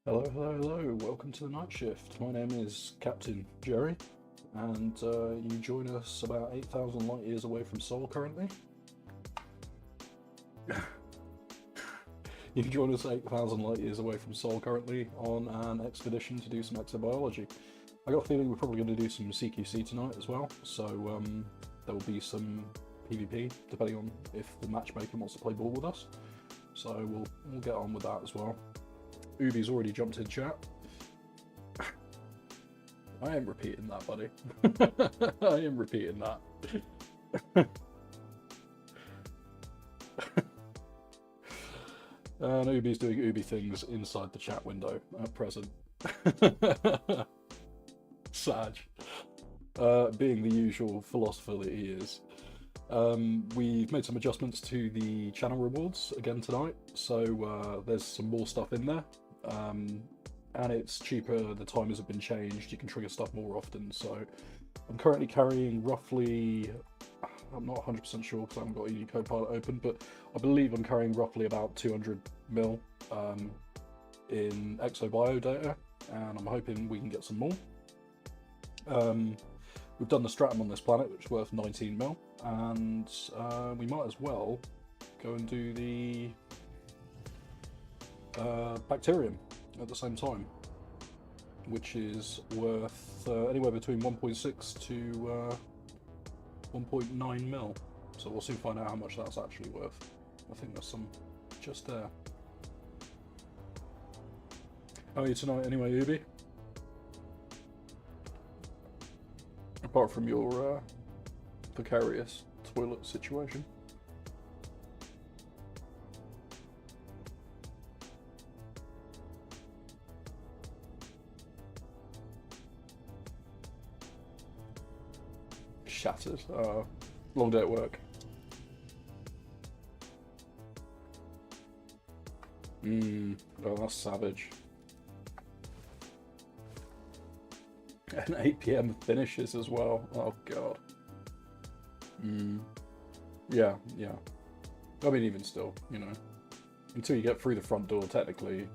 Hello, hello, hello. Welcome to the night shift. My name is Captain Jerry, and you join us about 8,000 light years away from Sol currently. You join us 8,000 light years away from Sol currently on an expedition to do some exobiology. I got a feeling we're probably going to do some CQC tonight as well, so there will be some PvP depending on if the matchmaker wants to play ball with us. So we'll get on with that as well. Ubi's already jumped in chat. I am repeating that, buddy. I am repeating that. And Ubi's doing Ubi things inside the chat window at present. Sag. Being the usual philosopher that he is. We've made some adjustments to the channel rewards again tonight, so there's some more stuff in there. And it's cheaper, the timers have been changed, you can trigger stuff more often, so I'm currently carrying roughly, I'm not 100% sure because I haven't got EU Copilot open, but I believe I'm carrying roughly about 200 mil in ExoBio data, and I'm hoping we can get some more. We've done the stratum on this planet, which is worth 19 mil, and we might as well go and do the bacterium at the same time, which is worth anywhere between 1.6 to 1.9 mil. So we'll soon find out how much that's actually worth. I think there's some just there. How are you tonight anyway, Ubi? Apart from your precarious toilet situation. Shattered. Long day at work. Oh, that's savage. And 8 PM finishes as well. Oh god. Yeah. I mean, even still, you know, until you get through the front door, technically,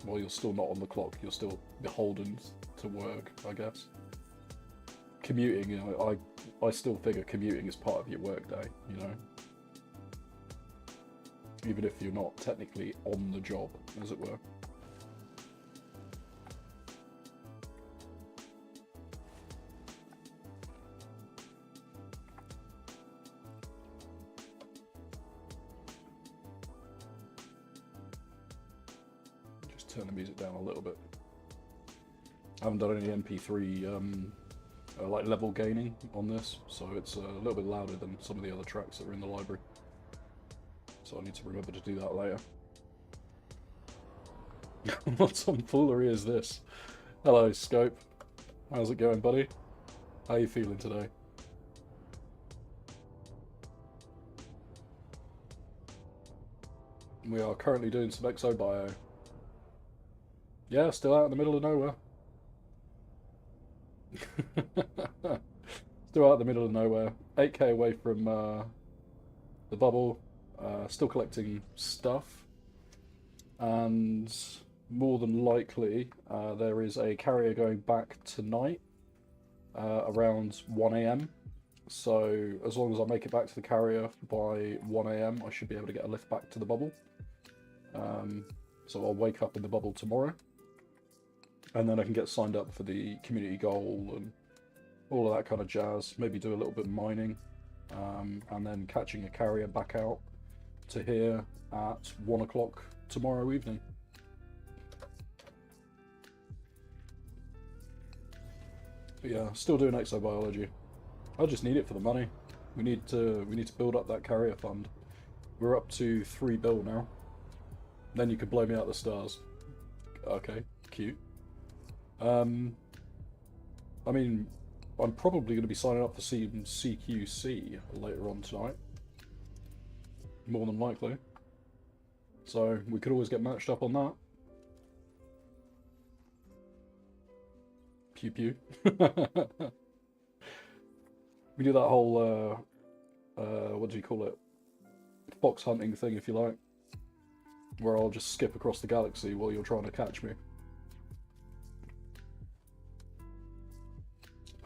well, you're still not on the clock. You're still beholden to work, I guess. Commuting, you know, I still figure commuting is part of your work day, you know, even if you're not technically on the job, as it were. Just turn the music down a little bit. I haven't done any MP3 like level gaining on this, so it's a little bit louder than some of the other tracks that are in the library. So I need to remember to do that later. What tomfoolery is this? Hello, Scope. How's it going, buddy? How are you feeling today? We are currently doing some exobio. Yeah, still out in the middle of nowhere. Still out in the middle of nowhere. 8k away from the bubble. Still collecting stuff. And more than likely, there is a carrier going back tonight around 1 AM. So as long as I make it back to the carrier by 1 AM, I should be able to get a lift back to the bubble. So I'll wake up in the bubble tomorrow. And then I can get signed up for the community goal and all of that kind of jazz. Maybe do a little bit of mining, and then catching a carrier back out to here at 1 o'clock tomorrow evening. But yeah, still doing exobiology. I just need it for the money. We need to build up that carrier fund. We're up to 3 bill now. Then you could blow me out the stars. Okay, cute. I mean, I'm probably going to be signing up for some CQC later on tonight. More than likely. So we could always get matched up on that. Pew pew. We do that whole, what do you call it? Fox hunting thing, if you like. Where I'll just skip across the galaxy while you're trying to catch me.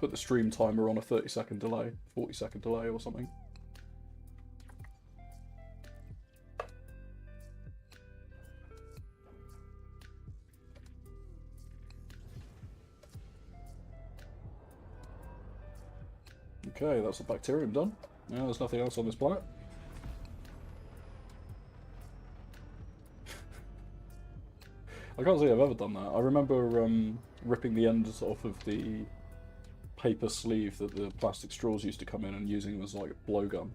put the stream timer on a 30-second delay, 40-second delay or something. Okay, that's the bacterium done. Now there's nothing else on this planet. I can't say I've ever done that. I remember ripping the ends off of the paper sleeve that the plastic straws used to come in and using them as like a blowgun.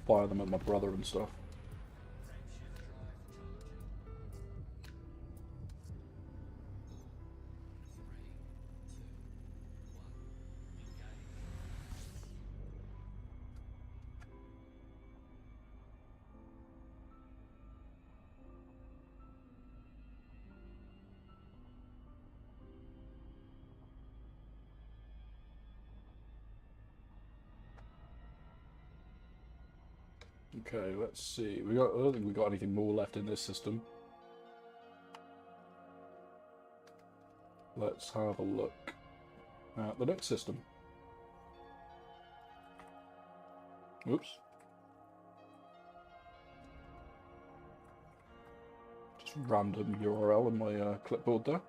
Fire them at my brother and stuff. Okay, let's see. I don't think we got anything more left in this system. Let's have a look at the next system. Oops. Just random URL in my clipboard there.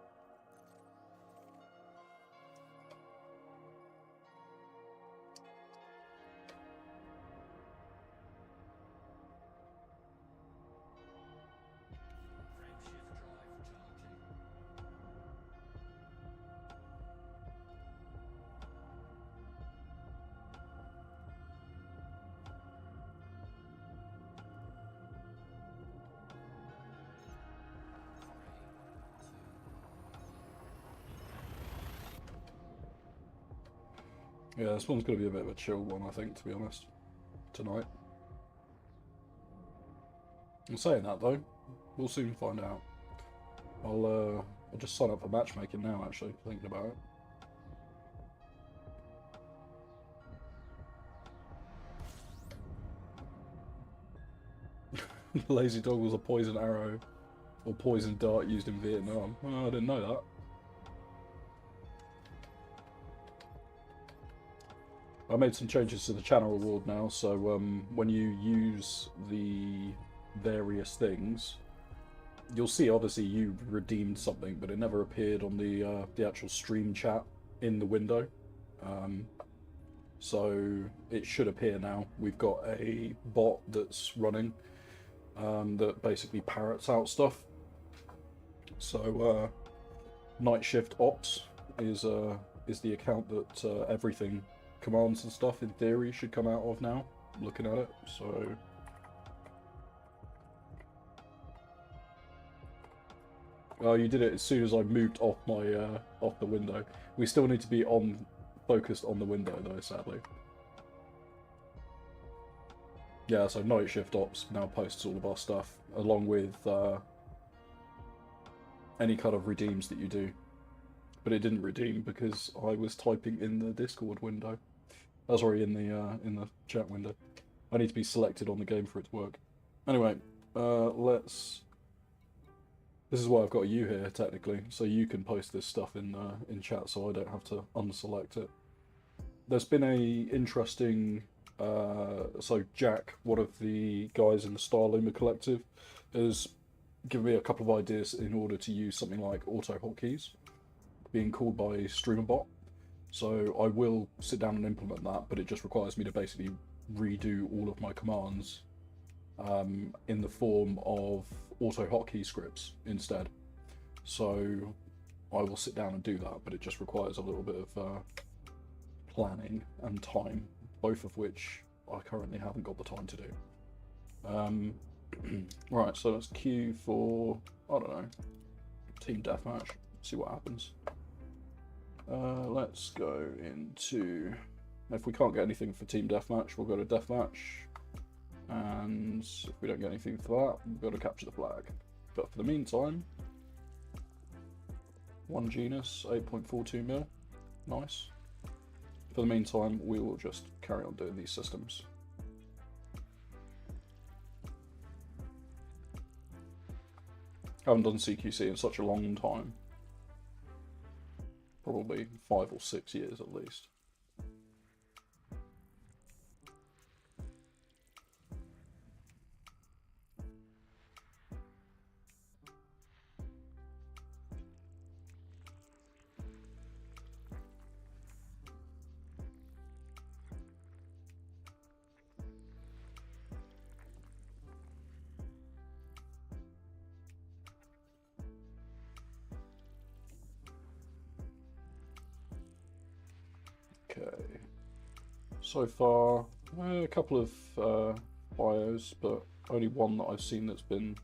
Yeah, this one's going to be a bit of a chill one, I think, to be honest, tonight. I'm saying that, though. We'll soon find out. I'll just sign up for matchmaking now, actually, thinking about it. Lazy dog was a poison arrow or poison dart used in Vietnam. Oh, I didn't know that. I made some changes to the channel reward now, so when you use the various things, you'll see obviously you redeemed something, but it never appeared on the actual stream chat in the window. So it should appear now. We've got a bot that's running that basically parrots out stuff. So Night Shift Ops is the account that everything commands and stuff in theory should come out of now, looking at it. So oh, you did it as soon as I moved off my off the window. We still need to be focused on the window though, sadly. Yeah, so Night Shift Ops now posts all of our stuff along with any kind of redeems that you do. But it didn't redeem because I was typing in the Discord window. Oh, sorry, in the chat window. I need to be selected on the game for it to work. Anyway, let's. This is why I've got you here technically, so you can post this stuff in chat, so I don't have to unselect it. There's been a interesting. So Jack, one of the guys in the Starloomer Collective, has given me a couple of ideas in order to use something like auto hotkeys being called by StreamerBot. So I will sit down and implement that, but it just requires me to basically redo all of my commands in the form of auto hotkey scripts instead. So I will sit down and do that, but it just requires a little bit of planning and time, both of which I currently haven't got the time to do. Right, so let's queue for, I don't know, team deathmatch, see what happens. Let's go into, if we can't get anything for team deathmatch, we'll go to deathmatch, and if we don't get anything for that, we'll go to capture the flag. But for the meantime, 1 genus, 8.42 mil, nice. For the meantime, we will just carry on doing these systems. Haven't done CQC in such a long time. probably 5 or 6 years at least. Okay, so far a couple of bios, but only one that I've seen that's been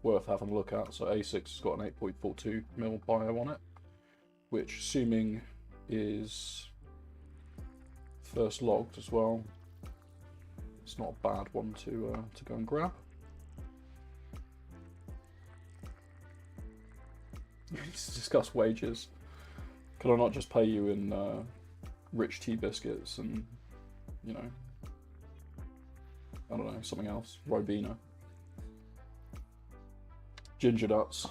worth having a look at. So A6 has got an 8.42mm bio on it, which assuming is first logged as well, it's not a bad one to go and grab. Let's discuss wages. Can I not just pay you in rich tea biscuits and, you know, I don't know, something else? Ribena. Ginger nuts.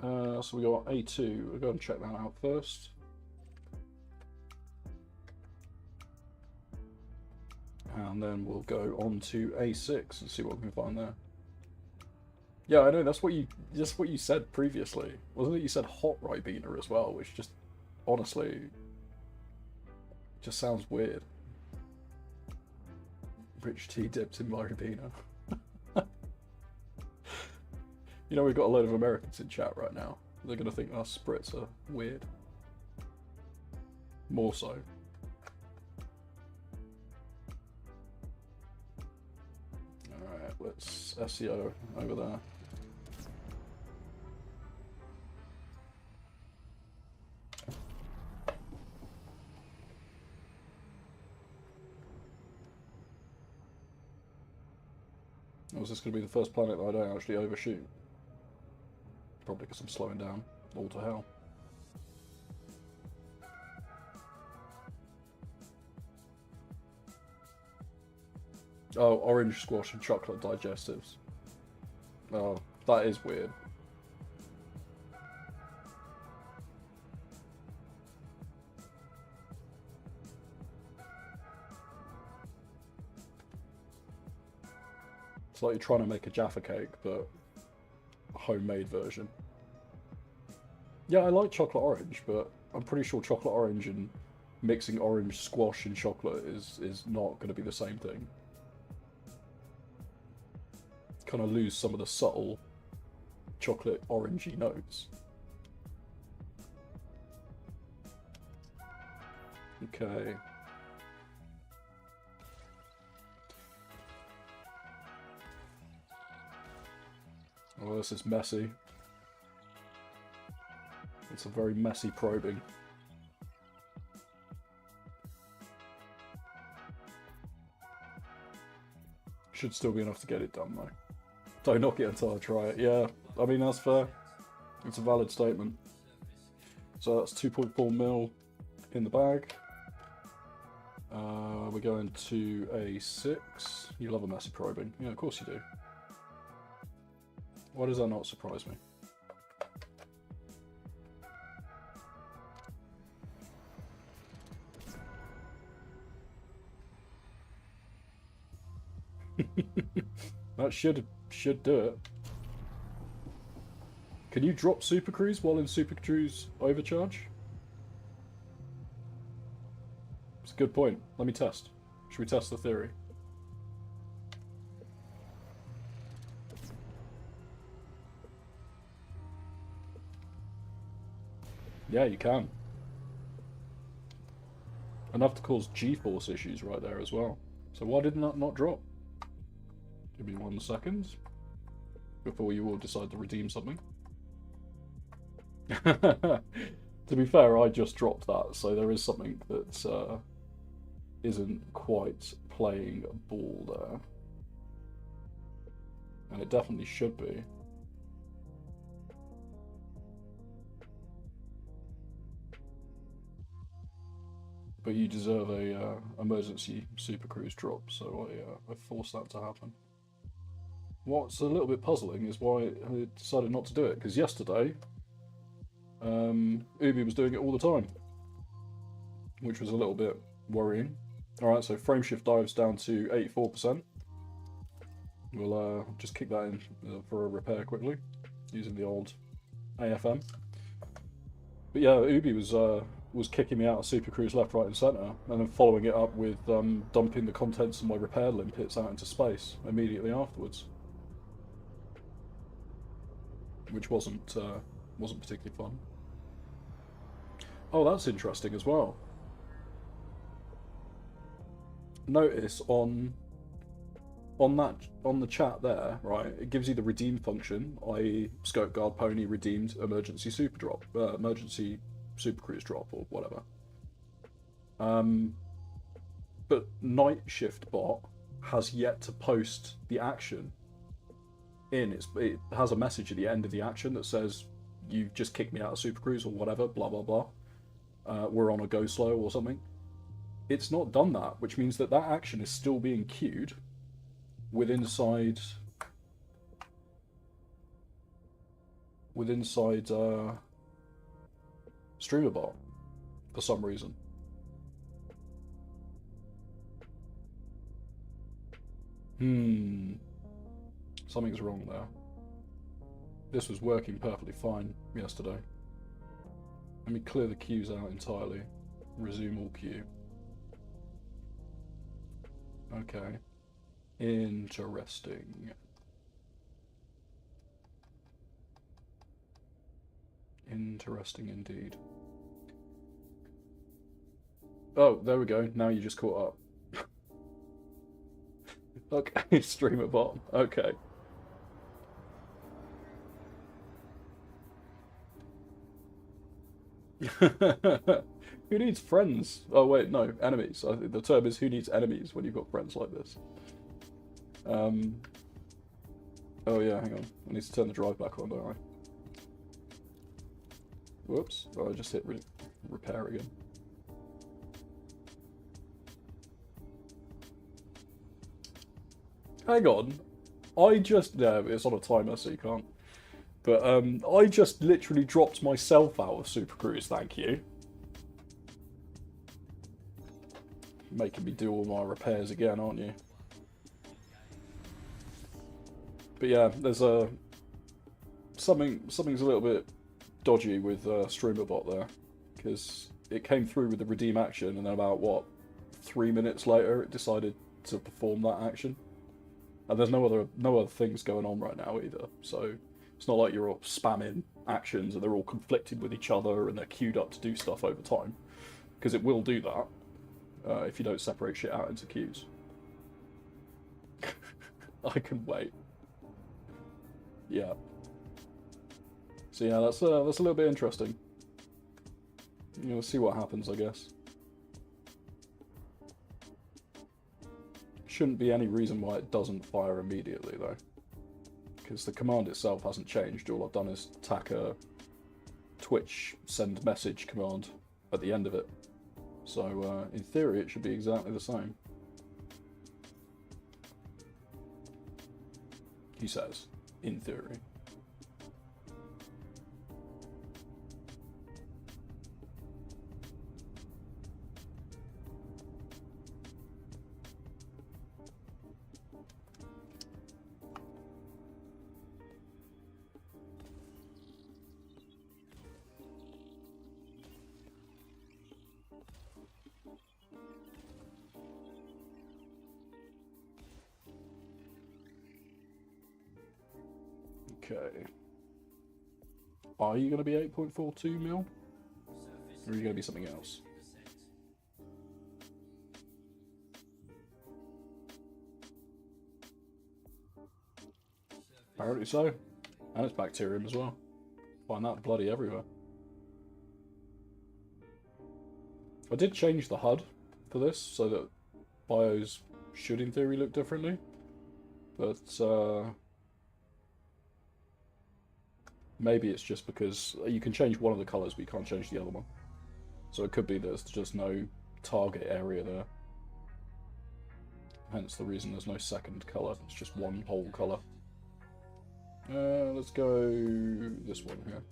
So we got A2. We'll go and check that out first. And then we'll go on to A6 and see what we can find there. Yeah, I know, that's what you said previously. Wasn't it you said hot Ribena as well, which just honestly just sounds weird. Rich tea dipped in Ribena. You know, we've got a load of Americans in chat right now. They're going to think our Sprits are weird. More so. Alright, let's SEO over there. Or is this going to be the first planet that I don't actually overshoot? Probably because I'm slowing down all to hell. Oh, orange squash and chocolate digestives. Oh, that is weird. It's like you're trying to make a Jaffa cake, but a homemade version. Yeah, I like chocolate orange, but I'm pretty sure chocolate orange and mixing orange squash and chocolate is not going to be the same thing. Kind of lose some of the subtle chocolate orangey notes. Okay. Oh, this is messy. It's a very messy probing. Should still be enough to get it done though. Don't knock it until I try it. Yeah, I mean, that's fair. It's a valid statement. So that's 2.4mm in the bag. We're going to A6. You love a messy probing. Yeah, of course you do. Why does that not surprise me? That should do it. Can you drop Super Cruise while in Super Cruise overcharge? It's a good point. Let me test. Should we test the theory? Yeah, you can. Enough to cause G-force issues right there as well. So why didn't that not drop? Give me 1 second before you all decide to redeem something. To be fair, I just dropped that, so there is something that isn't quite playing ball there. And it definitely should be. But you deserve a emergency Super Cruise drop, so I forced that to happen. What's a little bit puzzling is why I decided not to do it, because yesterday Ubi was doing it all the time, which was a little bit worrying. Alright, so frameshift dives down to 84%. We'll just kick that in for a repair quickly, using the old AFM. But yeah, Ubi was kicking me out of Super Cruise left, right and centre, and then following it up with dumping the contents of my repair limpets out into space immediately afterwards. Which wasn't particularly fun. Oh, that's interesting as well. Notice on the chat there, right? It gives you the redeem function, i.e., Scope Guard Pony redeemed emergency super drop, emergency super cruise drop or whatever. But Night Shift Bot has yet to post the action. It has a message at the end of the action that says, "You've just kicked me out of super cruise" or whatever, blah blah blah. We're on a go slow or something. It's not done that, which means that action is still being queued within StreamerBot for some reason. Something's wrong there. This was working perfectly fine yesterday. Let me clear the queues out entirely. Resume all queue. Okay. Interesting. Interesting indeed. Oh, there we go. Now you just caught up. Okay, streamer bot. Okay. Who needs friends? Oh wait, no, enemies. I think the term is who needs enemies when you've got friends like this. Oh yeah, hang on. I need to turn the drive back on, don't I? Whoops. Oh, I just hit repair again. Hang on. It's on a timer, so you can't. But I just literally dropped myself out of Super Cruise, thank you. Making me do all my repairs again, aren't you? But yeah, there's something's a little bit dodgy with StreamerBot there, because it came through with the redeem action, and then about 3 minutes later, it decided to perform that action. And there's no other things going on right now either, so it's not like you're all spamming actions and they're all conflicted with each other and they're queued up to do stuff over time, because it will do that if you don't separate shit out into queues. I can wait. Yeah. So yeah, that's a little bit interesting. We'll see what happens, I guess. Shouldn't be any reason why it doesn't fire immediately though, because the command itself hasn't changed. All I've done is tack a Twitch send message command at the end of it. So in theory it should be exactly the same. He says, in theory. Okay. Are you going to be 8.42 mil? Or are you going to be something else? Apparently so. And it's bacterium as well. Find that bloody everywhere. I did change the HUD for this so that bios should in theory look differently. But maybe it's just because you can change one of the colours but you can't change the other one. So it could be there's just no target area there. Hence the reason there's no second colour, it's just one whole colour. Let's go this one here.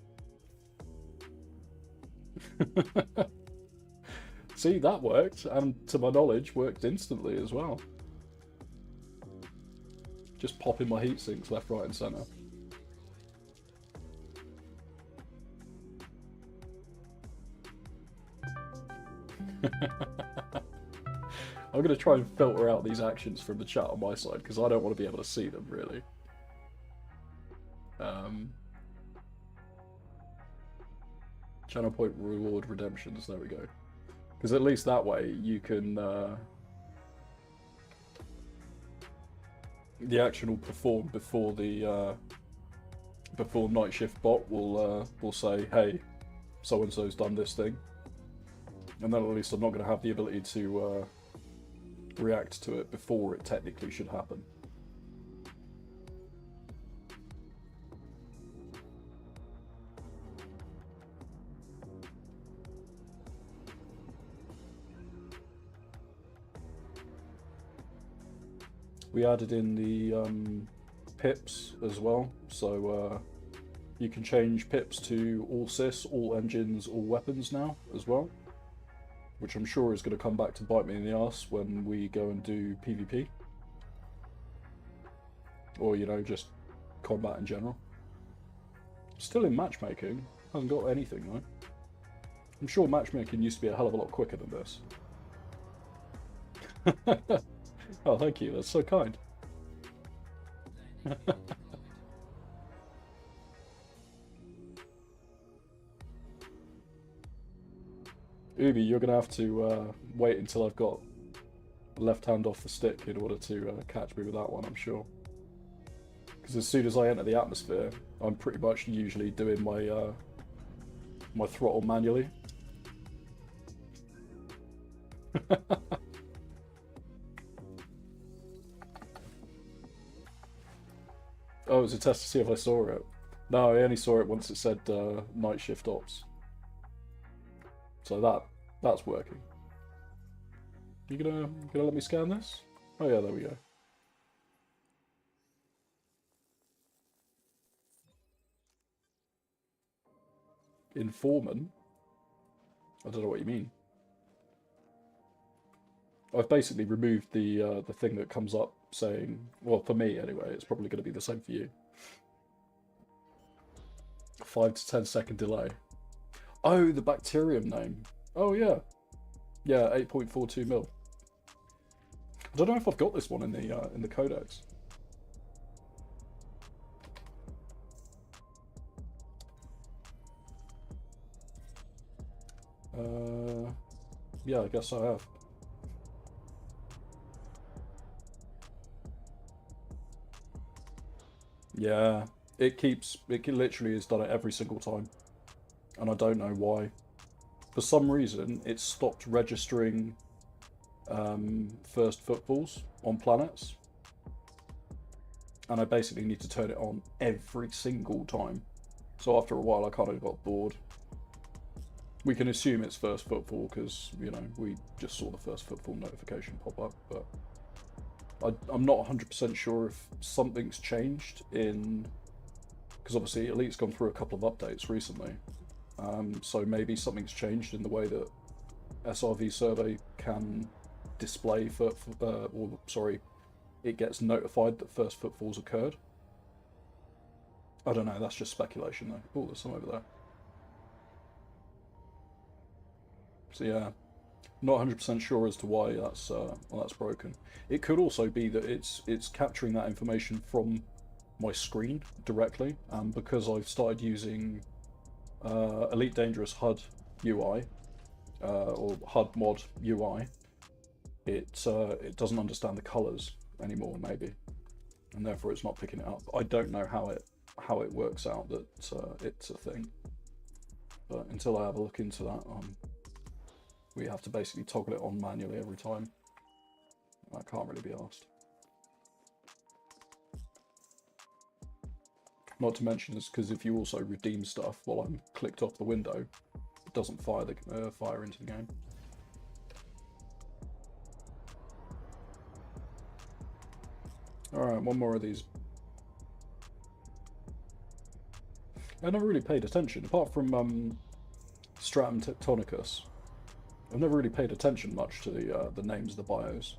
See, that worked, and to my knowledge, worked instantly as well. Just popping my heat sinks left, right, and centre. I'm going to try and filter out these actions from the chat on my side, because I don't want to be able to see them, really. Channel point reward redemptions, there we go. Because at least that way you can... the action will perform before the before Night Shift bot will say, hey, so and so's done this thing, and then at least I'm not going to have the ability to react to it before it technically should happen. We added in the pips as well, so you can change pips to all sys, all engines, all weapons now as well, which I'm sure is going to come back to bite me in the ass when we go and do PvP. Or, you know, just combat in general. Still in matchmaking, hasn't got anything though. I'm sure matchmaking used to be a hell of a lot quicker than this. Oh, thank you, that's so kind. Ubi, you're going to have to wait until I've got left hand off the stick in order to catch me with that one, I'm sure. Because as soon as I enter the atmosphere, I'm pretty much usually doing my my throttle manually. Oh, it was a test to see if I saw it. No, I only saw it once it said Night Shift Ops. So that's working. You gonna let me scan this? Oh yeah, there we go. Informant? I don't know what you mean. I've basically removed the thing that comes up saying, well, for me anyway, it's probably going to be the same for you. 5 to 10 second delay. Oh, the bacterium name. Oh yeah, yeah, 8.42 mil. I don't know if I've got this one in the codex. Yeah, I guess I have. Yeah, it literally has done it every single time, and I don't know why. For some reason, it stopped registering first footfalls on planets, and I basically need to turn it on every single time. So after a while, I kind of got bored. We can assume it's first footfall because, you know, we just saw the first footfall notification pop up, but I'm not 100% sure if something's changed in... Because obviously Elite's gone through a couple of updates recently. So maybe something's changed in the way that SRV Survey can display it gets notified that first footfalls occurred. I don't know, that's just speculation though. Oh, there's some over there. So yeah, not 100% sure as to why that's broken. It could also be that it's capturing that information from my screen directly, because I've started using Elite Dangerous HUD UI or HUD mod UI. It doesn't understand the colours anymore, maybe, and therefore it's not picking it up. I don't know how it works out that it's a thing, but until I have a look into that, we have to basically toggle it on manually every time. I can't really be asked. Not to mention this, because if you also redeem stuff while I'm clicked off the window, it doesn't fire into the game. Alright, one more of these. I never really paid attention, apart from Stratum tectonicus. I've never really paid attention much to the names of the bios.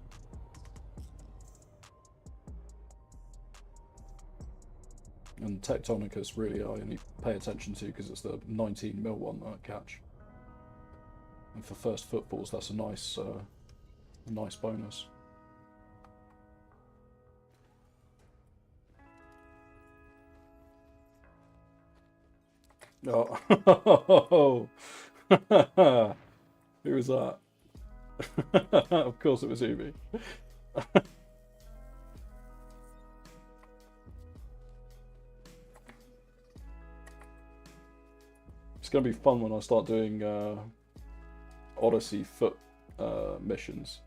And Tectonicus really I only pay attention to because it's the 19mm one that I catch. And for first footballs, that's a nice bonus. Oh, who was that? Of course it was Ubi. It's gonna be fun when I start doing Odyssey foot missions.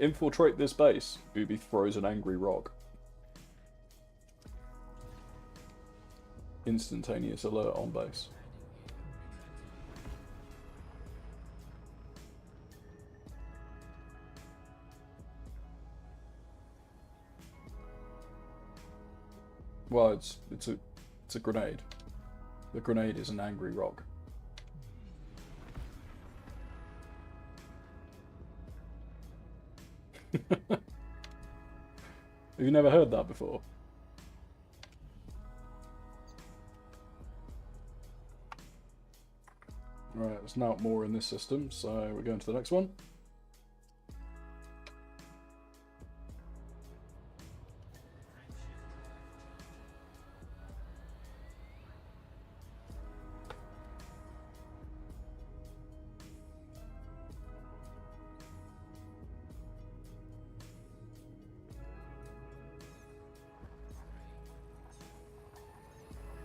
Infiltrate this base. Ubi throws an angry rock. Instantaneous alert on base. Well, it's a grenade. The grenade is an angry rock. Have you never heard that before? Right, there's now more in this system, so we're going to the next one.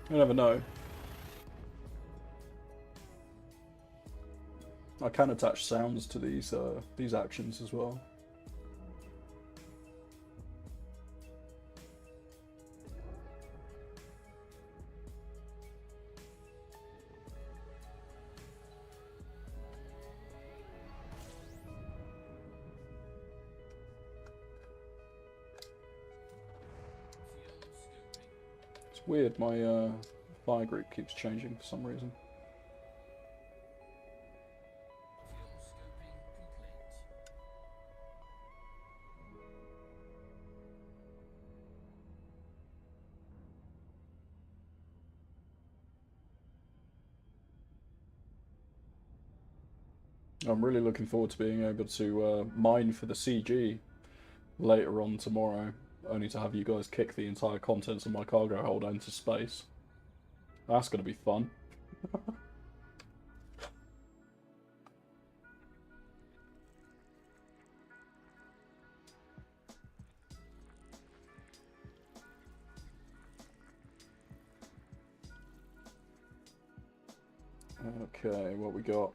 You never know. I can attach sounds to these actions as well. It's weird, my fire group keeps changing for some reason. I'm really looking forward to being able to mine for the CG later on tomorrow, only to have you guys kick the entire contents of my cargo holder into space. That's going to be fun. Okay, what we got?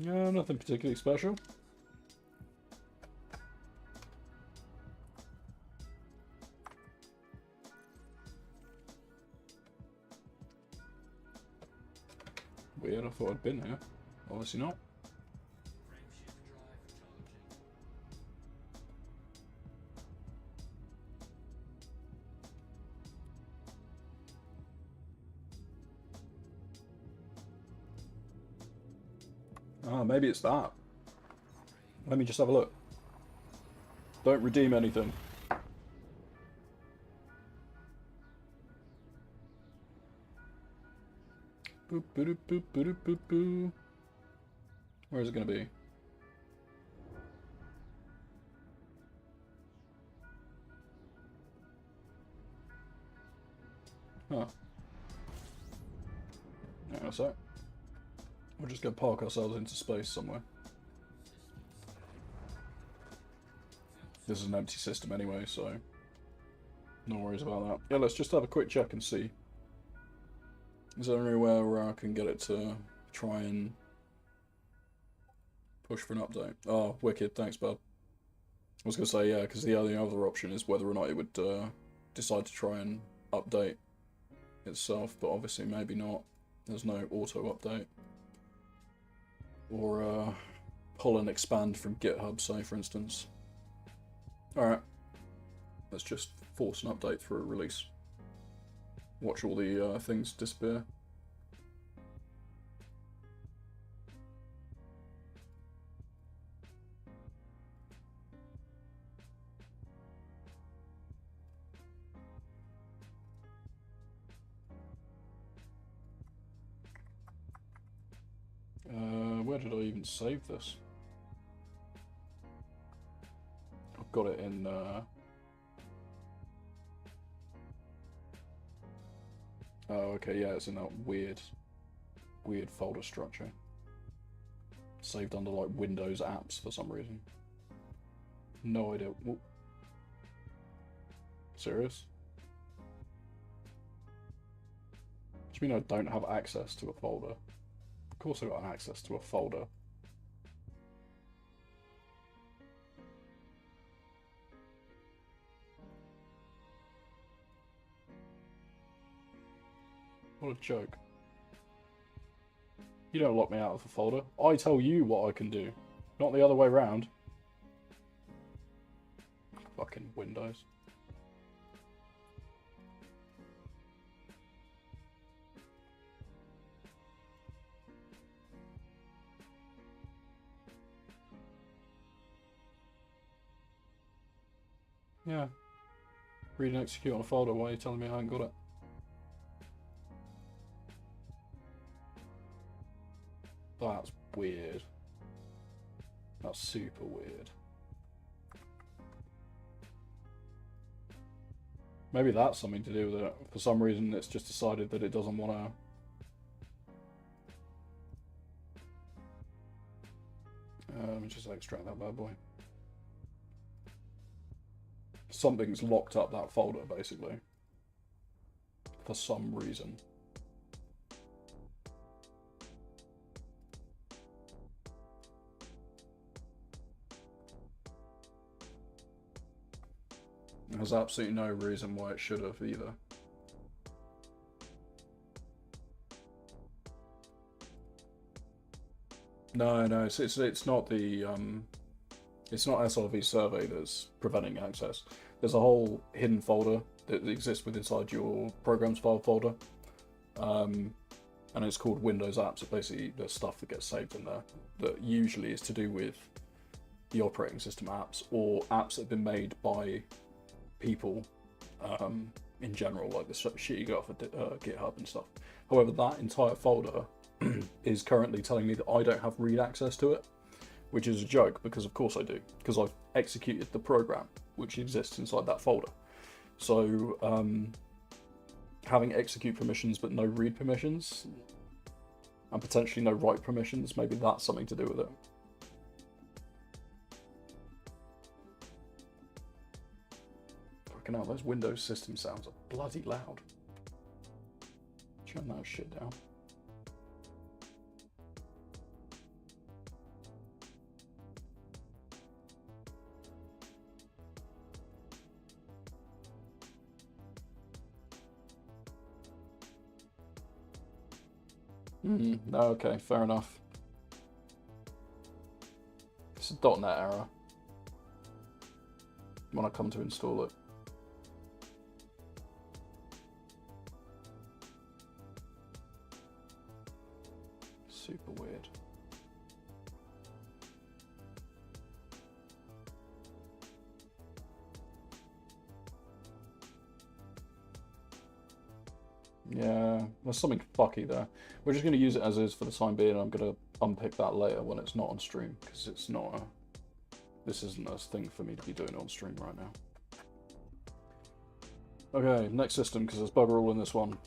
No, nothing particularly special. Weird, I thought I'd been here. Obviously not. Ah, maybe it's that. Let me just have a look. Don't redeem anything. Boop, boop, boop, boop, boop, boop. Where is it going to be? Huh. Hang on a sec. We'll just go park ourselves into space somewhere. This is an empty system anyway, so No worries about that. Yeah, let's just have a quick check and see. Is there anywhere where I can get it to try and push for an update? Oh, wicked. Thanks, bud. I was going to say, yeah, because the only other option is whether or not it would decide to try and update itself, but obviously maybe not. There's no auto update. Or pull and expand from GitHub, say, for instance. Alright. Let's just force an update through a release. Watch all the things disappear. Where did I even save this? I've got it in... Oh, okay, yeah, it's in that weird folder structure. Saved under, like, Windows apps for some reason. No idea. Whoop. Serious? What do you mean I don't have access to a folder? Of course I got access to a folder. What a joke. You don't lock me out of a folder. I tell you what I can do, not the other way around. Fucking Windows. Yeah. Read and execute on a folder. Why are you telling me I haven't got it? That's weird. That's super weird. Maybe that's something to do with it. For some reason, it's just decided that it doesn't want to... let me just extract that bad boy. Something's locked up that folder, basically. For some reason. There's absolutely no reason why it should have either. No, it's not the it's not SRV survey that's preventing access. There's a whole hidden folder that exists within inside your programs file folder, and it's called Windows Apps. So basically, there's stuff that gets saved in there that usually is to do with the operating system apps or apps that have been made by people in general, like the shit you get off of GitHub and stuff. However, that entire folder is currently telling me that I don't have read access to it, which is a joke because of course I do, because I've executed the program which exists inside that folder. So having execute permissions but no read permissions and potentially no write permissions, maybe that's something to do with it. Fucking hell, those Windows system sounds are bloody loud. Turn that shit down. Okay, fair enough. It's a .NET error when I come to install it. Super weird. Yeah, there's something fucky there. We're just going to use it as is for the time being. I'm going to unpick that later when it's not on stream, because it's not a... This isn't a thing for me to be doing on stream right now. Okay, next system, because there's bugger all in this one.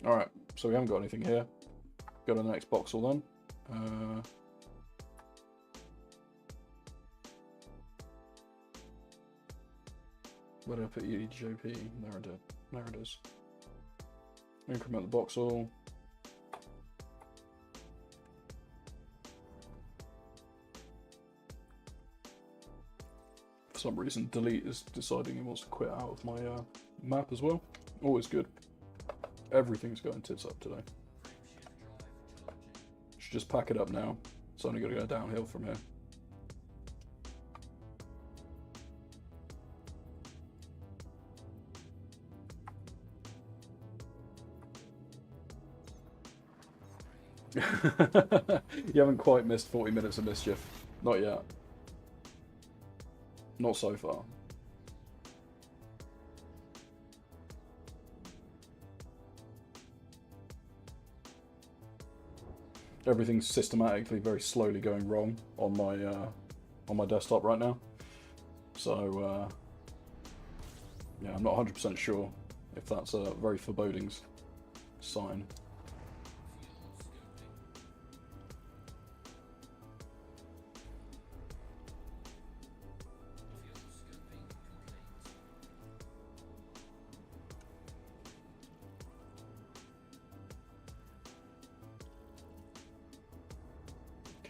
Alright, so we haven't got anything here. Go to the next voxel then. Where did I put EDJP? There I did. There it is. Increment the voxel. For some reason, delete is deciding he wants to quit out of my map as well. Always good. Everything's going tits up today. Should just pack it up now. It's only going to go downhill from here. You haven't quite missed 40 minutes of mischief. Not yet. Not so far. Everything's systematically very slowly going wrong on my desktop right now. So yeah, I'm not 100% sure if that's a very foreboding sign.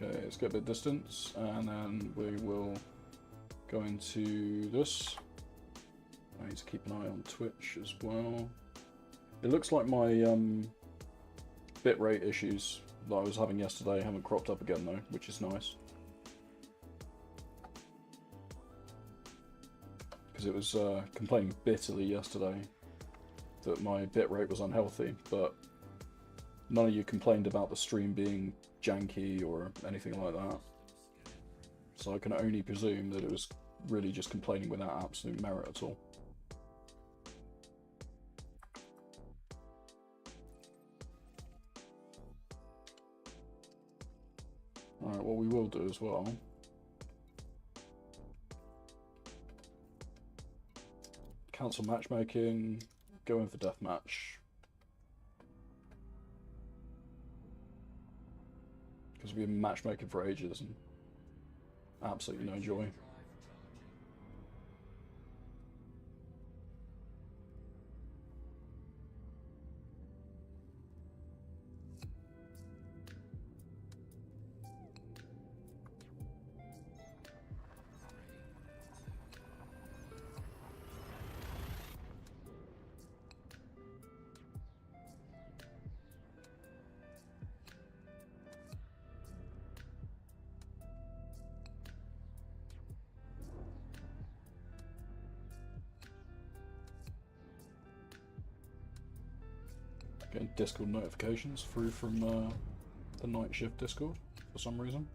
Okay, let's get a bit of distance, and then we will go into this. I need to keep an eye on Twitch as well. It looks like my bitrate issues that I was having yesterday haven't cropped up again though, which is nice. Because it was complaining bitterly yesterday that my bitrate was unhealthy, but none of you complained about the stream being janky or anything like that. So I can only presume that it was really just complaining without absolute merit at all. Alright, what we will do as well, cancel matchmaking, go in for deathmatch. Because we've been matchmaking for ages and absolutely no joy. Getting Discord notifications through from the night shift Discord for some reason.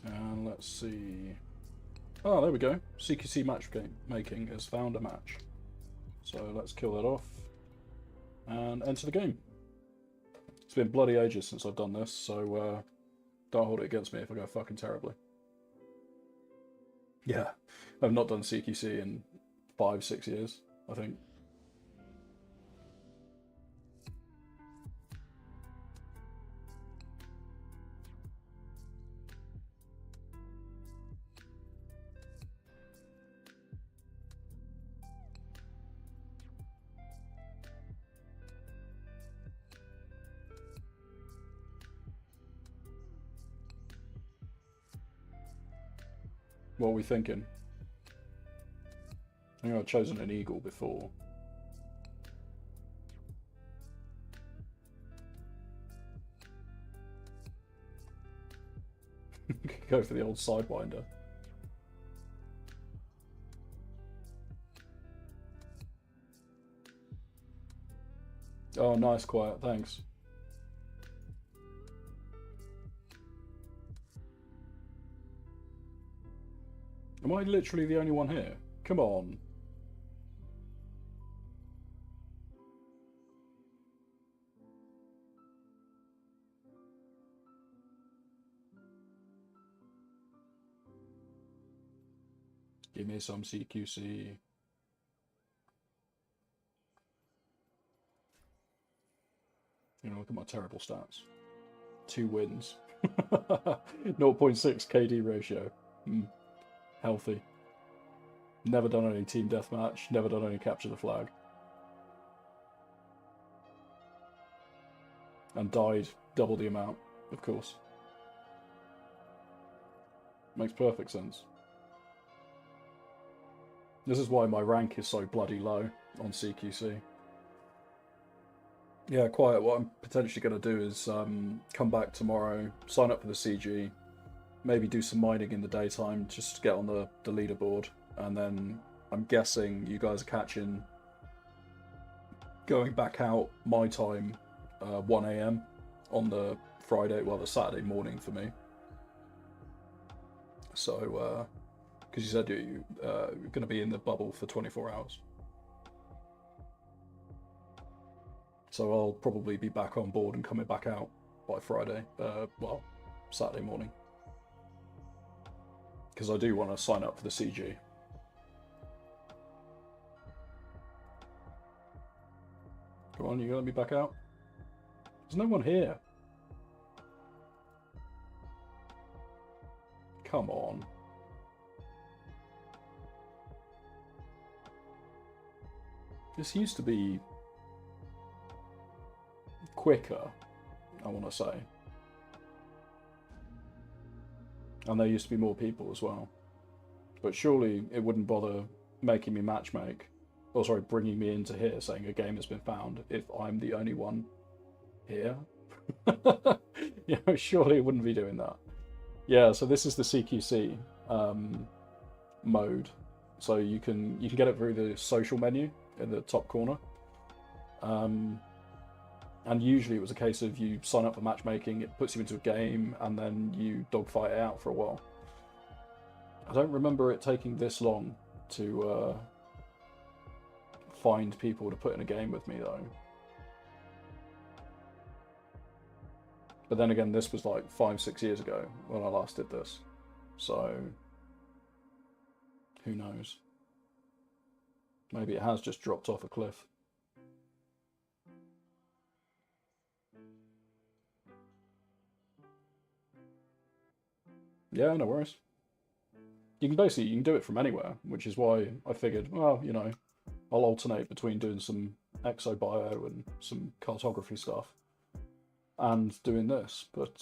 And let's see. Oh, there we go. CQC matchmaking has found a match. So let's kill that off and enter the game. It's been bloody ages since I've done this, so don't hold it against me if I go fucking terribly. Yeah, I've not done CQC in 5-6 years, I think. What are we thinking? I think I've chosen an eagle before. Go for the old Sidewinder. Oh, nice, quiet, thanks. Am I literally the only one here? Come on. Give me some CQC. You know, look at my terrible stats. 2 wins. 0.6 KD ratio. Healthy. Never done any team deathmatch. Never done any capture the flag. And died double the amount, of course. Makes perfect sense. This is why my rank is so bloody low on CQC. Yeah, quiet. What I'm potentially going to do is come back tomorrow, sign up for the CG, maybe do some mining in the daytime just to get on the leaderboard, and then I'm guessing you guys are catching going back out my time 1 AM on the Friday, well, the Saturday morning for me. So, because you said you're going to be in the bubble for 24 hours. So I'll probably be back on board and coming back out by Friday, well, Saturday morning. Because I do want to sign up for the CG. Come on, you gonna be back out? There's no one here. Come on. This used to be quicker, I want to say. And there used to be more people as well. But surely it wouldn't bother making me matchmake, or sorry, bringing me into here saying a game has been found if I'm the only one here. You know, surely it wouldn't be doing that. Yeah, so this is the CQC mode. So you can get it through the social menu in the top corner. And usually it was a case of you sign up for matchmaking, it puts you into a game, and then you dogfight it out for a while. I don't remember it taking this long to find people to put in a game with me, though. But then again, this was like 5-6 years ago when I last did this. So, who knows? Maybe it has just dropped off a cliff. Yeah, no worries. You can do it from anywhere, which is why I figured, well, you know, I'll alternate between doing some exobio and some cartography stuff and doing this, but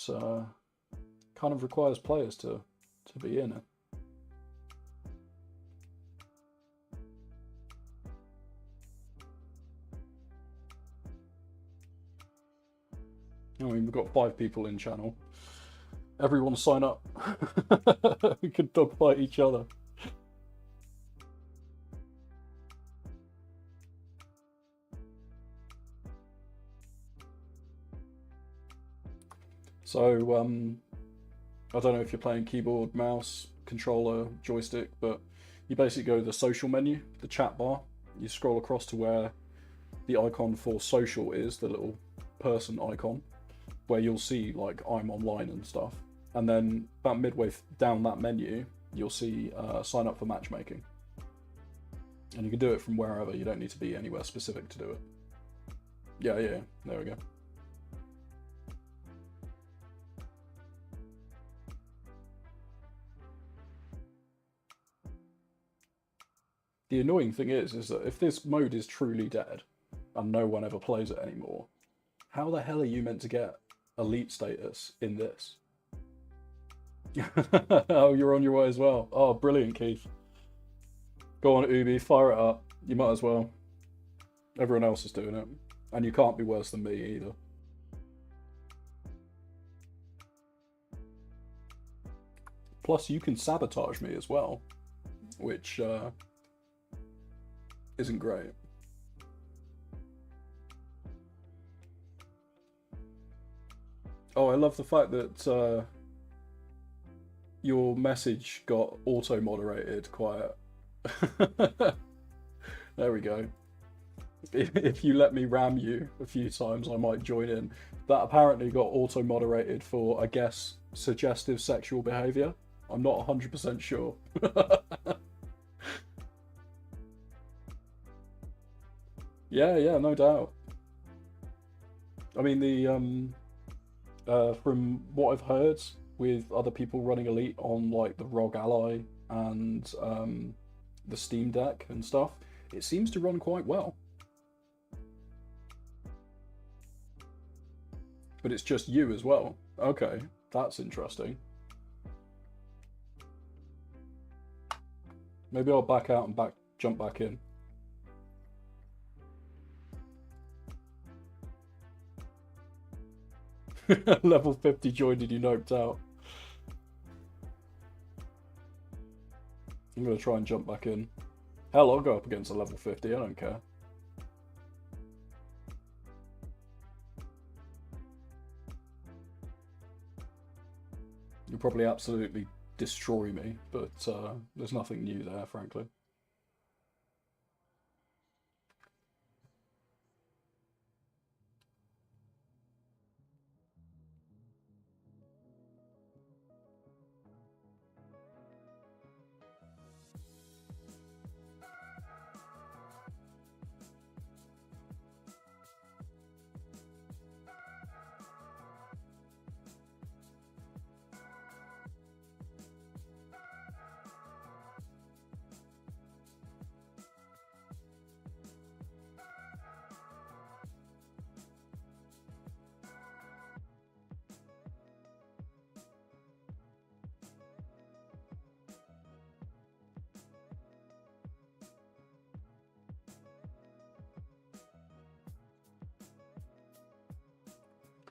kind of requires players to be in it. I mean, we've got 5 people in channel. Everyone sign up. We could dogfight each other. So, I don't know if you're playing keyboard, mouse, controller, joystick, but you basically go to the social menu, the chat bar. You scroll across to where the icon for social is, the little person icon, where you'll see like I'm online and stuff. And then about midway down that menu, you'll see sign up for matchmaking. And you can do it from wherever, you don't need to be anywhere specific to do it. Yeah, there we go. The annoying thing is that if this mode is truly dead, and no one ever plays it anymore, how the hell are you meant to get elite status in this? Oh, you're on your way as well. Oh, brilliant, Keith. Go on, Ubi, fire it up. You might as well. Everyone else is doing it. And you can't be worse than me either. Plus, you can sabotage me as well, which isn't great. Oh, I love the fact that your message got auto-moderated quiet. There we go. If you let me ram you a few times, I might join in. That apparently got auto-moderated for, I guess, suggestive sexual behaviour. I'm not 100% sure. Yeah, no doubt. I mean, from what I've heard with other people running Elite on like the ROG Ally and the Steam Deck and stuff, it seems to run quite well. But it's just you as well. Okay, that's interesting. Maybe I'll back out and jump back in. Level 50 joined and you noped out. I'm going to try and jump back in. Hell, I'll go up against a level 50, I don't care. You'll probably absolutely destroy me, but there's nothing new there, frankly.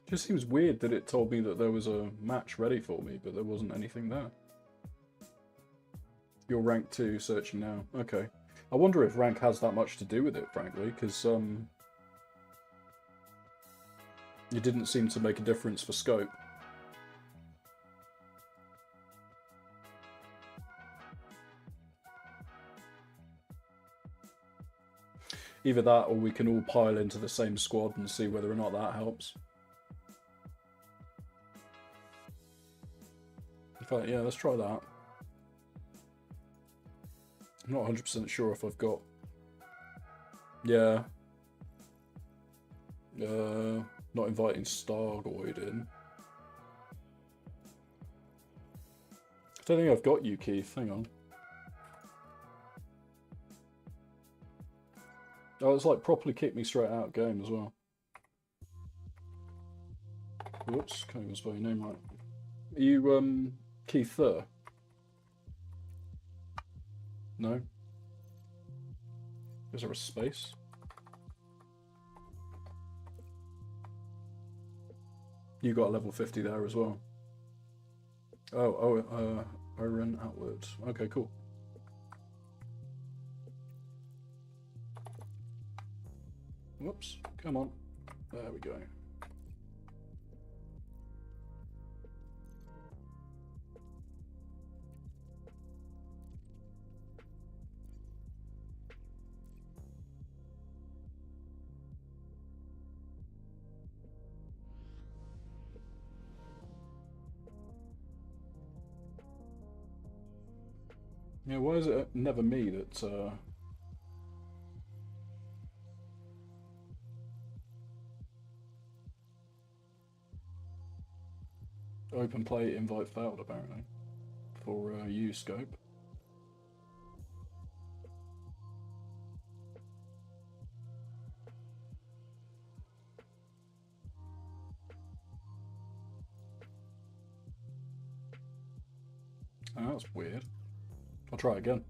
Just seems weird that it told me that there was a match ready for me, but there wasn't anything there. You're rank 2, searching now. Okay. I wonder if rank has that much to do with it, frankly, because it didn't seem to make a difference for scope. Either that, or we can all pile into the same squad and see whether or not that helps. In fact, yeah, let's try that. I'm not 100% sure if I've got... Yeah. Not inviting Stargoid in. I don't think I've got you, Keith. Hang on. Oh, it's like properly kicked me straight out of game as well. Whoops, can't even spell your name right. Are you, Keith Thur? No? Is there a space? You got a level 50 there as well. Oren Outward. Okay, cool. Whoops, come on. There we go. Yeah, why is it never me that open play invite failed apparently for you scope. Oh, that's weird. I'll try again.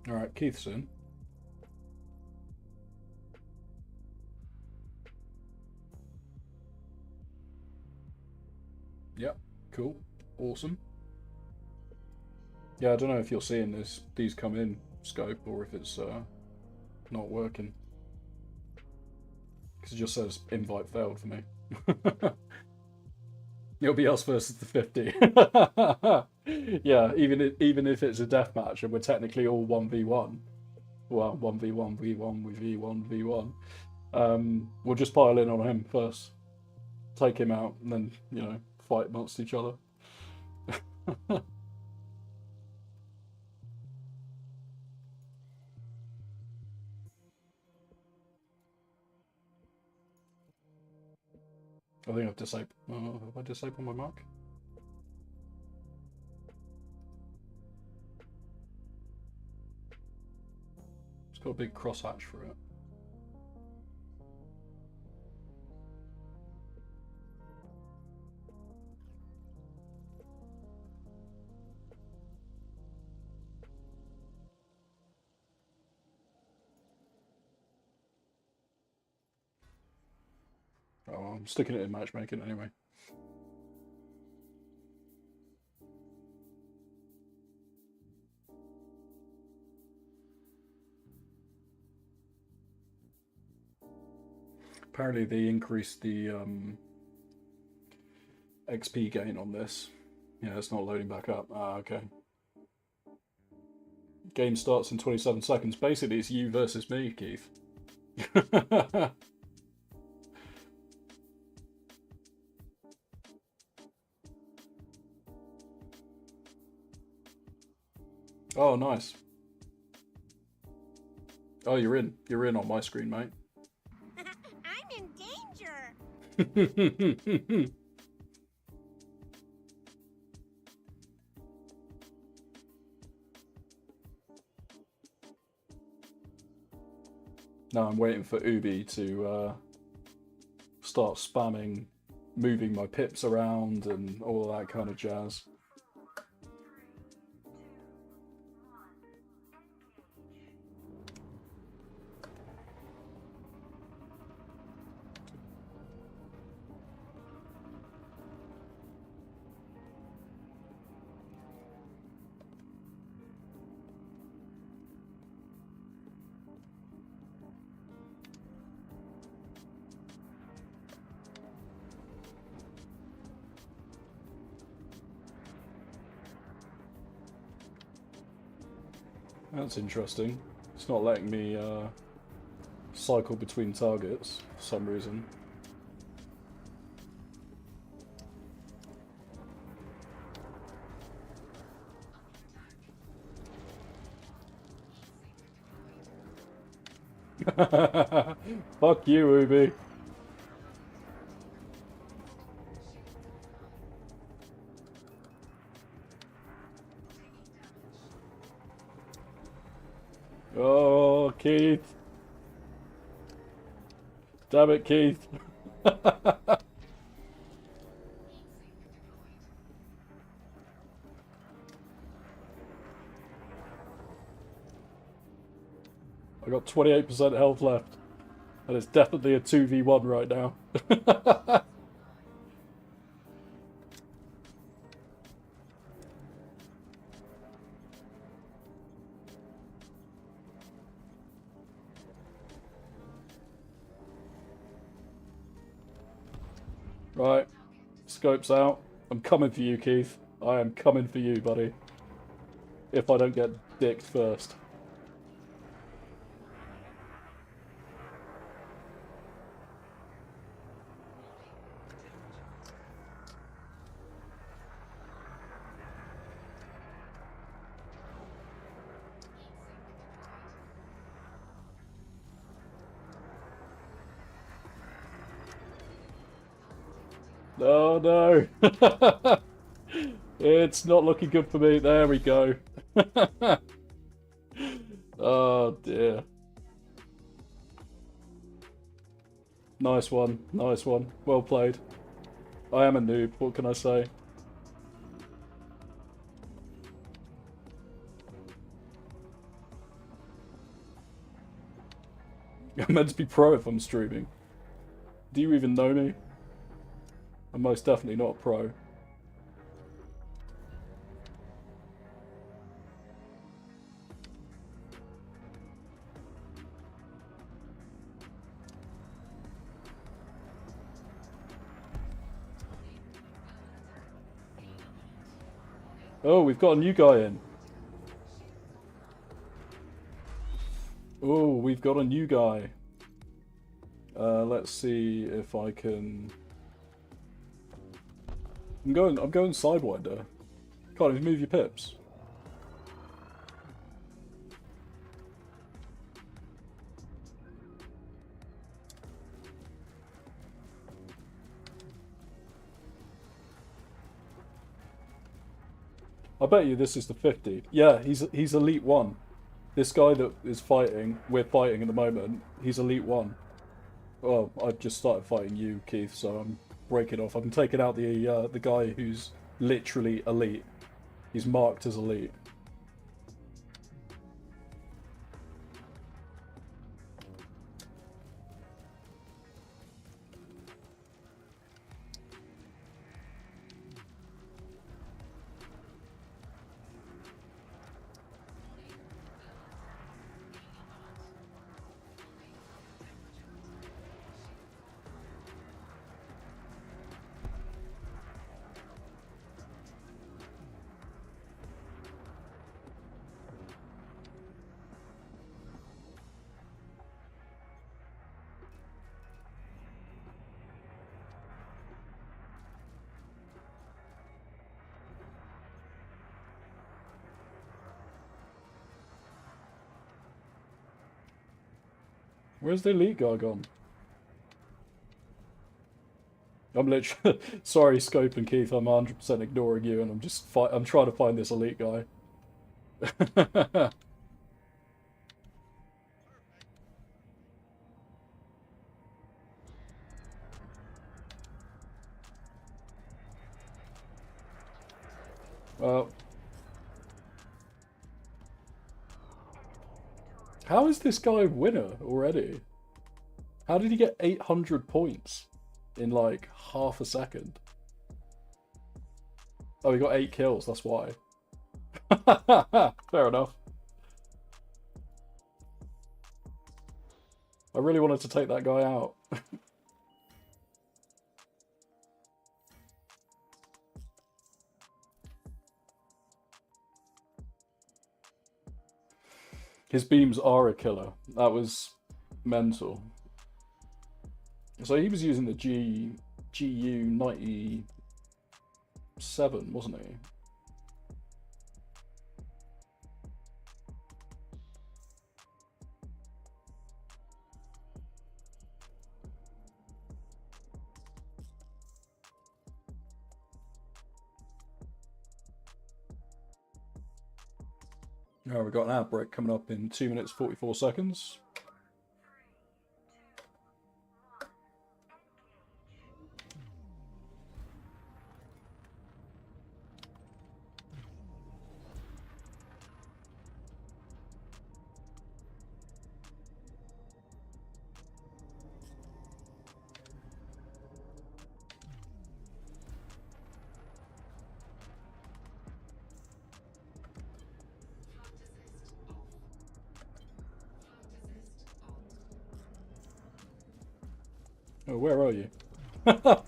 Alright, Keith's in. Yep, cool. Awesome. Yeah, I don't know if you're seeing these come in scope or if it's not working. Because it just says invite failed for me. It'll be us versus the 50. Yeah, even if it's a deathmatch and we're technically all 1v1. Well, 1v1, v1, v1, v1. We'll just pile in on him first. Take him out and then, you know, fight amongst each other. I think I've disabled. Have I disabled my mic? It's got a big crosshatch for it. Oh, I'm sticking it in matchmaking anyway. Apparently they increased the XP gain on this. Yeah, it's not loading back up. Ah, okay. Game starts in 27 seconds. Basically, it's you versus me, Keith. Oh, nice. Oh, you're in. You're in on my screen, mate. I'm in danger. Now I'm waiting for Ubi to start spamming, moving my pips around and all that kind of jazz. That's interesting. It's not letting me cycle between targets for some reason. Fuck you, Ubi. Oh, Keith. Damn it, Keith. I got 28% health left. And it's definitely a 2v1 right now. Right. Scopes out. I'm coming for you, Keith. I am coming for you, buddy. If I don't get dicked first. Oh no! It's not looking good for me. There we go. Oh dear. Nice one. Nice one. Well played. I am a noob. What can I say? I'm meant to be pro if I'm streaming. Do you even know me? I'm most definitely not pro. Oh, we've got a new guy in. Oh, we've got a new guy. Let's see if I can... I'm going Sidewinder. Can't even move your pips. I bet you this is the 50. Yeah, he's Elite 1. This guy that is fighting, we're fighting at the moment, he's Elite 1. Well, I've just started fighting you, Keith, so I'm breaking off. I'm taking out the guy who's literally Elite. He's marked as Elite. Where's the Elite guy gone? I'm literally sorry, Scope and Keith. I'm 100% ignoring you, and I'm trying to find this Elite guy. Well, how is this guy a winner already? How did he get 800 points in like half a second? Oh, he got 8 kills, that's why. Fair enough. I really wanted to take that guy out. His beams are a killer. That was mental. So he was using the GU-97, wasn't he? Oh, we've got an ad break coming up in 2 minutes 44 seconds. Oh, where are you? Oh,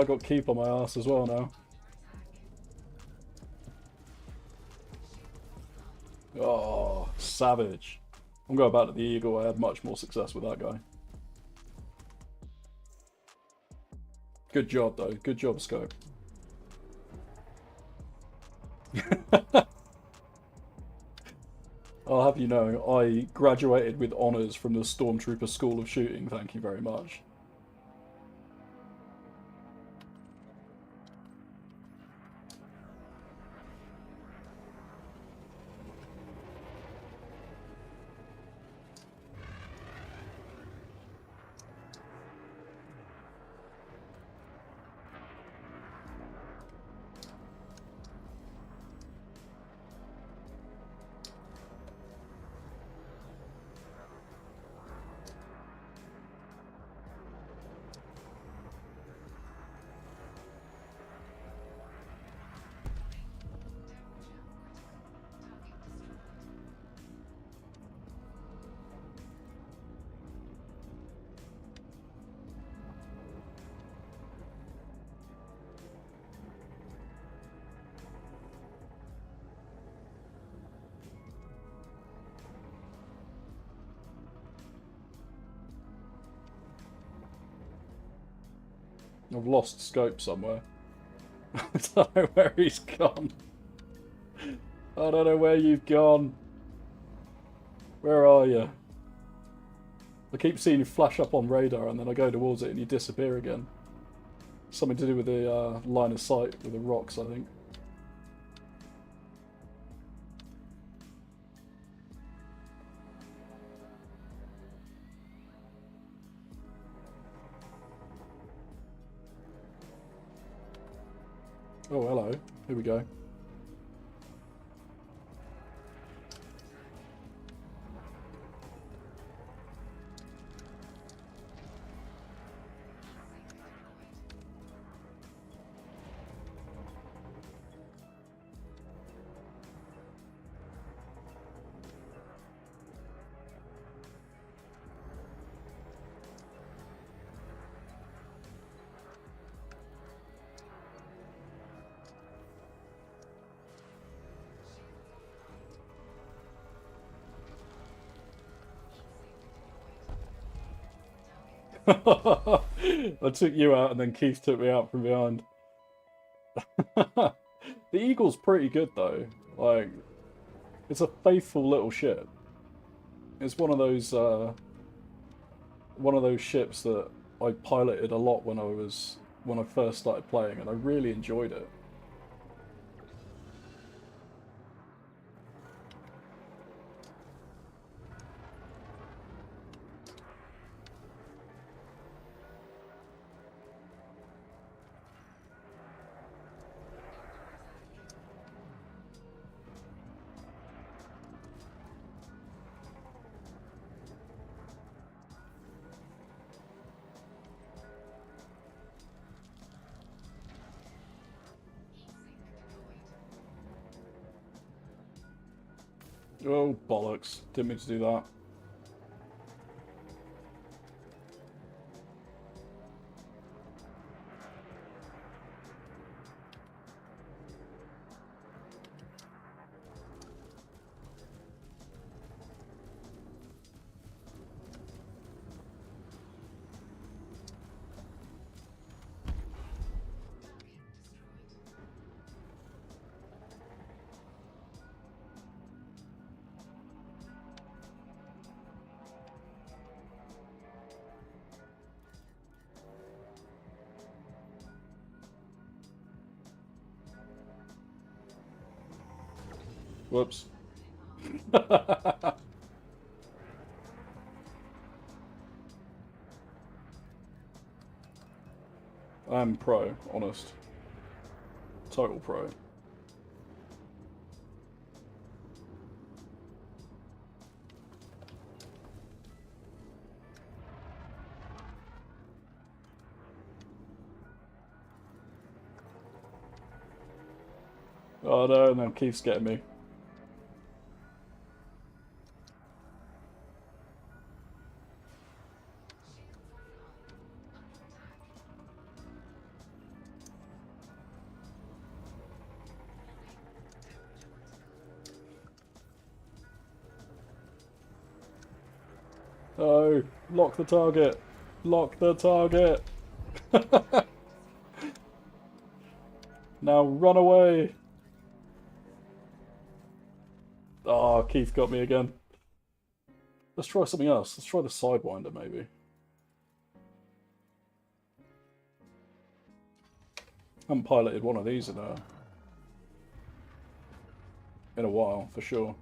I got keep on my ass as well now. Oh, savage. I'm going back to the Eagle. I had much more success with that guy. Good job, though. Good job, Scope. I'll have you know, I graduated with honours from the Stormtrooper School of Shooting. Thank you very much. I've lost Scope somewhere. I don't know where he's gone. I don't know where you've gone. Where are you? I keep seeing you flash up on radar and then I go towards it and you disappear again. Something to do with the line of sight with the rocks, I think. Oh, hello. Here we go. I took you out and then Keith took me out from behind. The Eagle's pretty good though. Like, it's a faithful little ship. It's one of those ships that I piloted a lot when I first started playing, and I really enjoyed it. Oh, bollocks. Didn't mean to do that. Whoops. I'm pro, honest. Total pro. Oh no, and then Keith's getting me. Oh, lock the target. Lock the target. Now run away. Oh, Keith got me again. Let's try something else. Let's try the Sidewinder, maybe. Haven't piloted one of these in a while, for sure.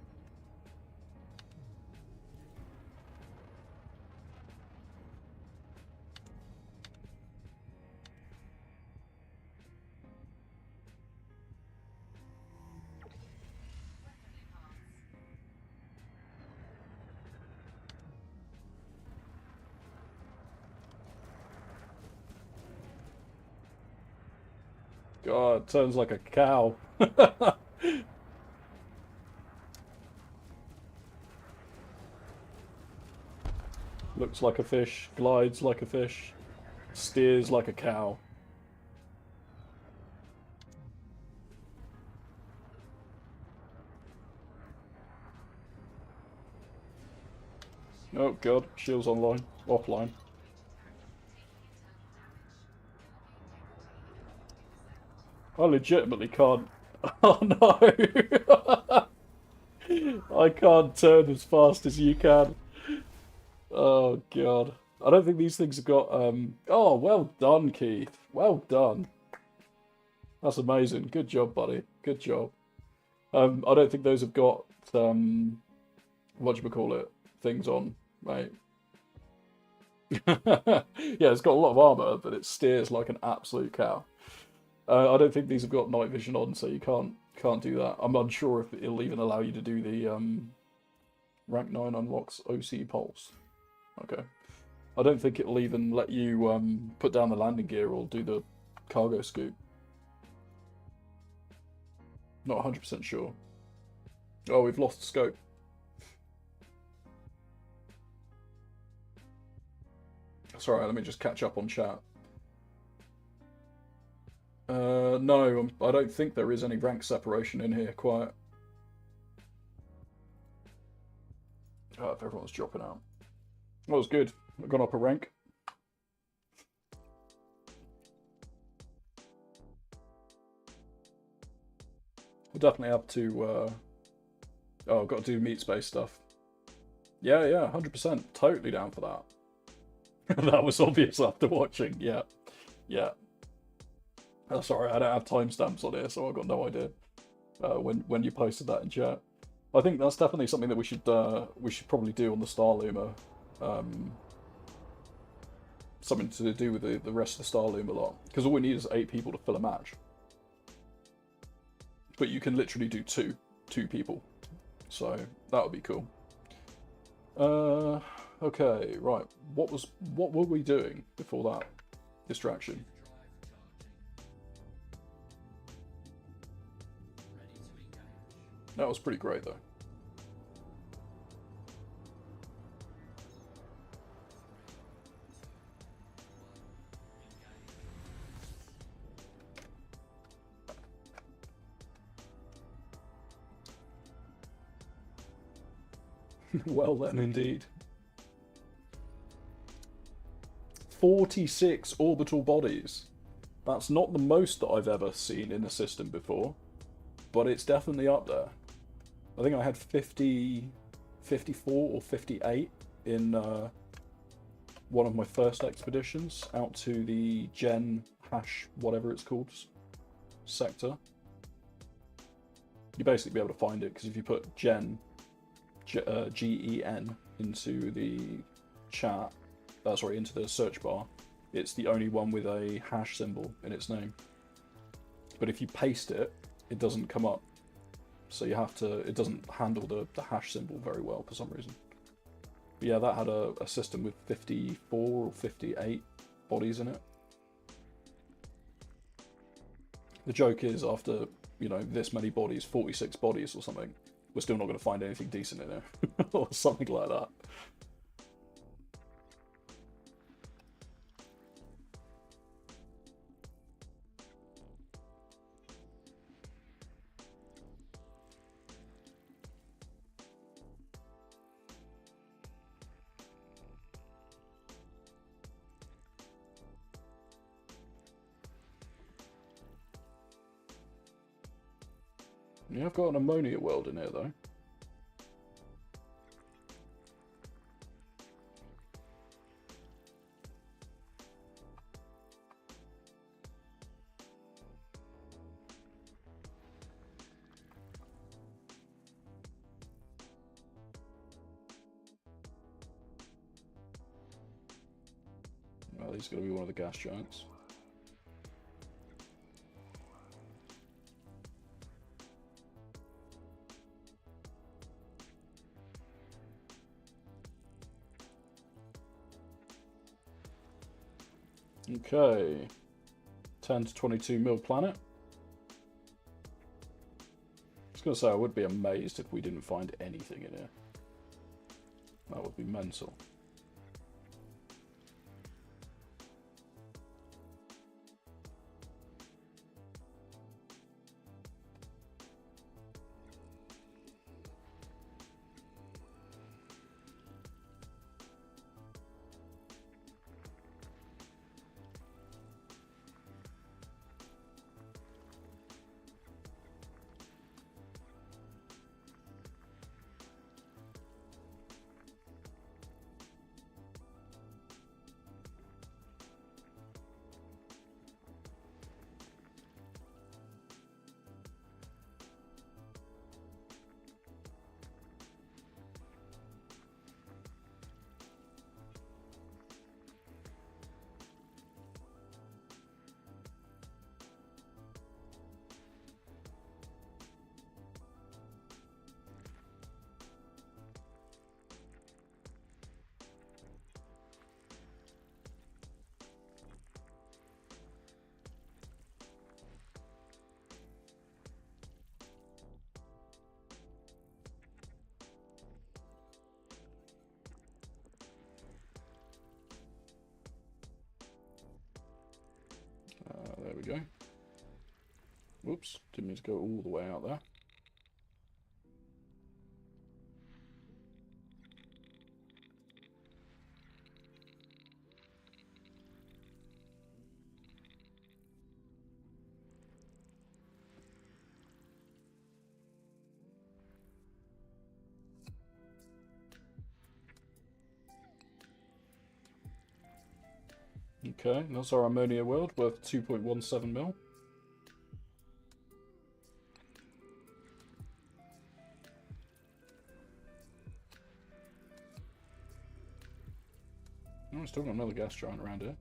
God, turns like a cow. Looks like a fish, glides like a fish, steers like a cow. Oh god, shield's online, offline. I legitimately can't. Oh no! I can't turn as fast as you can. Oh god. I don't think these things have got oh, well done, Keith. Well done. That's amazing. Good job, buddy. Good job. I don't think those have got whatchamacallit things on, mate. Yeah, it's got a lot of armor, but it steers like an absolute cow. I don't think these have got night vision on, so you can't do that. I'm unsure if it'll even allow you to do the rank 9 unlocks OC pulse. Okay. I don't think it'll even let you put down the landing gear or do the cargo scoop. Not 100% sure. Oh, we've lost scope. Sorry, let me just catch up on chat. No, I don't think there is any rank separation in here. Quiet. Oh, if everyone's dropping out. That was good. I've gone up a rank. We'll definitely have to... Oh, I've got to do meat space stuff. Yeah, 100%. Totally down for that. That was obvious after watching. Yeah. Oh, sorry, I don't have timestamps on here, so I've got no idea when you posted that in chat. I think that's definitely something that we should probably do on the Starloomer. Something to do with the rest of the Starloomer lot, because all we need is 8 people to fill a match. But you can literally do two people, so that would be cool. Okay, right. What were we doing before that distraction? That was pretty great, though. Well then, indeed. 46 orbital bodies. That's not the most that I've ever seen in a system before, but it's definitely up there. I think I had 54 or 58 in one of my first expeditions out to the Gen hash, whatever it's called, sector. You basically be able to find it, because if you put Gen, G-E-N, into the chat, sorry, into the search bar, it's the only one with a hash symbol in its name. But if you paste it, it doesn't come up. So you have to, it doesn't handle the hash symbol very well for some reason. But yeah, that had a system with 54 or 58 bodies in it. The joke is, after, you know, this many bodies, 46 bodies or something, we're still not going to find anything decent in there. Or something like that. Yeah, I've got an ammonia world in here, though. Well, he's going to be one of the gas giants. Okay, 10 to 22 mil planet. I was going to say, I would be amazed if we didn't find anything in here. That would be mental. go. Whoops, didn't mean to go all the way out there. Okay, that's our ammonia world worth 2.17 mil. Oh, still got another gas giant around here.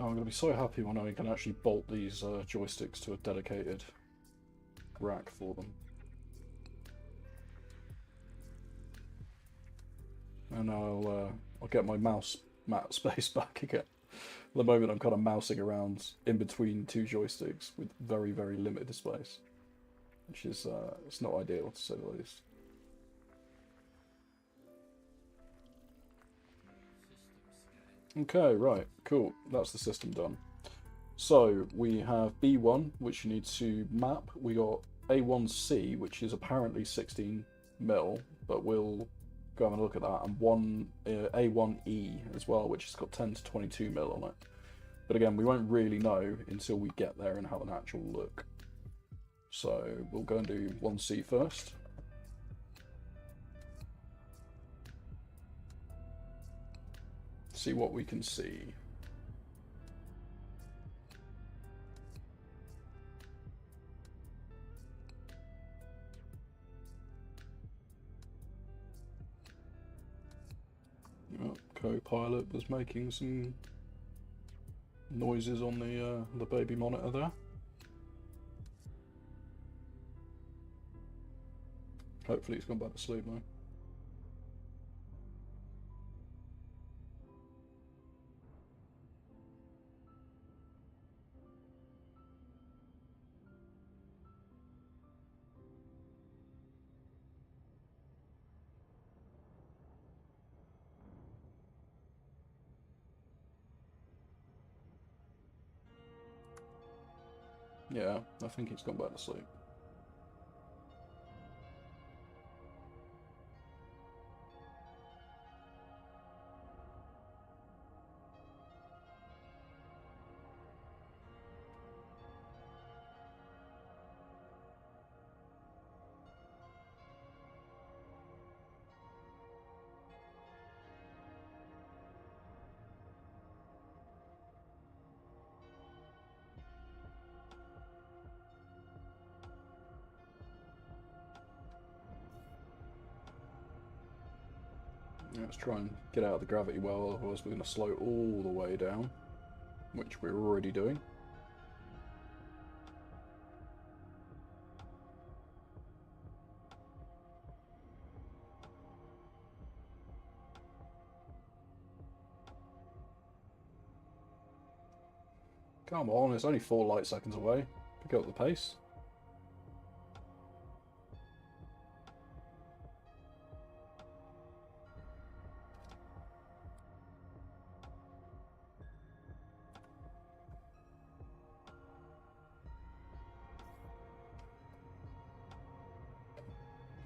Oh, I'm going to be so happy when I can actually bolt these joysticks to a dedicated rack for them. And I'll get my mouse mat space back again. At the moment I'm kind of mousing around in between two joysticks with very, very limited space. Which is, it's not ideal to say the least. Okay, right, cool. That's the system done. So we have B1, which you need to map. We got A1C, which is apparently 16 mil, but we'll go have a look at that. And A1E as well, which has got 10 to 22 mil on it. But again, we won't really know until we get there and have an actual look. So we'll go and do 1C first. See what we can see. Oh, Copilot was making some noises on the baby monitor there. Hopefully it's gone back to sleep though. Yeah, I think he's gone back to sleep. Let's try and get out of the gravity well, otherwise we're going to slow all the way down, which we're already doing. Come on, it's only 4 light seconds away. Pick up the pace.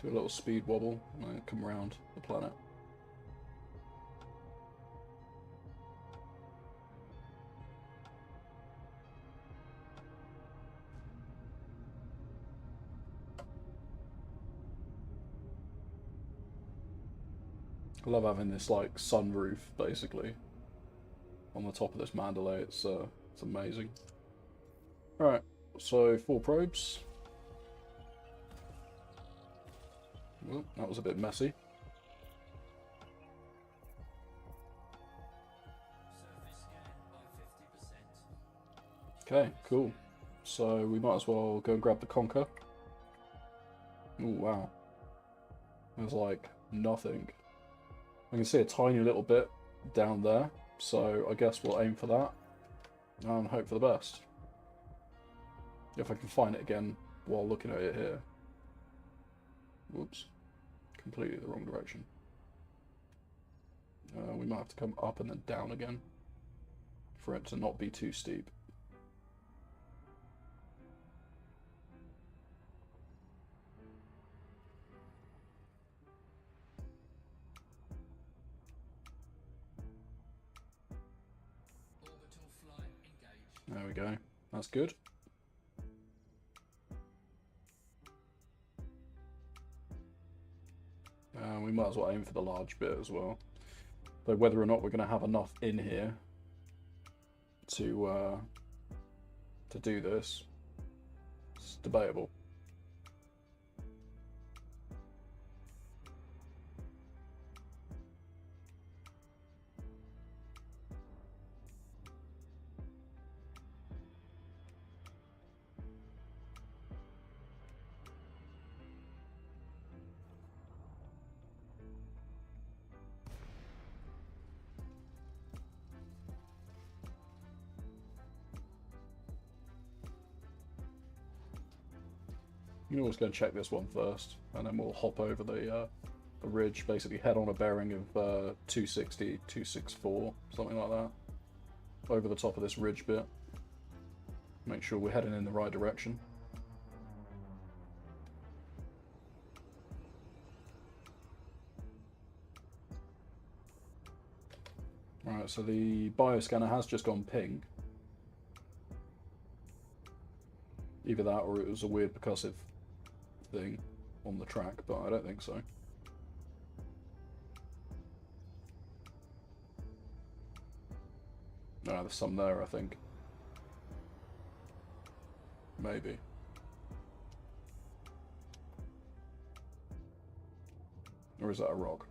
Do a little speed wobble and come around the planet. I love having this like sunroof basically on the top of this Mandalay. It's amazing. Alright, so 4 probes. Well, that was a bit messy. Okay, cool. So we might as well go and grab the Conker. Oh wow. There's like nothing. I can see a tiny little bit down there, so I guess we'll aim for that. and hope for the best. If I can find it again while looking at it here. Whoops. Completely the wrong direction. We might have to come up and then down again for it to not be too steep. There we go. That's good. We might as well aim for the large bit as well. Though whether or not we're going to have enough in here to do this, it's debatable. You can always go and check this one first, and then we'll hop over the ridge, basically head on a bearing of 260, 264, something like that, over the top of this ridge bit. Make sure we're heading in the right direction. Right, so the bioscanner has just gone ping. Either that or it was a weird percussive thing on the track, but I don't think so. No, there's some there, I think. Maybe. Or is that a rock?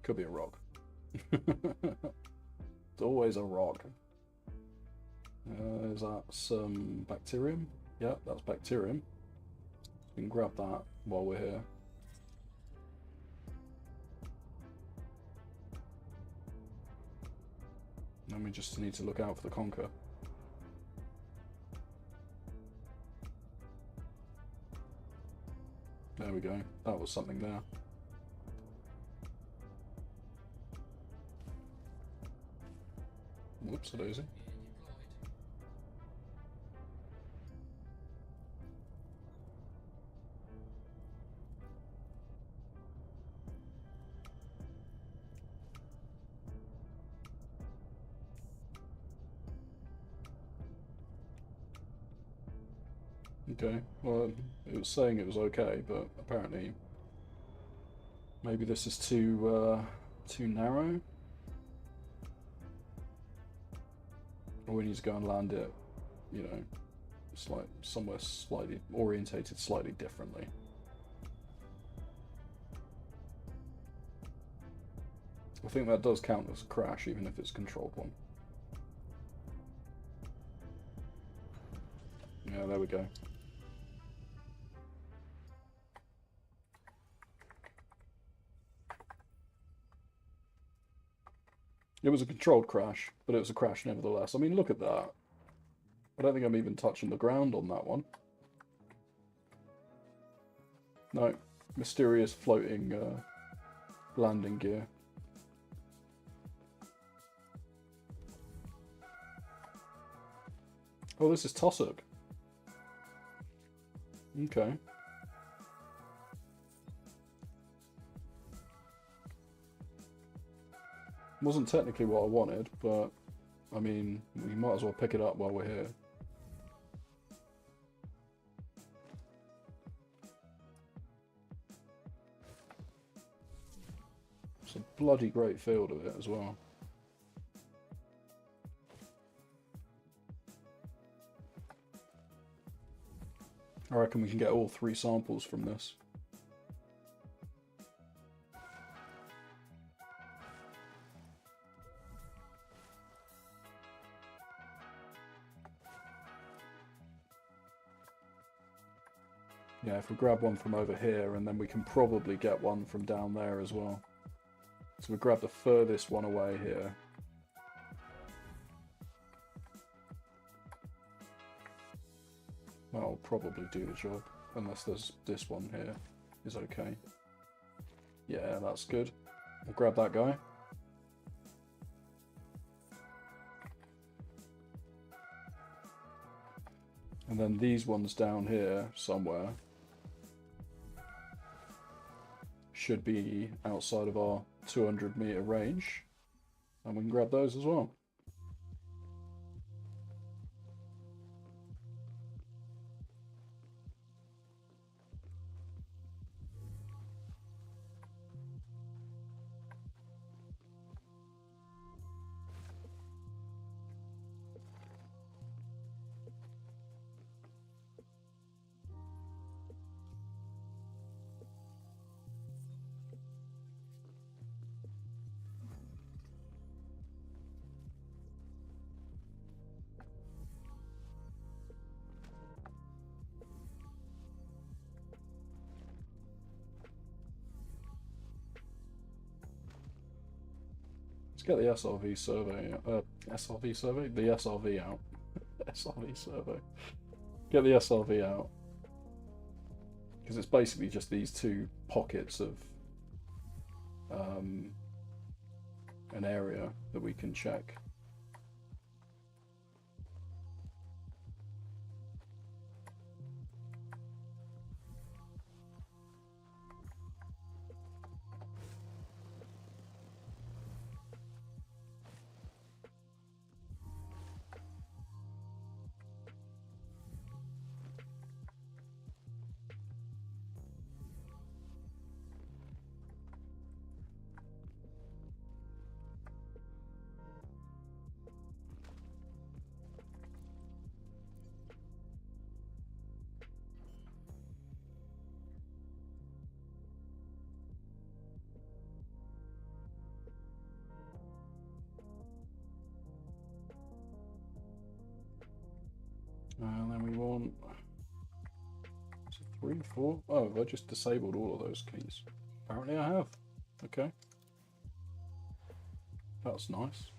Could be a rock. It's always a rock. Is that some bacterium? Yeah, that's bacterium. We can grab that while we're here. And we just need to look out for the conker. There we go. That was something there. Whoops, a daisy. Okay, well, it was saying it was okay, but apparently maybe this is too narrow. Or we need to go and land it, you know, somewhere slightly orientated slightly differently. I think that does count as a crash, even if it's a controlled one. Yeah, there we go. It was a controlled crash, but it was a crash nevertheless. I mean, look at that. I don't think I'm even touching the ground on that one. No, mysterious floating landing gear. Oh, this is tussock. Okay. Wasn't technically what I wanted, but I mean, we might as well pick it up while we're here. It's a bloody great field of it as well. I reckon we can get all 3 samples from this. Yeah, if we grab one from over here, and then we can probably get one from down there as well. So we grab the furthest one away here. That'll probably do the job, unless there's this one here is okay. Yeah, that's good. I'll grab that guy. And then these ones down here somewhere should be outside of our 200-meter range, and we can grab those as well. Let's get the SRV survey, the SRV out. SRV survey. Get the SRV out. Because it's basically just these two pockets of an area that we can check. And then we want, is it 3 or 4? Oh, I just disabled all of those keys. Apparently I have. Okay. That's nice.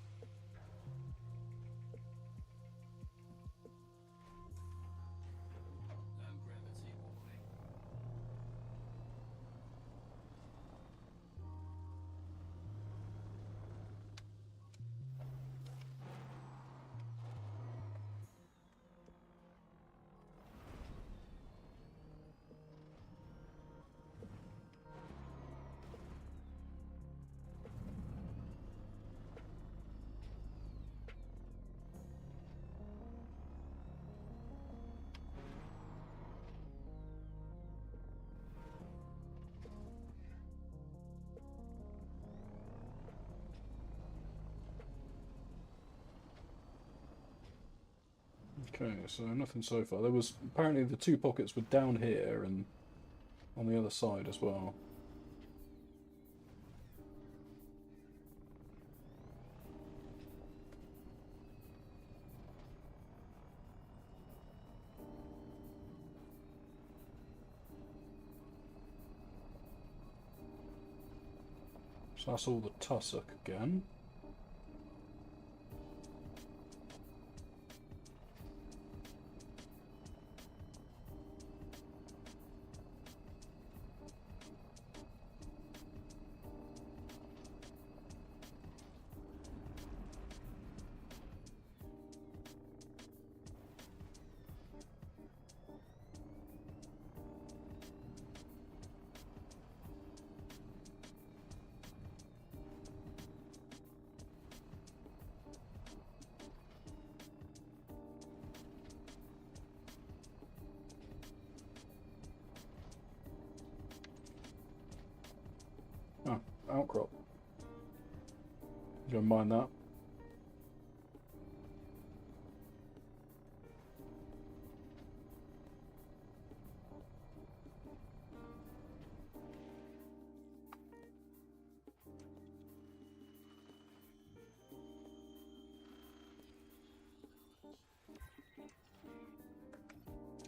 Okay, so nothing so far. There was apparently the two pockets were down here and on the other side as well. So that's all the tussock again. Oh, outcrop. You don't mind that?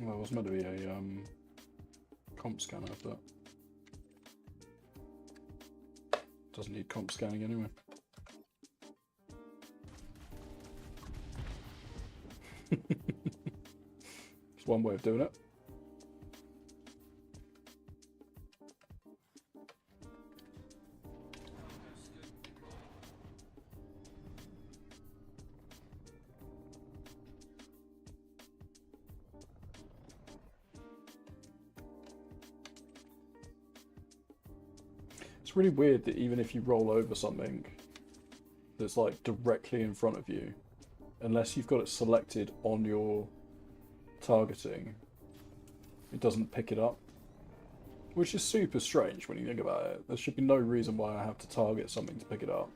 Well, it was meant to be a comp scanner, but doesn't need comp scanning anyway. Just It's one way of doing it. It's really weird that even if you roll over something that's like directly in front of you, unless you've got it selected on your targeting, it doesn't pick it up. Which is super strange when you think about it. There should be no reason why I have to target something to pick it up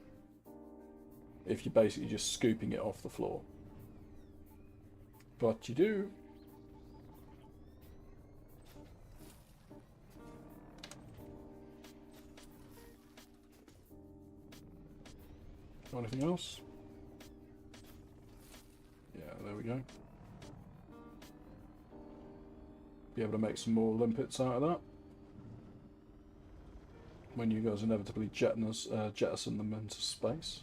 if you're basically just scooping it off the floor. But you do. Anything else? Yeah, there we go. Be able to make some more limpets out of that when you guys inevitably jettison them into space.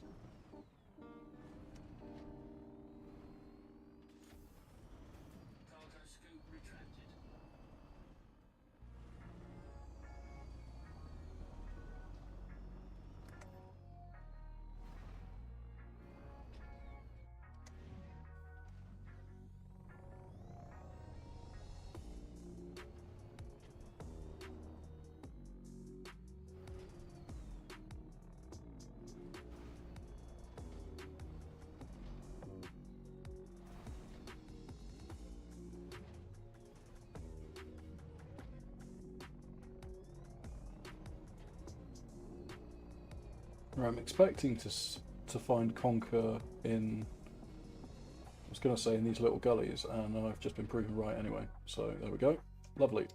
Right, I'm expecting to find Conker in, I was going to say in these little gullies, and I've just been proven right anyway. So there we go. Lovely.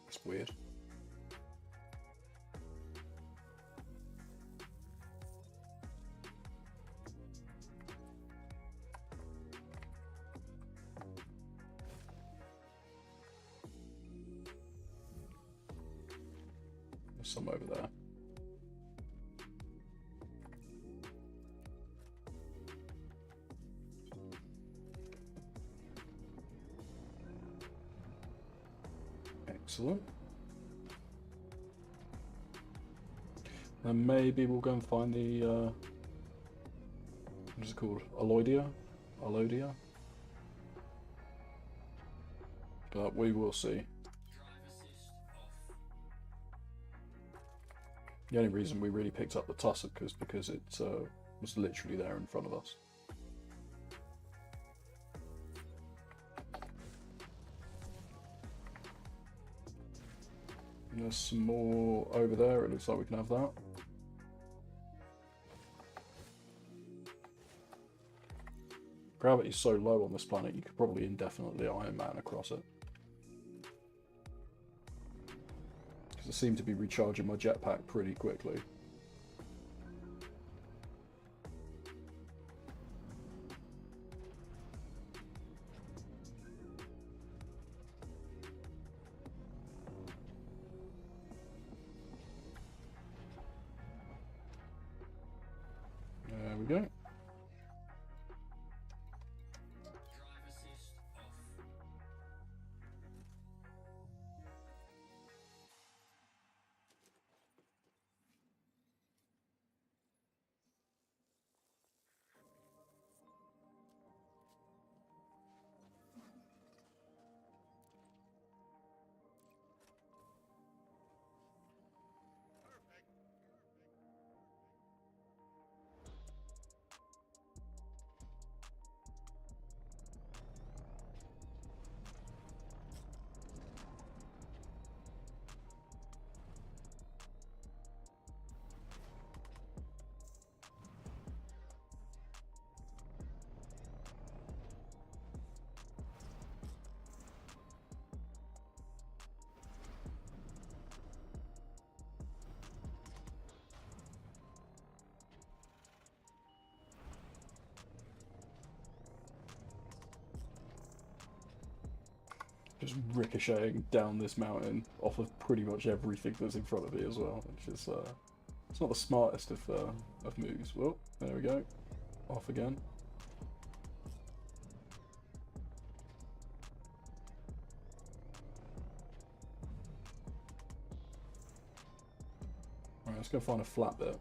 It's weird. Some over there. Excellent. Then maybe we'll go and find the what is it called? Alodia? But we will see. The only reason we really picked up the tussock is because it was literally there in front of us. And there's some more over there, it looks like we can have that. Gravity's so low on this planet, you could probably indefinitely Iron Man across it. I seem to be recharging my jetpack pretty quickly. There we go. Just ricocheting down this mountain off of pretty much everything that's in front of me as well, which is It's not the smartest of moves. Well, there we go. Off again. Alright, let's go find a flat bit.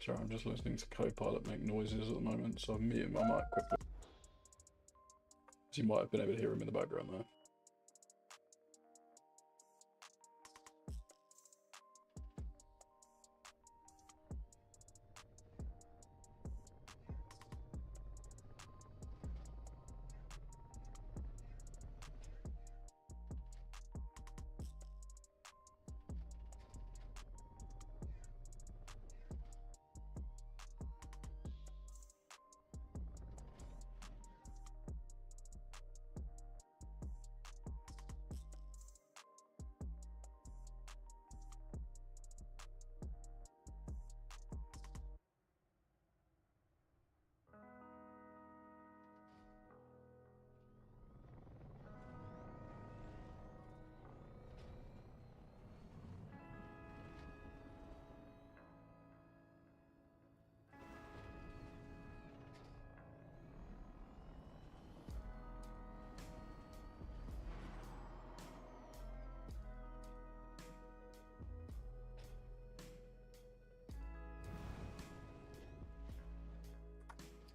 Sorry, I'm just listening to Copilot make noises at the moment, so I'm muting my mic quickly. You might have been able to hear him in the background there.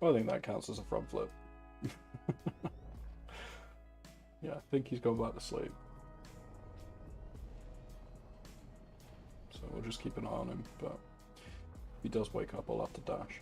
I think that counts as a front flip. Yeah, I think he's gone back to sleep. So we'll just keep an eye on him, but if he does wake up, I'll have to dash.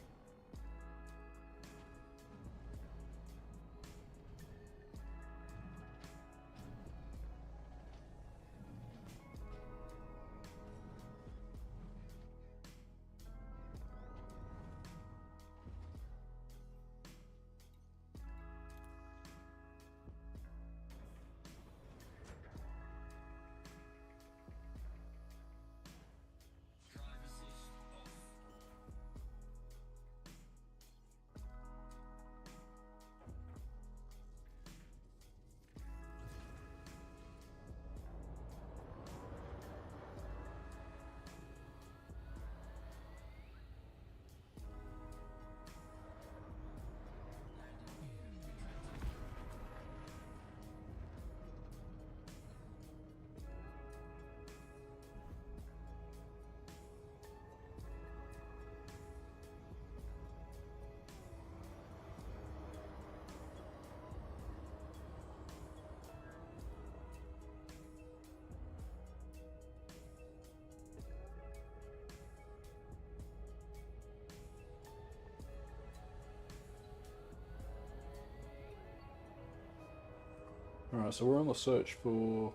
Alright, so we're on the search for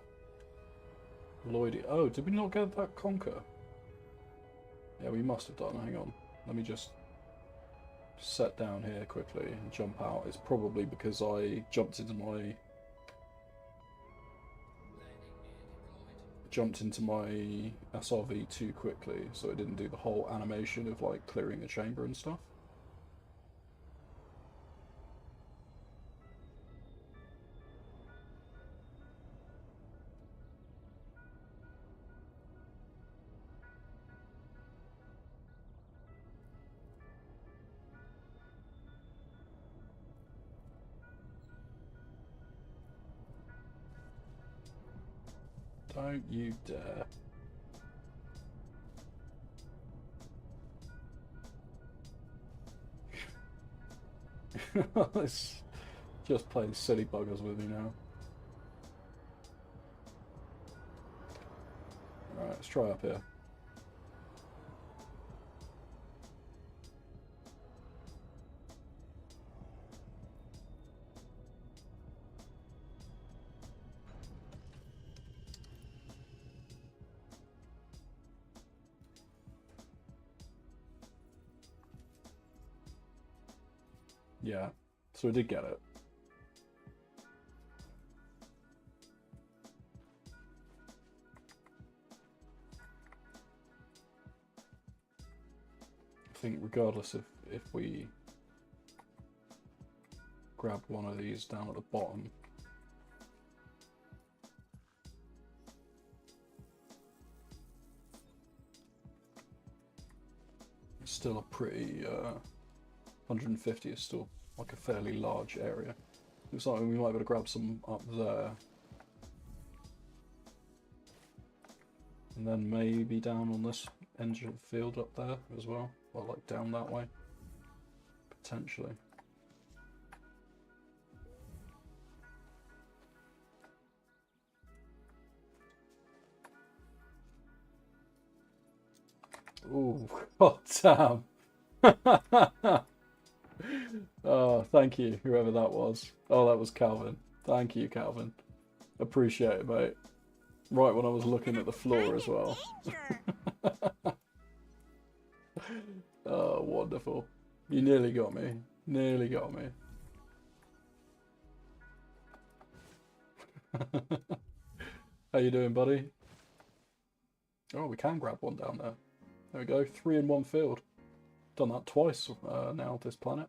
Lloydie. Oh, did we not get that conquer? Yeah, we must have done. Hang on. Let me just set down here quickly and jump out. It's probably because I jumped into my SRV too quickly, so it didn't do the whole animation of like clearing the chamber and stuff. Don't you dare. Let's just play silly buggers with you now. Alright, let's try up here. Yeah, so I did get it. I think regardless of if we grab one of these down at the bottom, it's still a pretty 150 is still like a fairly large area. Looks like we might be able to grab some up there. And then maybe down on this edge of the field up there as well. Or like down that way. Potentially. Ooh, god damn. Oh, thank you, whoever that was. Oh, that was Calvin. Thank you, Calvin. Appreciate it, mate. Right when I was looking at the floor as well. Oh, wonderful. You nearly got me. Nearly got me. How you doing, buddy? Oh, we can grab one down there. There we go. 3 in 1 field. Done that twice now, this planet.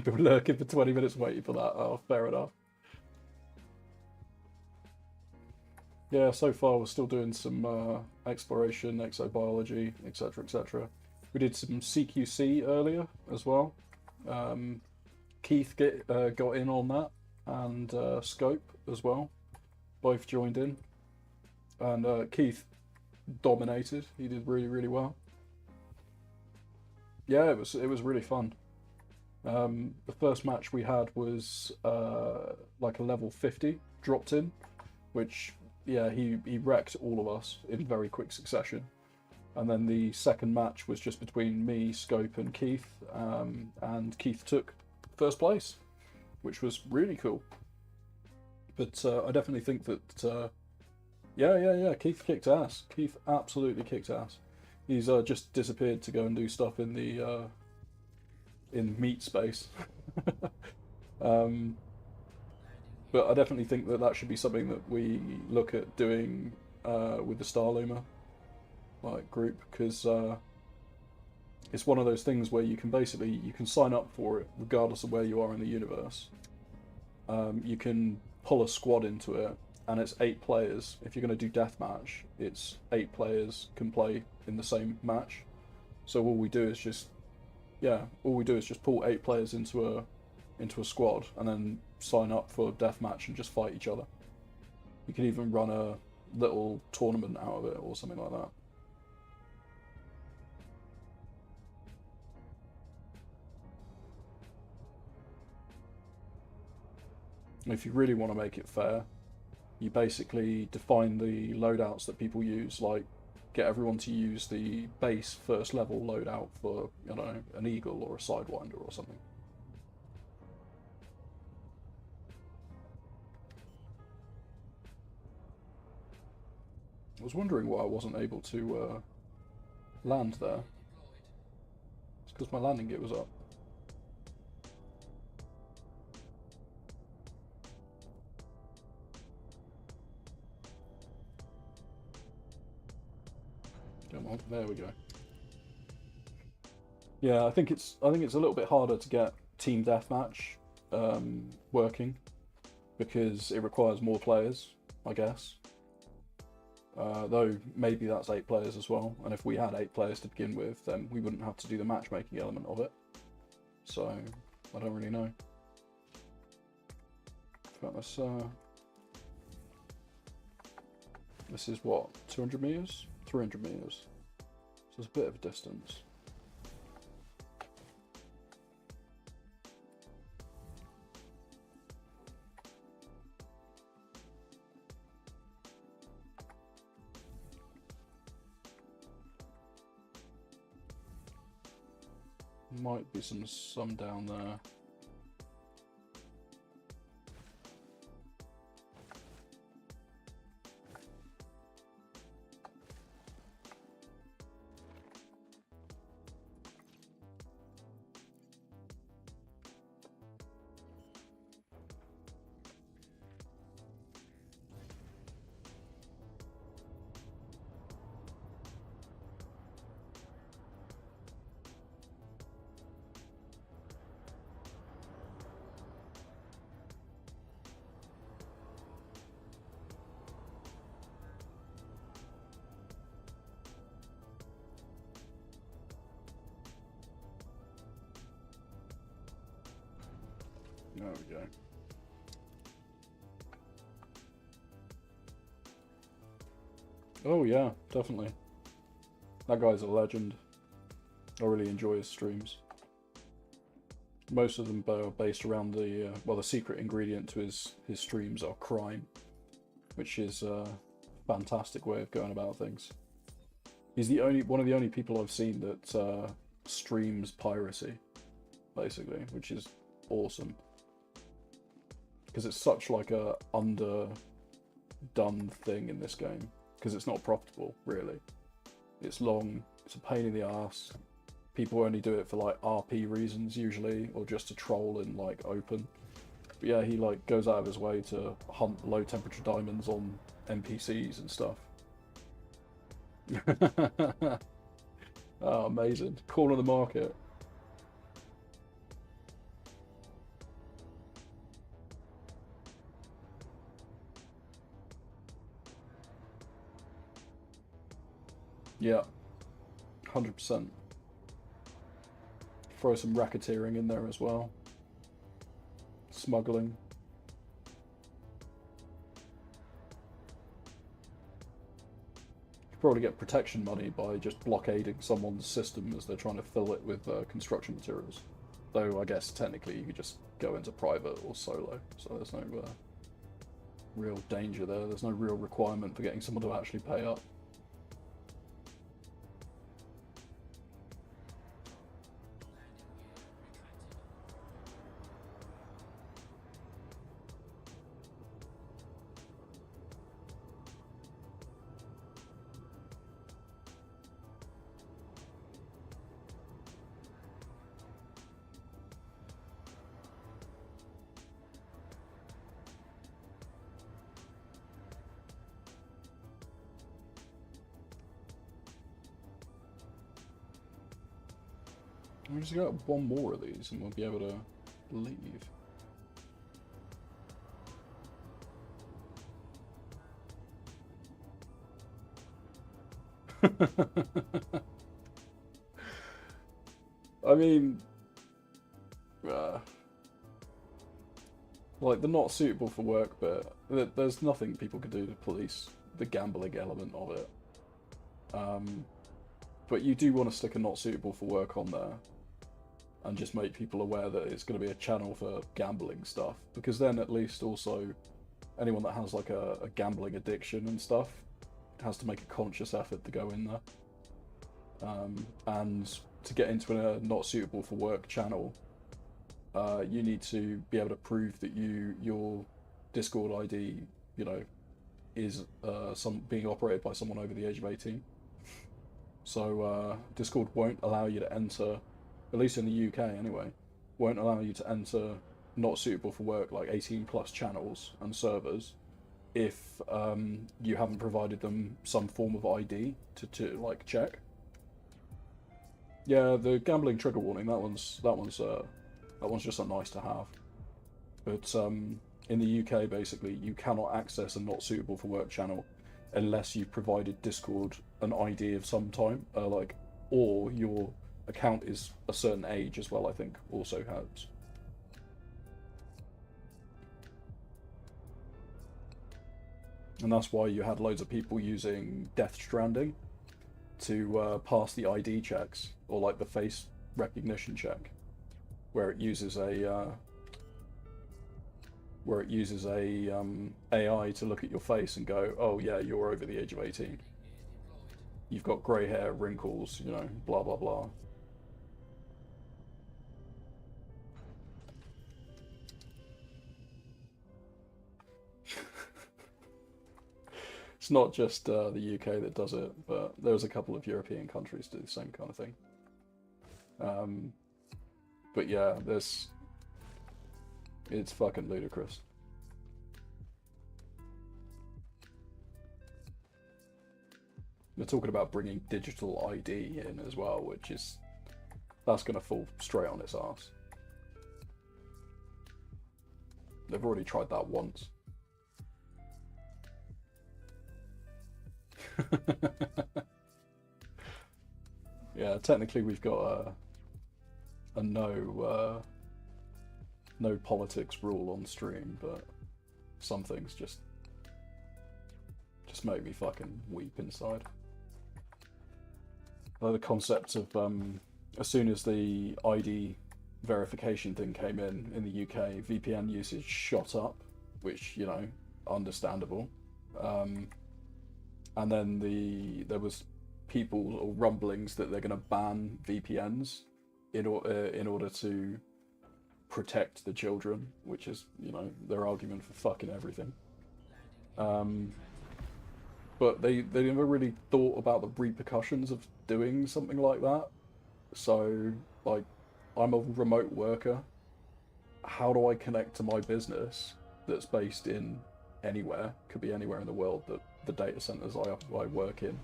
Been lurking for 20 minutes waiting for that. Oh, fair enough. Yeah, so far we're still doing some exploration, exobiology, etc, etc. We did some CQC earlier as well. Keith got in on that, and Scope as well. Both joined in. And Keith dominated. He did really, really well. Yeah, it was really fun. The first match we had was like a level 50 dropped in, which, yeah, he wrecked all of us in very quick succession. And then the second match was just between me, Scope, and Keith, and Keith took first place, which was really cool. But I definitely think that, yeah, Keith kicked ass. Keith absolutely kicked ass. He's just disappeared to go and do stuff in the in meat space. But I definitely think that that should be something that we look at doing with the Starloomer like group, because it's one of those things where you can sign up for it regardless of where you are in the universe. You can pull a squad into it, and it's 8 players. If you're going to do deathmatch, it's 8 players can play in the same match. So all we do is just pull 8 players into a squad, and then sign up for deathmatch and just fight each other. You can even run a little tournament out of it or something like that. If you really want to make it fair, you basically define the loadouts that people use, like get everyone to use the base first level loadout for, you know, an Eagle or a Sidewinder or something. I was wondering why I wasn't able to land there. It's because my landing gear was up. Come on, there we go. Yeah, I think it's a little bit harder to get team deathmatch working, because it requires more players, I guess. Though maybe that's 8 players as well, and if we had 8 players to begin with, then we wouldn't have to do the matchmaking element of it. So I don't really know. But this is what, 200 meters, 300 meters. So it's a bit of a distance. Might be some down there. There we go. Oh yeah, definitely. That guy's a legend. I really enjoy his streams. Most of them are based around the well, the secret ingredient to his streams are crime, which is a fantastic way of going about things. He's one of the only people I've seen that streams piracy, basically, which is awesome. Because it's such like a underdone thing in this game. Because it's not profitable, really. It's long, it's a pain in the ass. People only do it for like RP reasons usually, or just to troll in like open. But yeah, he like goes out of his way to hunt low temperature diamonds on NPCs and stuff. Oh, amazing. Corner of the market. Yeah, 100%. Throw some racketeering in there as well. Smuggling. You probably get protection money by just blockading someone's system as they're trying to fill it with construction materials. Though I guess technically you could just go into private or solo, so there's no real danger there. There's no real requirement for getting someone to actually pay up. We just got one more of these and we'll be able to leave. I mean, like the not suitable for work bit, there's nothing people could do to police the gambling element of it. But you do want to stick a not suitable for work on there and just make people aware that it's going to be a channel for gambling stuff, because then at least also anyone that has like a gambling addiction and stuff has to make a conscious effort to go in there. And to get into a not suitable for work channel, you need to be able to prove that your Discord ID, you know, is being operated by someone over the age of 18. So Discord won't allow you to enter, at least in the UK anyway, won't allow you to enter not suitable for work like 18 plus channels and servers if you haven't provided them some form of ID to like check. Yeah, the gambling trigger warning, that one's just a nice to have. But in the UK, basically, you cannot access a not suitable for work channel unless you've provided Discord an ID of some time, or your account is a certain age as well, I think, also helps. And that's why you had loads of people using Death Stranding to pass the ID checks, or like the face recognition check, where it uses a AI to look at your face and go, oh yeah, you're over the age of 18. You've got grey hair, wrinkles, you know, blah blah blah. It's not just the UK that does it, but there's a couple of European countries do the same kind of thing. But yeah, it's fucking ludicrous. They're talking about bringing digital ID in as well, which is, that's going to fall straight on its ass. They've already tried that once. Yeah, technically we've got a no no politics rule on stream, but some things just make me fucking weep inside. Like the concept of as soon as the ID verification thing came in the UK, VPN usage shot up, which, you know, understandable. And then there was people or rumblings that they're going to ban VPNs in order to protect the children, which is, you know, their argument for fucking everything. But they never really thought about the repercussions of doing something like that. So, like, I'm a remote worker. How do I connect to my business that's based in anywhere, could be anywhere in the world that the data centers I work in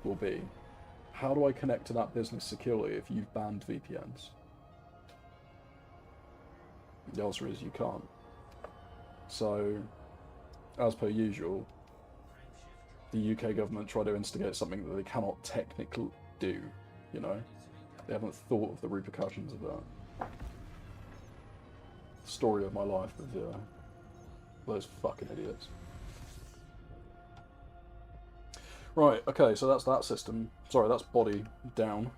will be? How do I connect to that business securely if you've banned VPNs? The answer is you can't. So, as per usual, the UK government try to instigate something that they cannot technically do, you know? They haven't thought of the repercussions of that. Story of my life with those fucking idiots. Right, okay, so that's that system. Sorry, that's body down.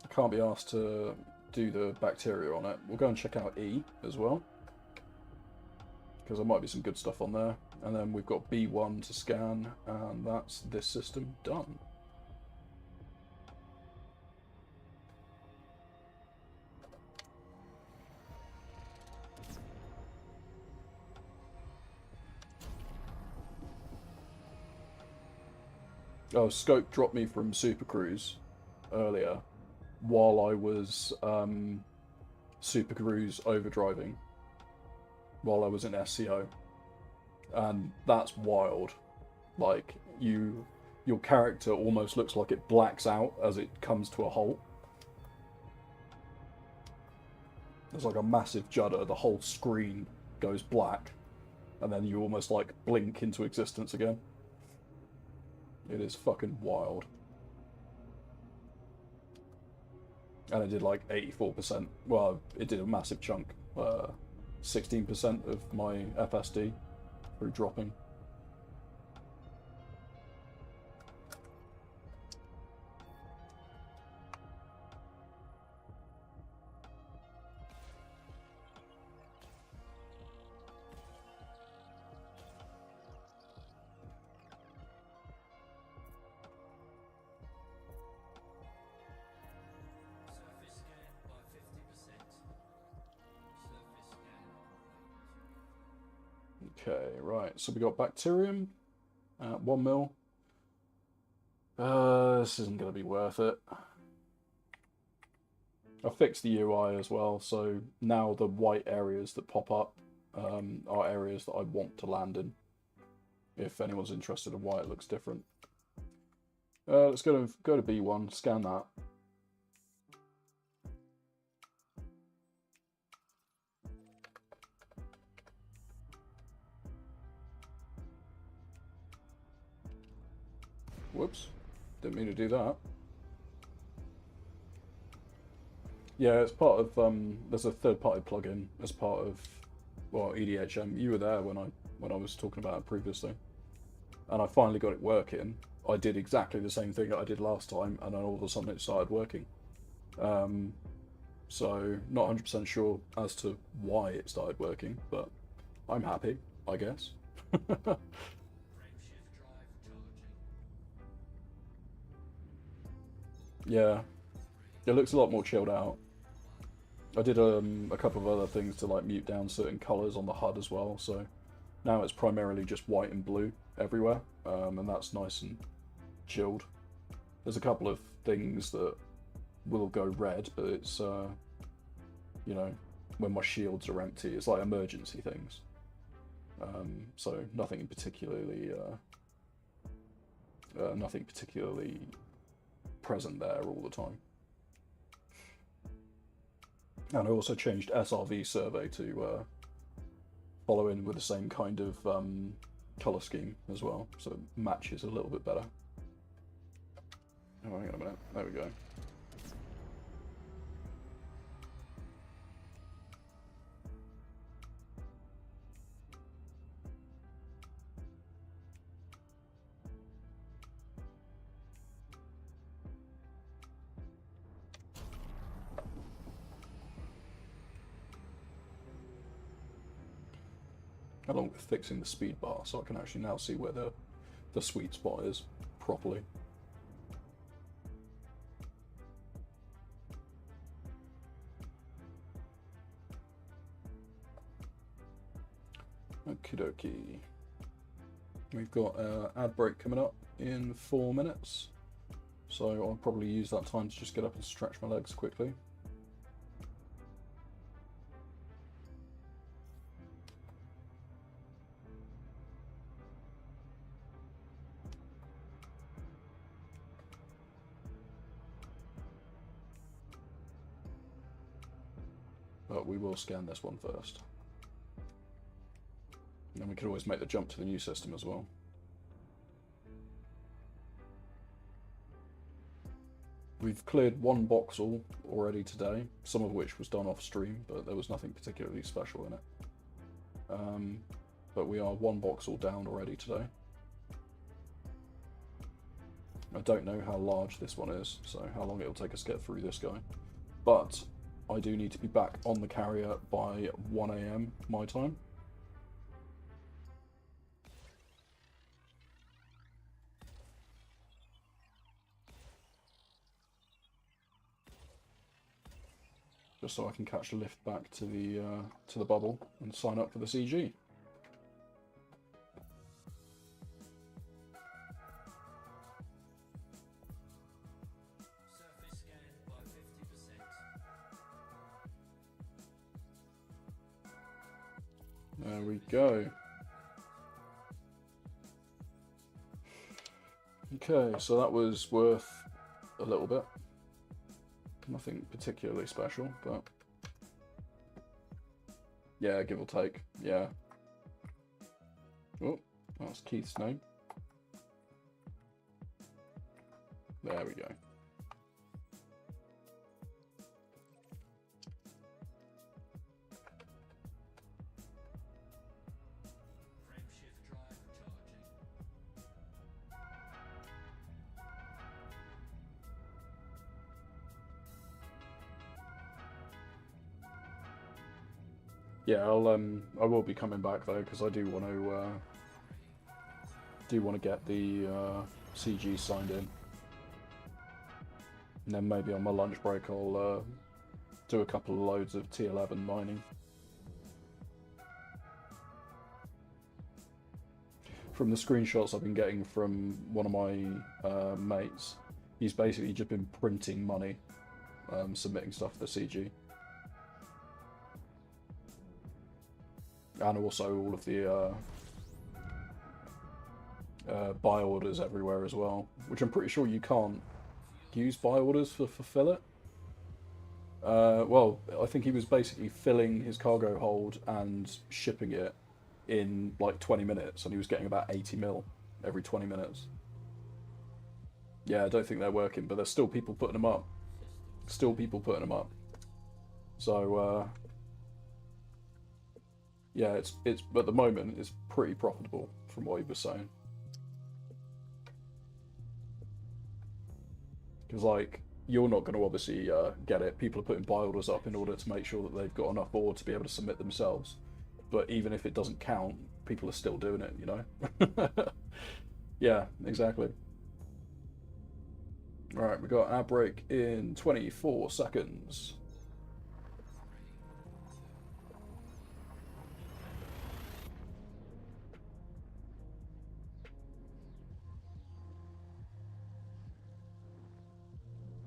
I can't be asked to do the bacteria on it. We'll go and check out E as well, because there might be some good stuff on there. And then we've got B1 to scan, and that's this system done. Oh, Scope dropped me from Super Cruise earlier while I was Super Cruise overdriving, while I was in SCO. And that's wild. Like, your character almost looks like it blacks out as it comes to a halt. There's like a massive judder, the whole screen goes black, and then you almost like blink into existence again. It is fucking wild. And it did like 84%. Well, it did a massive chunk. 16% of my FSD through dropping. Okay, right, so we got bacterium at 1 mil. This isn't going to be worth it. I fixed the UI as well, so now the white areas that pop up are areas that I want to land in, if anyone's interested in why it looks different. Let's go to B1, scan that. Whoops, didn't mean to do that. Yeah, it's part of, there's a third-party plugin as part of, well, EDHM. You were there when I was talking about it previously. And I finally got it working. I did exactly the same thing that I did last time, and then all of a sudden it started working. So, not 100% sure as to why it started working, but I'm happy, I guess. Yeah, it looks a lot more chilled out. I did a couple of other things to like mute down certain colours on the HUD as well, so now it's primarily just white and blue everywhere, and that's nice and chilled. There's a couple of things that will go red, but it's, you know, when my shields are empty, it's like emergency things. So nothing particularly present there all the time. And I also changed SRV survey to follow in with the same kind of colour scheme as well, so it matches a little bit better. Oh, hang on a minute, there we go. along with fixing the speed bar, so I can actually now see where the sweet spot is properly. Okie dokie. We've got ad break coming up in 4 minutes, so I'll probably use that time to just get up and stretch my legs quickly. But we will scan this one first. And then we can always make the jump to the new system as well. We've cleared one voxel already today, some of which was done off stream, but there was nothing particularly special in it. But we are one voxel down already today. I don't know how large this one is, so how long it'll take us to get through this guy. But I do need to be back on the carrier by 1 AM my time. Just so I can catch the lift back to the bubble and sign up for the CG. Surface scan by 50%. There we go. Okay, so that was worth a little bit. Nothing particularly special, but yeah, give or take, yeah. Oh, that's Keith's name. There we go. Frame shift drive charging. Yeah, I will be coming back though, because I do want to get the CG signed in, and then maybe on my lunch break I'll do a couple of loads of T11 mining. From the screenshots I've been getting from one of my mates, he's basically just been printing money, submitting stuff to the CG. And also all of the buy orders everywhere as well, which I'm pretty sure you can't use buy orders for Fulfill It. Well, I think he was basically filling his cargo hold and shipping it in like 20 minutes, and he was getting about 80 mil every 20 minutes. Yeah, I don't think they're working, but there's still people putting them up. Still people putting them up. So, yeah, it's at the moment it's pretty profitable from what he was saying. Because like you're not going to obviously get it. People are putting buy orders up in order to make sure that they've got enough board to be able to submit themselves. But even if it doesn't count, people are still doing it, you know? Yeah, exactly. Alright, we got an ad break in 24 seconds.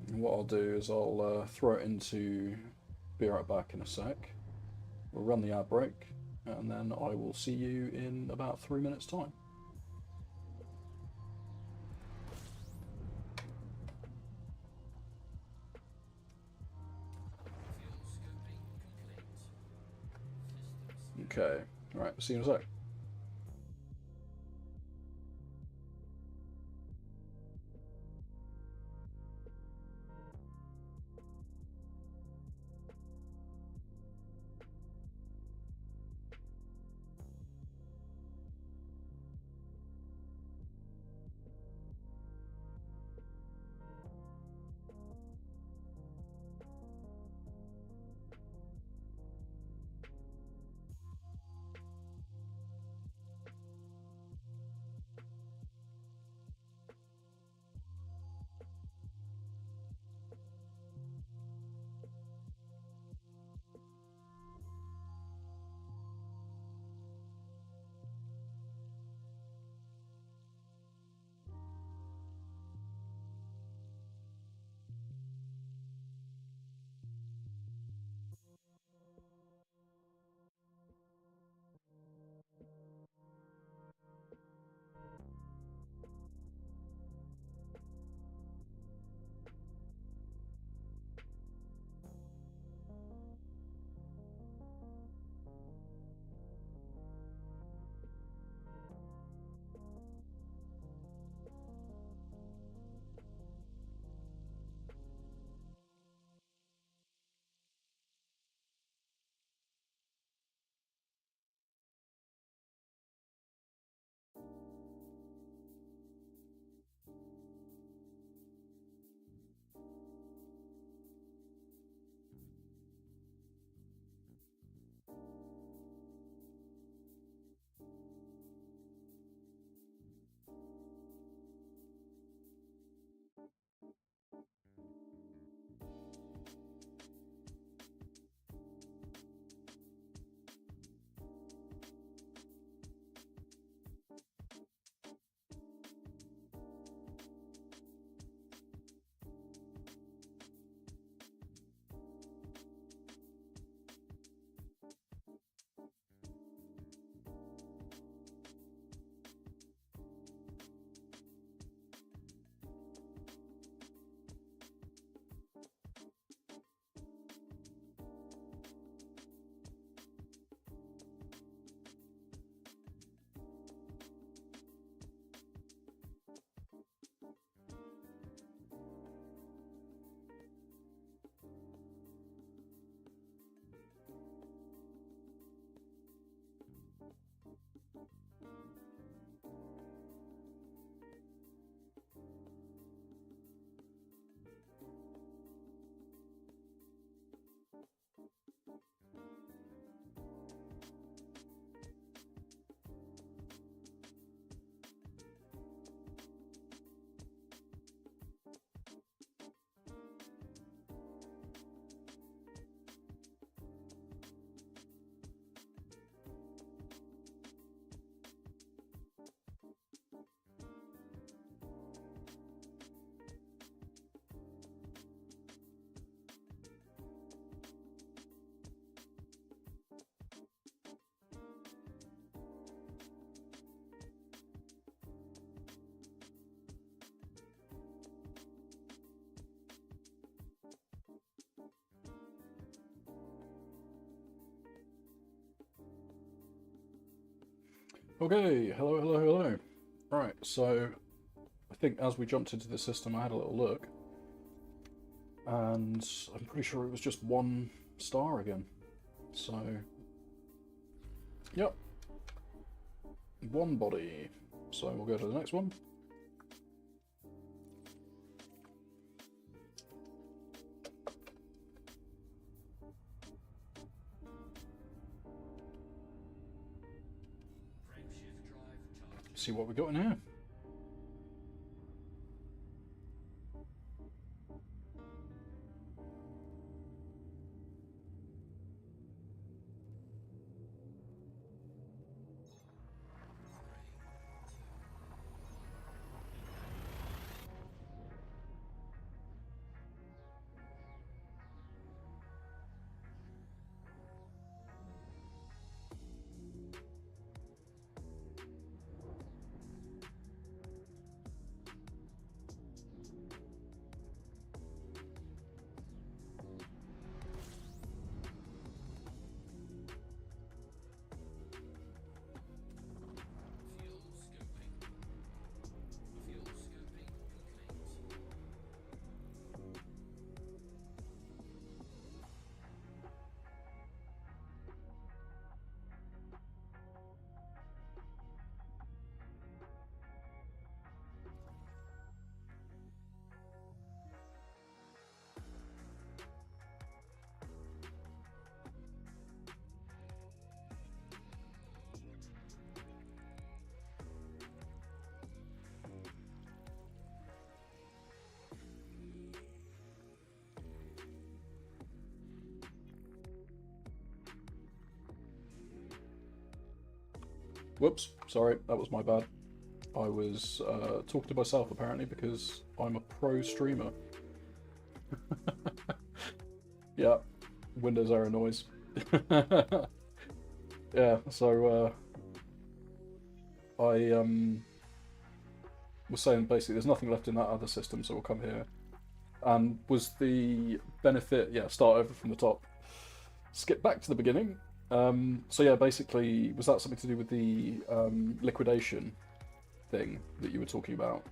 And what I'll do is I'll throw it into Be Right Back in a sec. We'll run the ad break, and then I will see you in about 3 minutes' time. Fuel scoping complete. Systems. Okay, alright, see you in a sec. Okay, hello, hello, hello. Right, so I think as we jumped into the system, I had a little look, and I'm pretty sure it was just 1 star again. So, yep, 1 body. So we'll go to the next one. Frameshift drive charging. See what we got in here. Fuel scoping. Fuel scoping complete. Whoops, sorry, that was my bad. I was talking to myself apparently because I'm a pro streamer. Yeah, Windows error noise. Yeah, so I was saying basically there's nothing left in that other system, so we'll come here. And was the benefit, yeah, start over from the top. Skip back to the beginning. So yeah, basically, was that something to do with the liquidation thing that you were talking about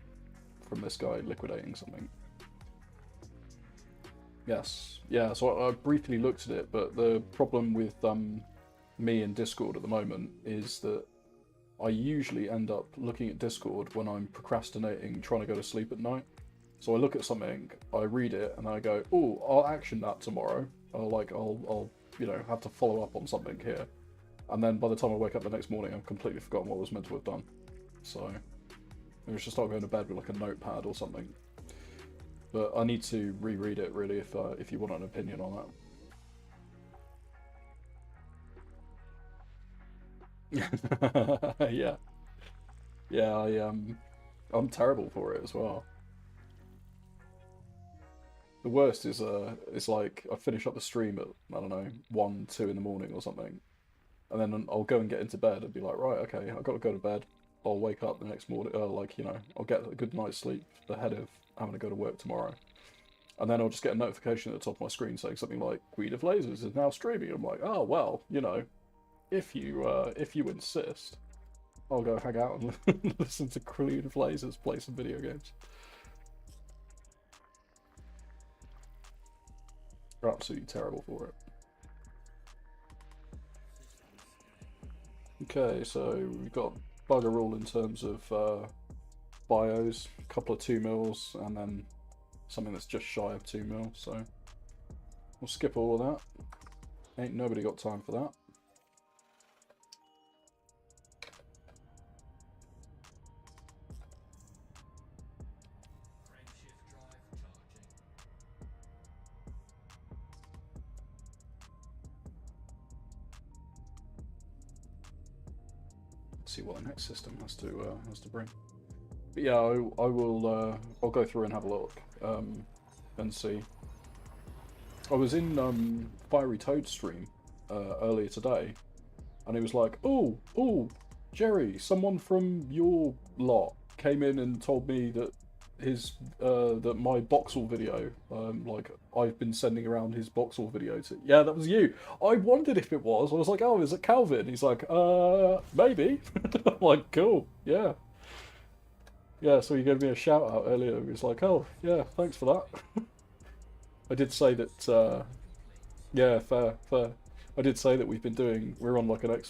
from this guy liquidating something? Yes. Yeah, so I briefly looked at it, but the problem with me in Discord at the moment is that I usually end up looking at Discord when I'm procrastinating, trying to go to sleep at night. So I look at something, I read it, and I go, "Oh, I'll action that tomorrow." I'll you know, have to follow up on something here. And then by the time I wake up the next morning, I've completely forgotten what I was meant to have done. So maybe I should start going to bed with like a notepad or something. But I need to reread it really if you want an opinion on that. Yeah, yeah. I'm terrible for it as well. The worst is it's like I finish up the stream at I don't know 1, 2 in the morning or something, and then I'll go and get into bed and be like, right, okay, I've got to go to bed. I'll wake up the next morning, like you know, I'll get a good night's sleep ahead of having to go to work tomorrow, and then I'll just get a notification at the top of my screen saying something like Queen of Lasers is now streaming. I'm like, oh well, you know, if you insist, I'll go hang out and listen to Queen of Lasers play some video games. We're absolutely terrible for it. Okay, so we've got bugger all in terms of bios, a couple of 2 mils, and then something that's just shy of 2 mil, so we'll skip all of that. Ain't nobody got time for that. Frameshift drive charging. See what the next system has to bring. But yeah, I will. I'll go through and have a look and see. I was in Fiery Toad's stream earlier today, and he was like, "Oh, Jerry, someone from your lot came in and told me that that my Boxall video, like I've been sending around his Boxall video to. Yeah, that was you. I wondered if it was. I was like, oh, is it Calvin? He's like, maybe. I'm like, cool, yeah. Yeah, so he gave me a shout out earlier. He was like, oh, yeah, thanks for that. I did say that, yeah, fair, fair. I did say that we're on like an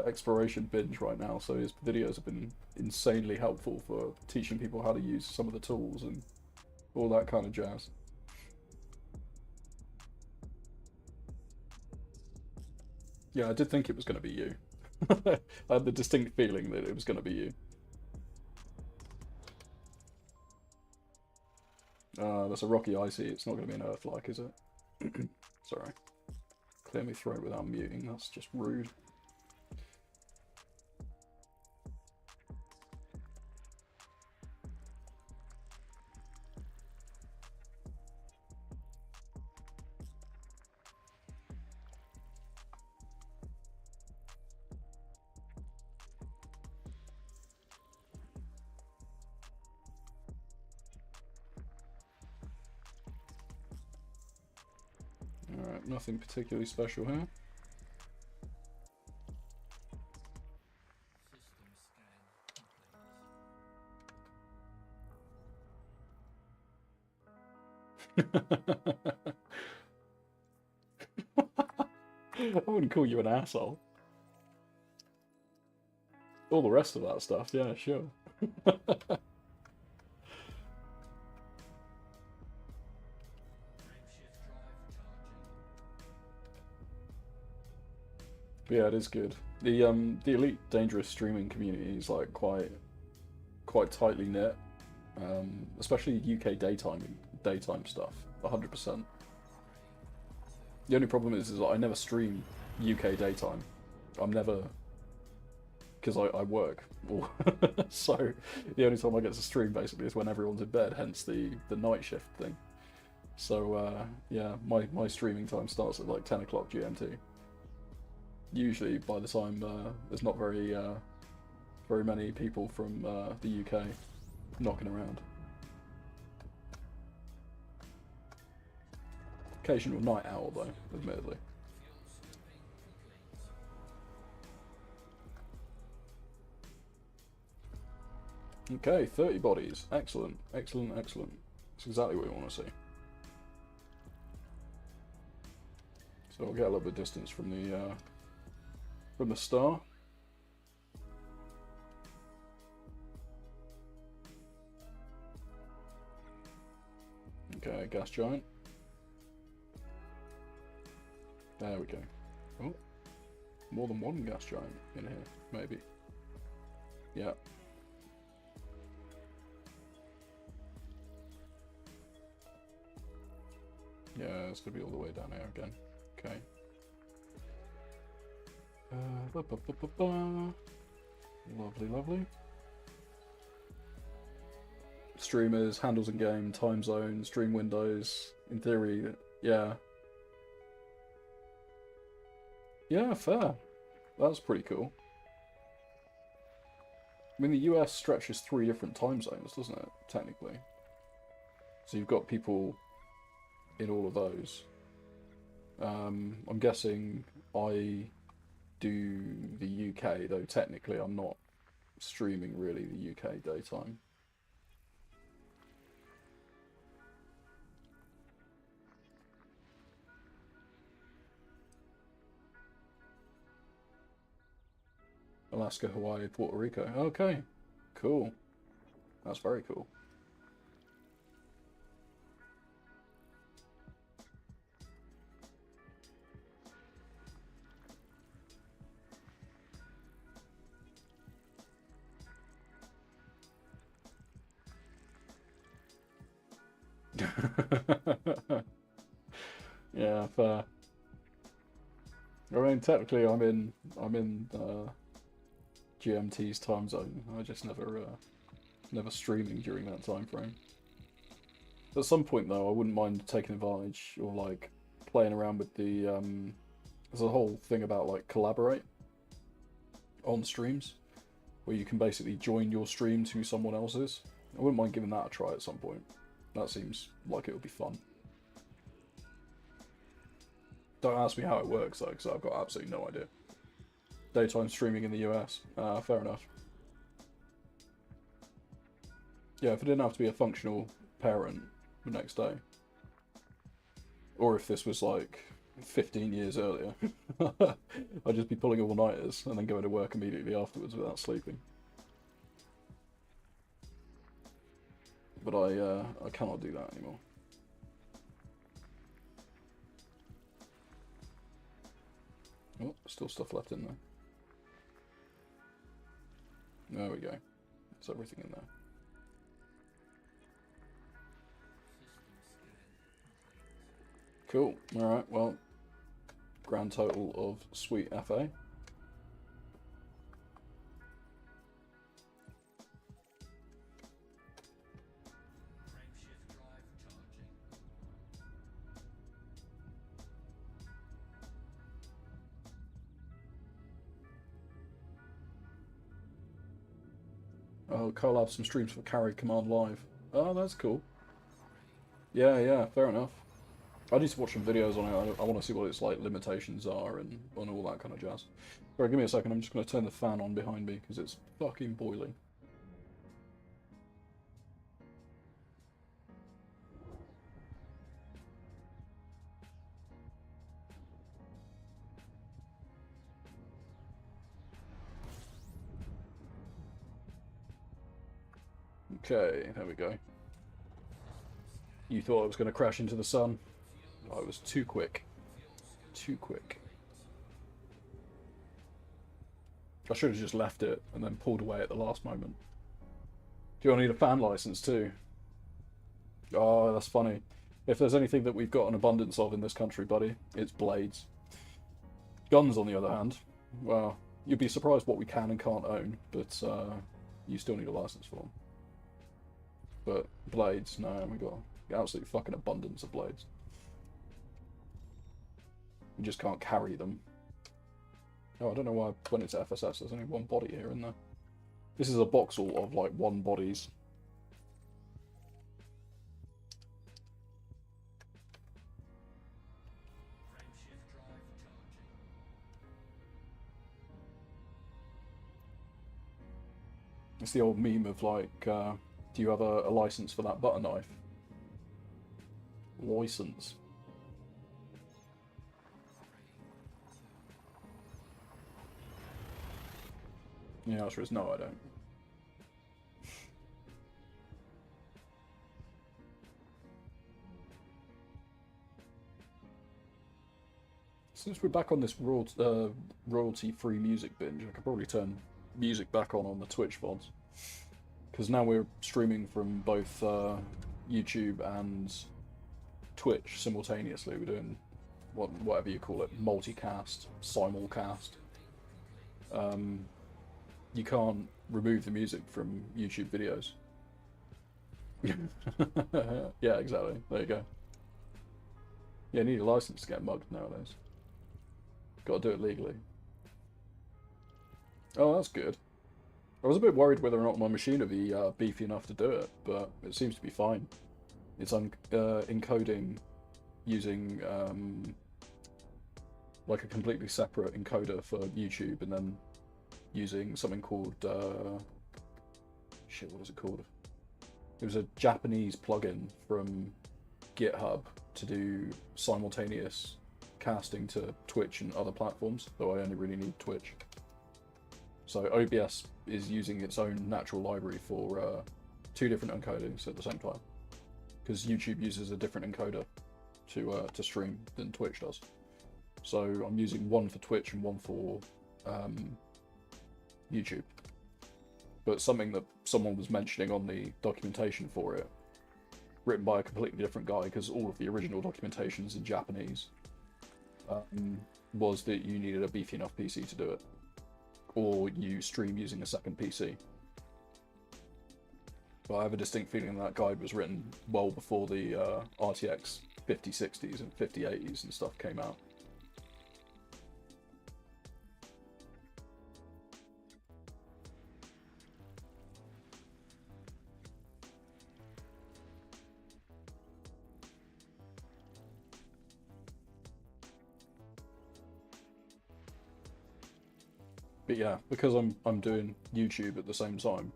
exploration binge right now, so his videos have been insanely helpful for teaching people how to use some of the tools and all that kind of jazz. Yeah, I did think it was going to be you. I had the distinct feeling that it was going to be you. That's a rocky icy. It's not going to be an earth-like, is it? Sorry. Clear my throat without muting. That's just rude. Alright, nothing particularly special here. System scan complete. I wouldn't call you an asshole. All the rest of that stuff, yeah, sure. Frameshift drive charging. But yeah, it is good. The Elite Dangerous streaming community is like quite tightly knit, especially UK daytime stuff. 100%. The only problem is that I never stream UK daytime. I'm never, because I work. So the only time I get to stream basically is when everyone's in bed. Hence the night shift thing. So yeah, my streaming time starts at like 10 o'clock GMT. Usually by the time there's not very many people from the UK knocking around. Occasional night owl though, admittedly. Okay, 30 bodies. Excellent, excellent, excellent. That's exactly what we want to see. So I'll get a little bit of distance from the star. Okay, gas giant. There we go. Oh, more than one gas giant in here, maybe. Yeah. Yeah, it's gonna be all the way down here again. Okay. Lovely, lovely. Streamers, handles in game, time zone, stream windows. In theory, yeah. Yeah, fair. That's pretty cool. I mean, the US stretches 3 different time zones, doesn't it? Technically. So you've got people in all of those. I'm guessing I do the UK, though technically I'm not streaming really the UK daytime. Alaska, Hawaii, Puerto Rico. Okay, cool. That's very cool. Yeah, fair. I mean, technically, I'm in GMT's time zone. I just never streaming during that time frame. At some point, though, I wouldn't mind taking advantage or like playing around with the. There's a whole thing about like collaborate on streams, where you can basically join your stream to someone else's. I wouldn't mind giving that a try at some point. That seems like it would be fun. Don't ask me how it works though, because I've got absolutely no idea. Daytime streaming in the US. Fair enough. Yeah, if I didn't have to be a functional parent the next day. Or if this was like 15 years earlier. I'd just be pulling all-nighters and then going to work immediately afterwards without sleeping. But I cannot do that anymore. Oh, still stuff left in there. There we go. There's everything in there. Cool. Alright, well, grand total of sweet FA. Oh, collab some streams for Carry Command Live. Oh, that's cool. Yeah, fair enough. I need to watch some videos on it. I want to see what its like limitations are and all that kind of jazz. Alright, give me a second. I'm just going to turn the fan on behind me because it's fucking boiling. Okay, there we go. You thought I was going to crash into the sun? I was too quick. Too quick. I should have just left it and then pulled away at the last moment. Do you want to need a fan license too? Oh, that's funny. If there's anything that we've got an abundance of in this country, buddy, it's blades. Guns, on the other hand, well, you'd be surprised what we can and can't own, but you still need a license for them. But blades, no, we got absolute fucking abundance of blades. We just can't carry them. Oh, I don't know why I went into FSS. There's only one body here, isn't there? This is a boxel of like one bodies. It's the old meme of like, do you have a license for that butter knife? License. The answer is no, I don't. Since we're back on this royalty-free music binge, I could probably turn music back on the Twitch VODs. Because now we're streaming from both YouTube and Twitch simultaneously. We're doing whatever you call it, multicast, simulcast. You can't remove the music from YouTube videos. Yeah, exactly. There you go. Yeah, you need a license to get mugged nowadays. Got to do it legally. Oh, that's good. I was a bit worried whether or not my machine would be beefy enough to do it, but it seems to be fine. It's encoding using like a completely separate encoder for YouTube, and then using something called shit, what was it called? It was a Japanese plugin from GitHub to do simultaneous casting to Twitch and other platforms, though I only really need Twitch. So OBS is using its own natural library for two different encodings at the same time, because YouTube uses a different encoder to stream than Twitch does. So I'm using one for Twitch and one for YouTube. But something that someone was mentioning on the documentation for it, written by a completely different guy, because all of the original documentation is in Japanese, was that you needed a beefy enough PC to do it, or you stream using a second PC. But I have a distinct feeling that guide was written well before the RTX 5060s and 5080s and stuff came out. But yeah, because I'm doing YouTube at the same time,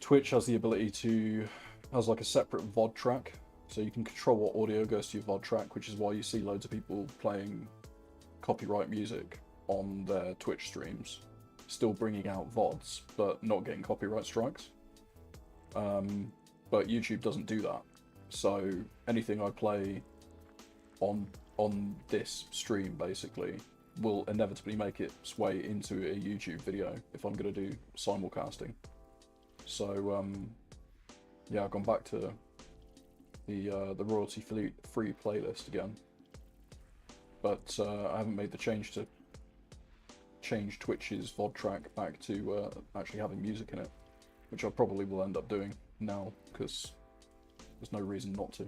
Twitch has the ability to has like a separate VOD track, so you can control what audio goes to your VOD track, which is why you see loads of people playing copyright music on their Twitch streams, still bringing out VODs but not getting copyright strikes. But YouTube doesn't do that, so anything I play on this stream basically will inevitably make its way into a YouTube video if I'm going to do simulcasting. So yeah, I've gone back to the royalty-free playlist again, but I haven't made the change to change Twitch's VOD track back to actually having music in it, which I probably will end up doing now because there's no reason not to.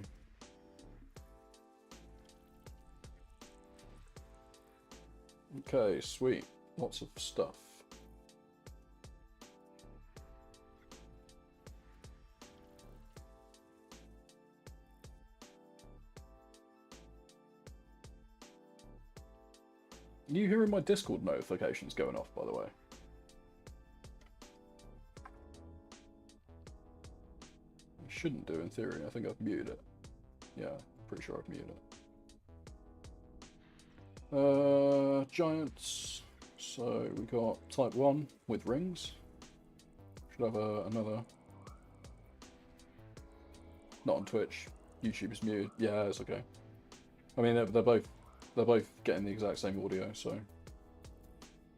Okay, sweet. Lots of stuff. You hearing my Discord notifications going off, by the way? I shouldn't do in theory. I think I've muted it. Yeah, pretty sure I've muted it. Giants. So we got Type 1 with rings. Should have another. Not on Twitch. YouTube is muted. Yeah, it's okay. I mean, they're both getting the exact same audio, so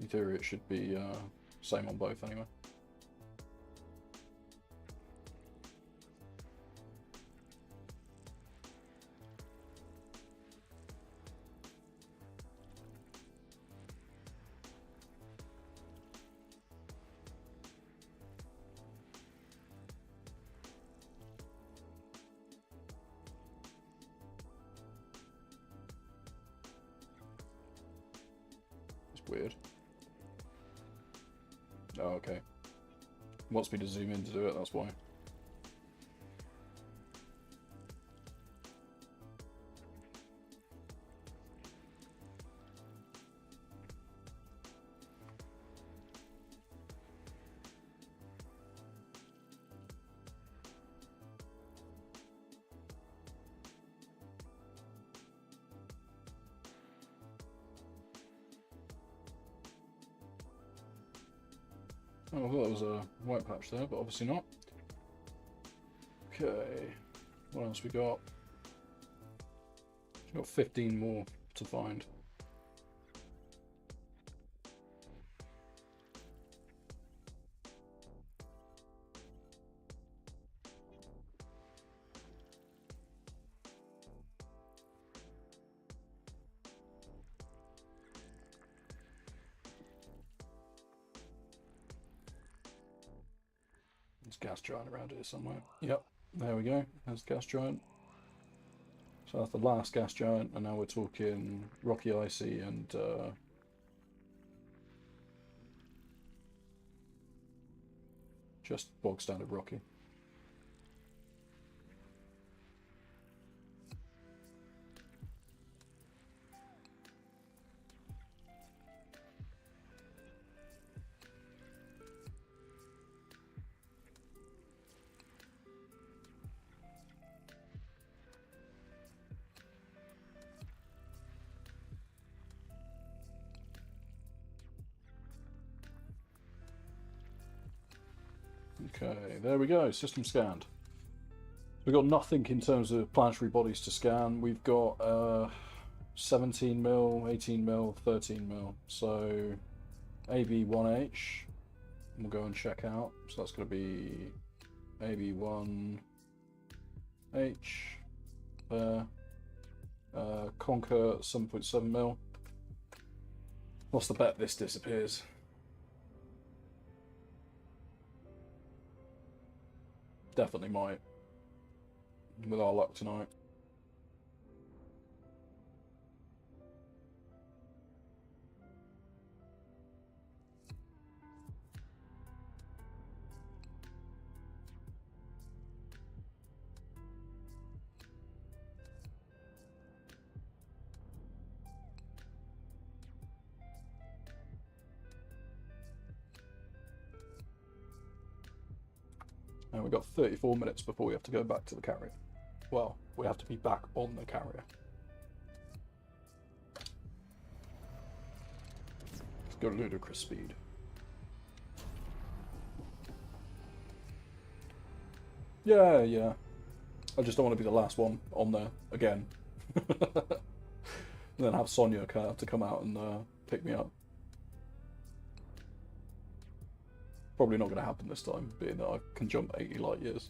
in theory it should be same on both anyway. Weird. Oh, okay. Wants me to zoom in to do it, that's why. Oh, I thought there was a white patch there, but obviously not. Okay, what else we got? We've got 15 more to find. Gas giant around here somewhere. Yep, there we go. There's the gas giant. So that's the last gas giant, and now we're talking Rocky Icy and just bog standard Rocky. Okay, there we go, system scanned. We've got nothing in terms of planetary bodies to scan. We've got 17 mil, 18 mil, 13 mil. So AB1H, we'll go and check out. So that's going to be AB1H there. Conquer 7.7 mil. What's the bet this disappears? Definitely might, with our luck tonight. And we've got 34 minutes before we have to go back to the carrier. Well, we have to be back on the carrier. Let's go ludicrous speed. Yeah, yeah. I just don't want to be the last one on there again. And then have Sonia to come out and pick me up. Probably not going to happen this time, being that I can jump 80 light years.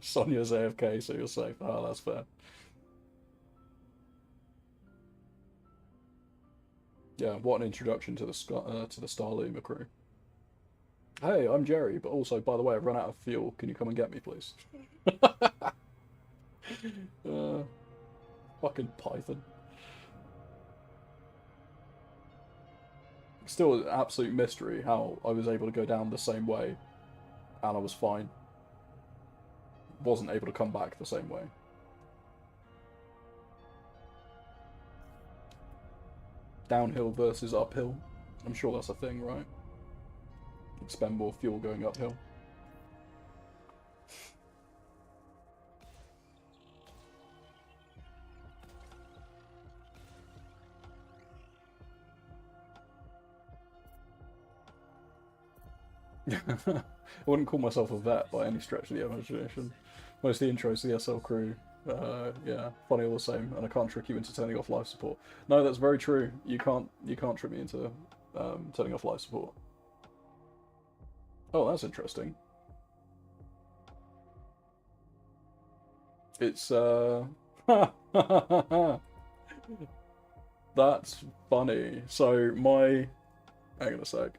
Sonia's AFK, so you're safe. Ah, that's fair. Yeah, what an introduction to the Starloomer crew. Hey, I'm Jerry, but also, by the way, I've run out of fuel. Can you come and get me, please? Fucking Python. Still an absolute mystery how I was able to go down the same way and I was fine. Wasn't able to come back the same way. Downhill versus uphill. I'm sure that's a thing, right? Expend more fuel going uphill. I wouldn't call myself a vet by any stretch of the imagination. Most of the intros to the SL crew, yeah, funny all the same, and I can't trick you into turning off life support. No, that's very true. You can't trick me into turning off life support. Oh, that's interesting. It's that's funny. So my, hang on a sec.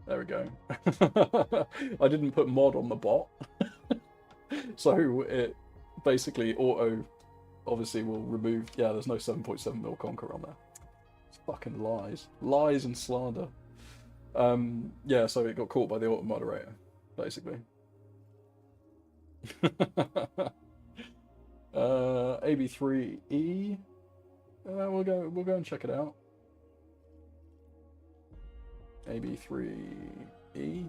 There we go. I didn't put mod on the bot. So it basically obviously will remove, yeah, there's no 7.7mm Conqueror on there. It's fucking lies. Lies and slander. Yeah, so it got caught by the auto moderator, basically. AB3E. We'll go and check it out. AB3E.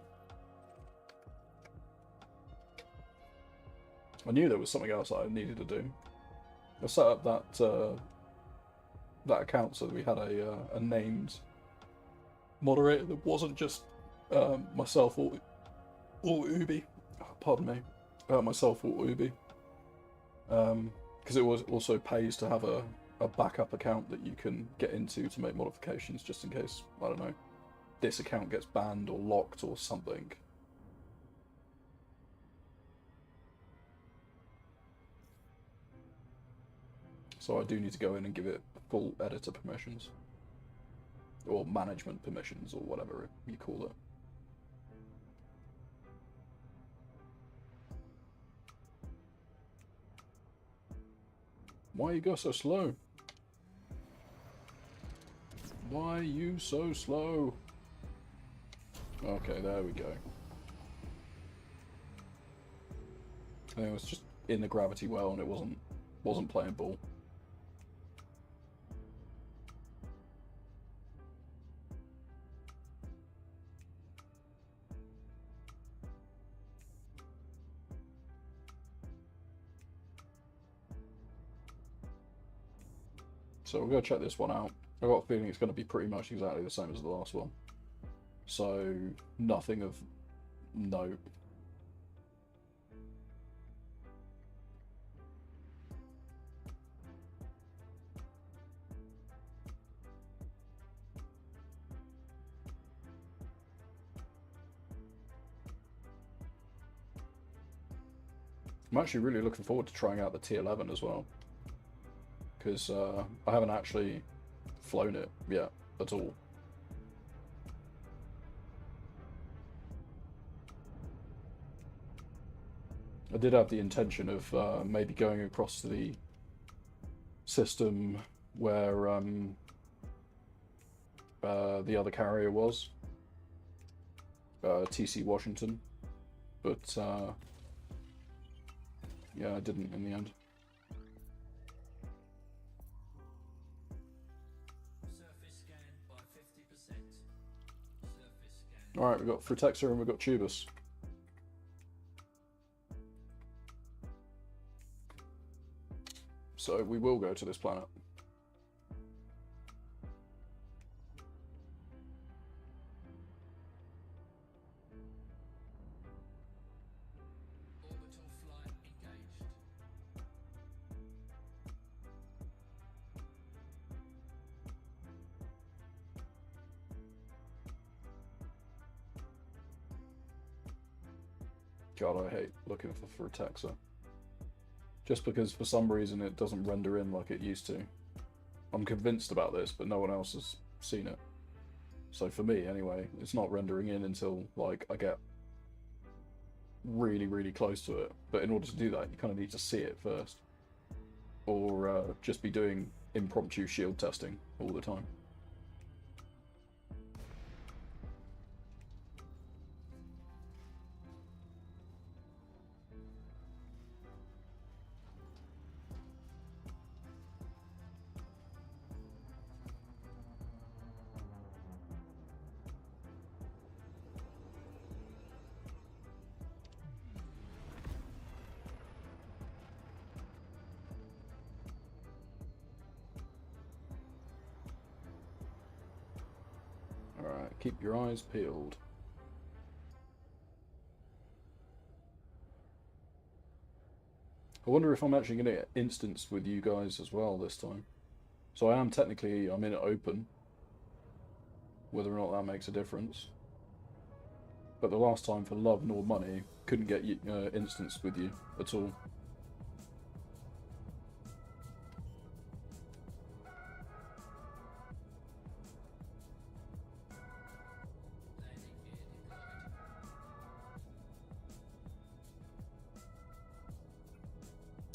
I knew there was something else I needed to do. I set up that account so that we had a named moderator that wasn't just myself or Ubi. Pardon me, myself or Ubi. Because it also pays to have a backup account that you can get into to make modifications, just in case, I don't know, this account gets banned or locked or something. So I do need to go in and give it full editor permissions. Or management permissions, or whatever you call it. Why you go so slow? Why you so slow? Okay, there we go. I think it was just in the gravity well and it wasn't playing ball. So we'll go check this one out. I've got a feeling it's going to be pretty much exactly the same as the last one. So, nothing of note. I'm actually really looking forward to trying out the T11 as well. Because I haven't actually flown it yet at all. I did have the intention of maybe going across to the system where the other carrier was, TC Washington, but yeah, I didn't in the end. Alright, we've got Frutexa and we've got Tubus. So we will go to this planet. Orbital flight engaged. God, I hate looking for Frutexa. Just because for some reason it doesn't render in like it used to. I'm convinced about this, but no one else has seen it. So for me, anyway, it's not rendering in until like I get really, really close to it. But in order to do that, you kind of need to see it first. Or just be doing impromptu shield testing all the time. Alright, keep your eyes peeled. I wonder if I'm actually going to get instanced with you guys as well this time. So I am technically, I'm in it open. Whether or not that makes a difference. But the last time, for love nor money, couldn't get instanced with you at all.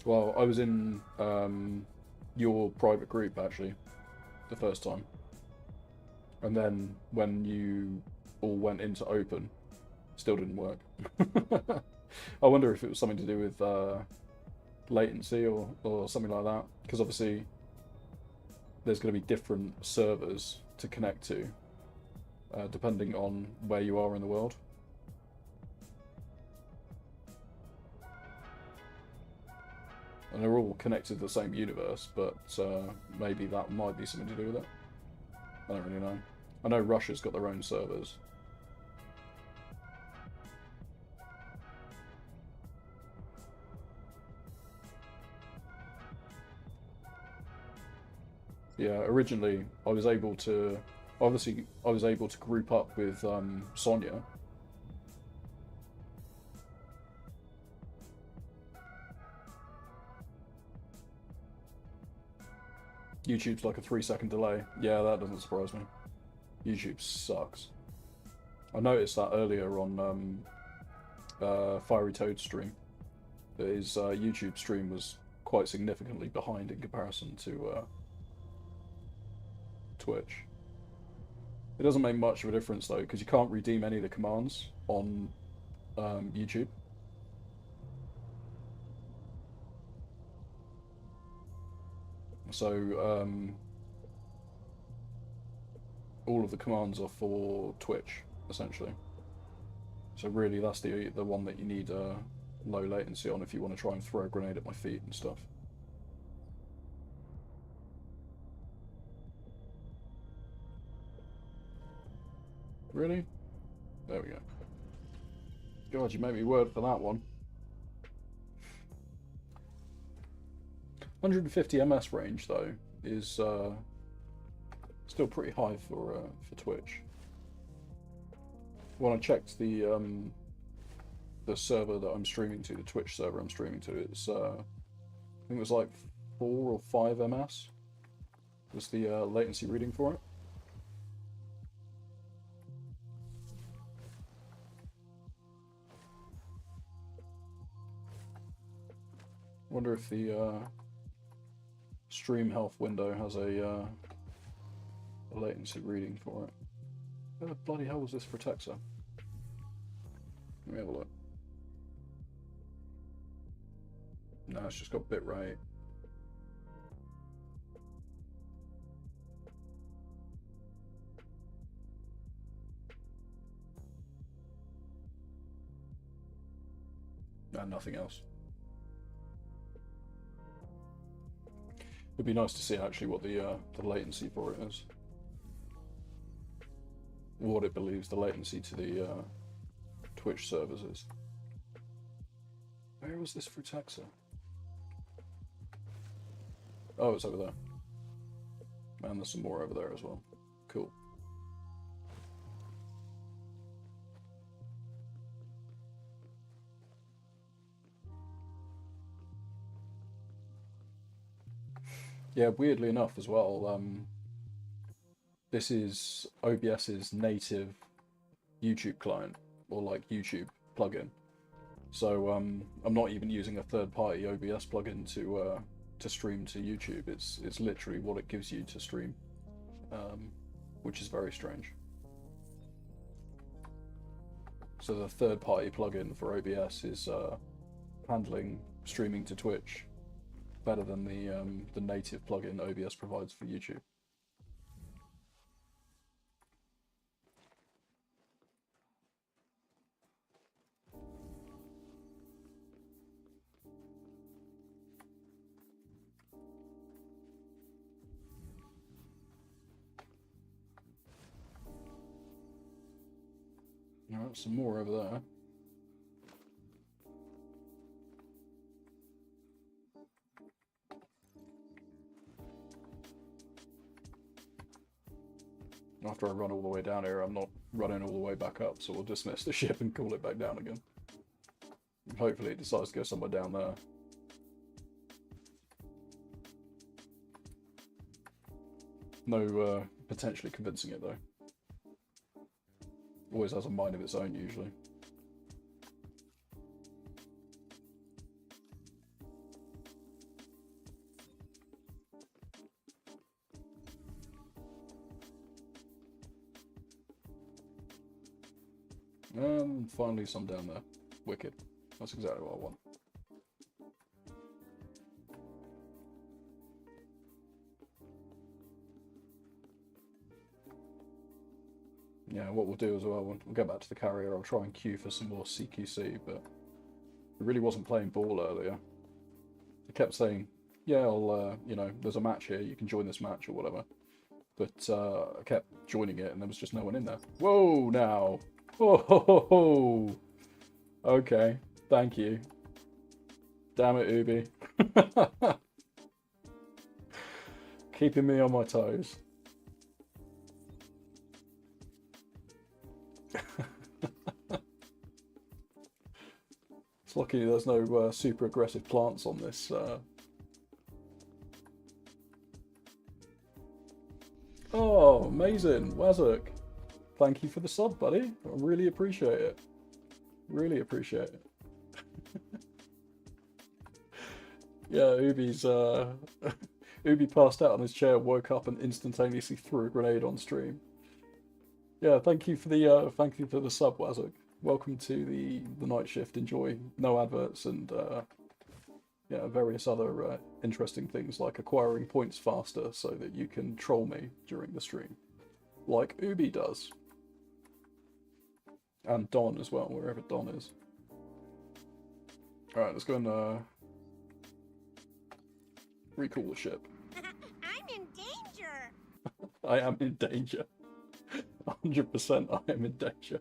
Well, I was in your private group, actually, the first time. And then when you all went into open, still didn't work. I wonder if it was something to do with latency or something like that. Because obviously there's going to be different servers to connect to, depending on where you are in the world. And they're all connected to the same universe, but maybe that might be something to do with it. I don't really know. I know Russia's got their own servers. Yeah, originally I was able to, obviously I was able to group up with Sonia. YouTube's like a 3-second delay. Yeah, that doesn't surprise me. YouTube sucks. I noticed that earlier on Fiery Toad's stream. That his YouTube stream was quite significantly behind in comparison to Twitch. It doesn't make much of a difference though, because you can't redeem any of the commands on YouTube. So all of the commands are for Twitch, essentially. So really, that's the one that you need low latency on if you want to try and throw a grenade at my feet and stuff. Really? There we go. God, you made me word for that one. 150 ms range though is still pretty high for Twitch. When I checked the server that I'm streaming to, the Twitch server I'm streaming to, it's I think it was like 4 or 5 ms was the latency reading for it. Wonder if the stream health window has a a latency reading for it. Where the bloody hell was this Fritexa? Let me have a look. No, it's just got bitrate. And nothing else. It'd be nice to see actually what the latency for it is. What it believes the latency to the Twitch servers is. Where was this Fritexa? Oh, it's over there. And there's some more over there as well. Cool. Yeah, weirdly enough as well, this is OBS's native YouTube client, or like YouTube plugin. So I'm not even using a third-party OBS plugin to stream to YouTube. It's literally what it gives you to stream, which is very strange. So the third-party plugin for OBS is handling streaming to Twitch better than the native plugin OBS provides for YouTube. Alright, some more over there. After I run all the way down here, I'm not running all the way back up, so we'll dismiss the ship and call it back down again. And hopefully it decides to go somewhere down there. No potentially convincing it though. Always has a mind of its own usually. And finally some down there. Wicked. That's exactly what I want. Yeah, what we'll do as well, we'll go back to the carrier, I'll try and queue for some more CQC, but it really wasn't playing ball earlier. It kept saying, yeah, I'll, you know, there's a match here, you can join this match or whatever. But I kept joining it and there was just no one in there. Whoa, now! Whoa! Okay, thank you. Damn it, Ubi. Keeping me on my toes. It's lucky there's no super aggressive plants on this. Oh, amazing, Wazuk. Thank you for the sub, buddy. I really appreciate it. Really appreciate it. Yeah, Ubi's Ubi passed out on his chair, woke up, and instantaneously threw a grenade on stream. Yeah, thank you for the sub, Wazuk. Welcome to the night shift. Enjoy. No adverts and yeah, various other interesting things like acquiring points faster so that you can troll me during the stream, like Ubi does, and Don as well, wherever Don is. All right, let's go and recall the ship. I'm in danger. I am in danger. 100% I am in danger.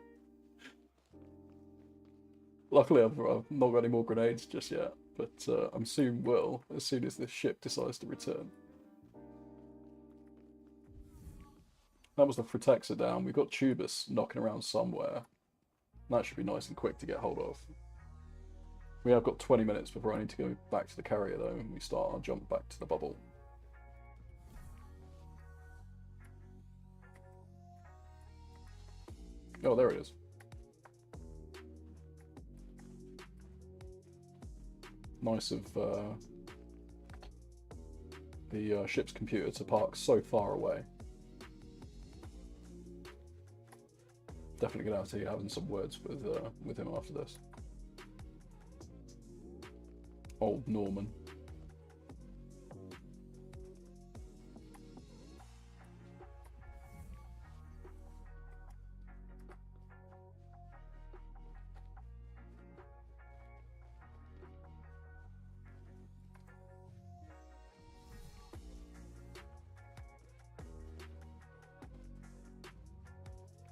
Luckily I've not got any more grenades just yet, but I'm soon will, as soon as this ship decides to return. That was the Fritexa down. We've got Tubus knocking around somewhere. That should be nice and quick to get hold of. We have got 20 minutes before I need to go back to the carrier though, and we start our jump back to the bubble. Oh, there it is. Nice of the ship's computer to park so far away. definitely gonna have to having some words with him after this. Old Norman.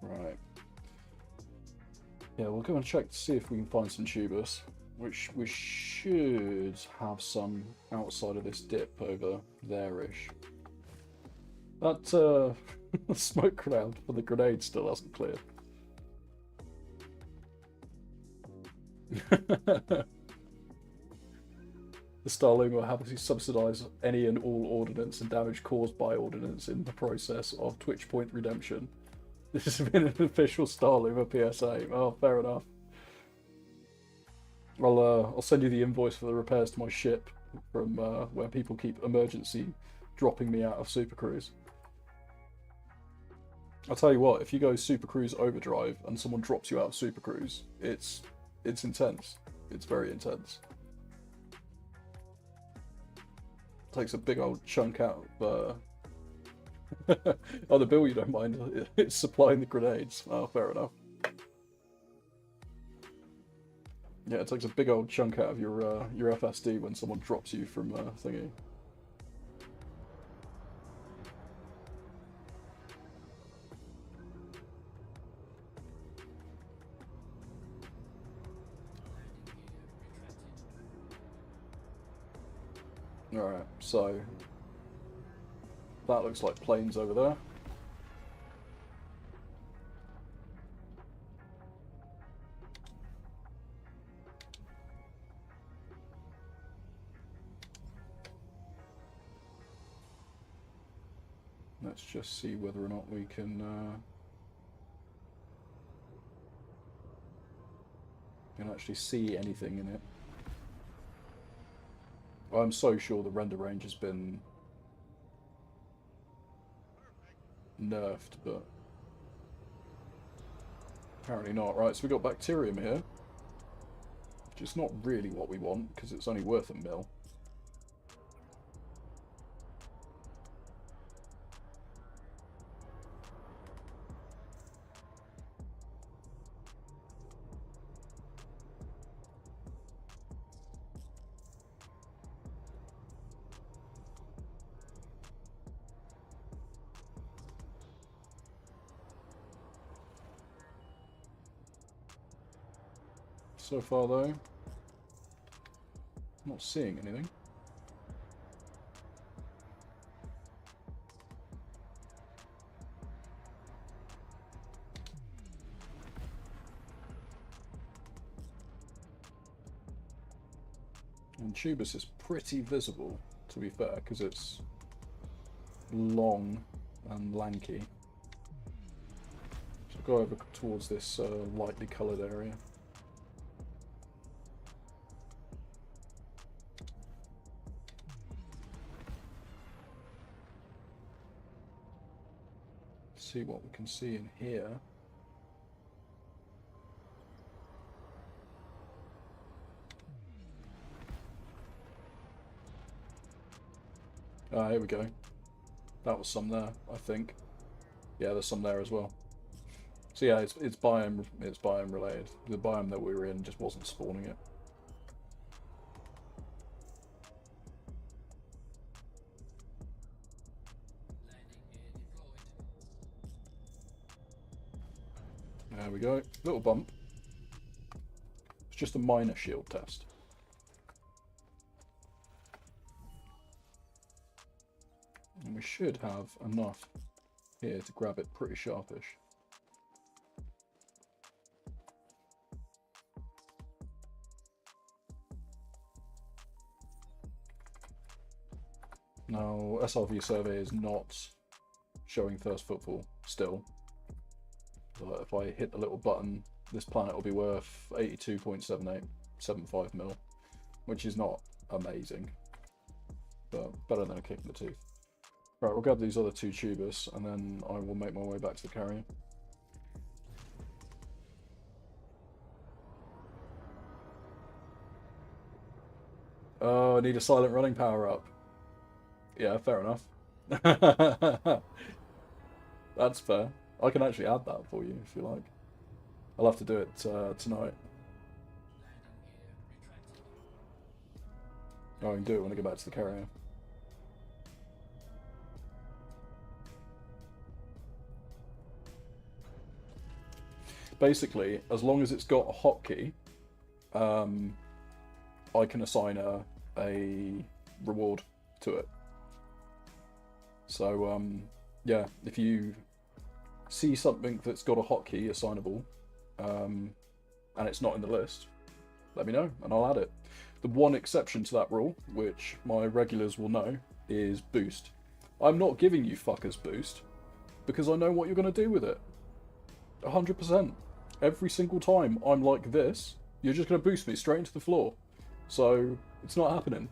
Right. Yeah, we'll go and check to see if we can find some tubers, which we should have some outside of this dip over there-ish. That smoke cloud for the grenade still hasn't cleared. The Starling will happily subsidise any and all ordnance and damage caused by ordnance in the process of Twitch Point redemption. This has been an official Starloomer PSA. Oh, fair enough. I'll send you the invoice for the repairs to my ship from where people keep emergency dropping me out of Super Cruise. I'll tell you what, if you go Super Cruise Overdrive and someone drops you out of Super Cruise, it's intense. It's very intense. Takes a big old chunk out of oh, the bill you don't mind. It's supplying the grenades. Oh, fair enough. Yeah, it takes a big old chunk out of your FSD when someone drops you from thingy. Alright, so that looks like planes over there. Let's just see whether or not we can actually see anything in it. I'm so sure the render range has been nerfed, but apparently not. Right, so we got bacterium here, which is not really what we want because it's only worth a mil. So far, though, not seeing anything. And Tubus is pretty visible, to be fair, because it's long and lanky. So go over towards this lightly coloured area. See what we can see in here. Ah, here we go. That was some there, I think. Yeah, there's some there as well. So yeah, it's biome related. The biome that we were in just wasn't spawning it. There we go. Little bump. It's just a minor shield test. And we should have enough here to grab it pretty sharpish. Now, SRV survey is not showing first footfall still. But if I hit the little button, this planet will be worth 82.7875 mil, which is not amazing, but better than a kick in the teeth. Right, we'll grab these other two tubers, and then I will make my way back to the carrier. Oh, I need a silent running power up. Yeah, fair enough. That's fair. I can actually add that for you if you like. I'll have to do it tonight. Oh, I can do it when I go back to the carrier. Basically, as long as it's got a hotkey, I can assign a reward to it. So, yeah, if you see something that's got a hotkey assignable, and it's not in the list, let me know and I'll add it. The one exception to that rule, which my regulars will know, is boost. I'm not giving you fuckers boost because I know what you're going to do with it. 100%. Every single time I'm like this, you're just going to boost me straight into the floor. So, it's not happening.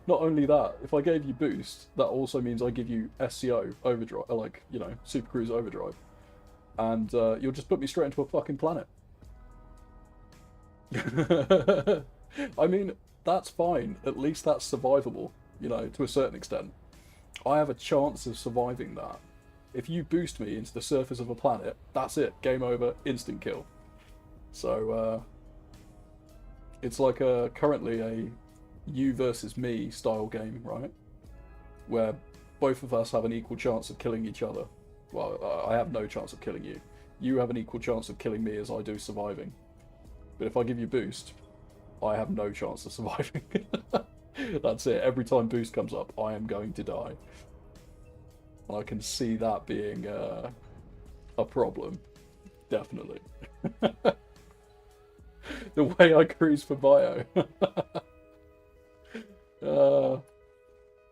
Not only that, if I gave you boost, that also means I give you SCO overdrive, like, you know, Super Cruise overdrive. And you'll just put me straight into a fucking planet. I mean, that's fine. At least that's survivable, you know, to a certain extent. I have a chance of surviving that. If you boost me into the surface of a planet, that's it. Game over, instant kill. So, it's like currently a you versus me style game, right? Where both of us have an equal chance of killing each other. Well, I have no chance of killing you. You have an equal chance of killing me as I do surviving. But if I give you boost, I have no chance of surviving. That's it. Every time boost comes up, I am going to die. And I can see that being a problem. Definitely. The way I cruise for bio.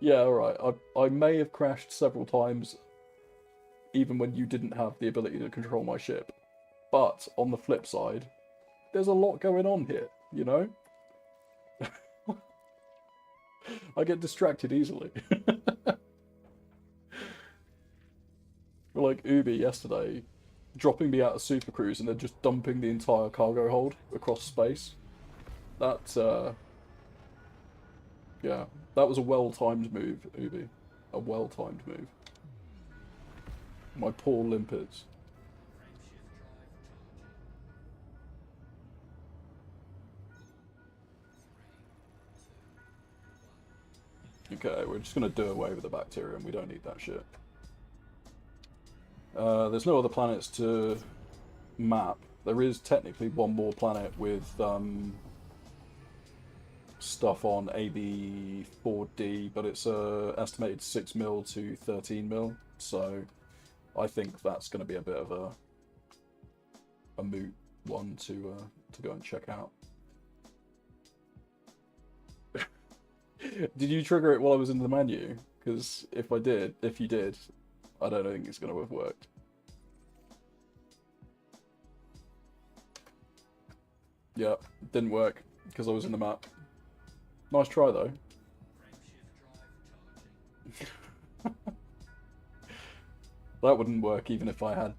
Yeah, alright. I may have crashed several times, even when you didn't have the ability to control my ship. But, on the flip side, there's a lot going on here, you know? I get distracted easily. Like Ubi yesterday, dropping me out of Super Cruise and then just dumping the entire cargo hold across space. That, yeah, that was a well-timed move, Ubi. A well-timed move. My poor limpets. Okay, we're just going to do away with the bacterium. We don't need that shit. There's no other planets to map. There is technically one more planet with stuff on AB4D, but it's estimated 6 mil to 13 mil, so I think that's going to be a bit of a moot one to go and check out. Did you trigger it while I was in the menu? Because if you did, I don't think it's going to have worked. Yeah, didn't work because I was in the map. Nice try though. That wouldn't work even if I had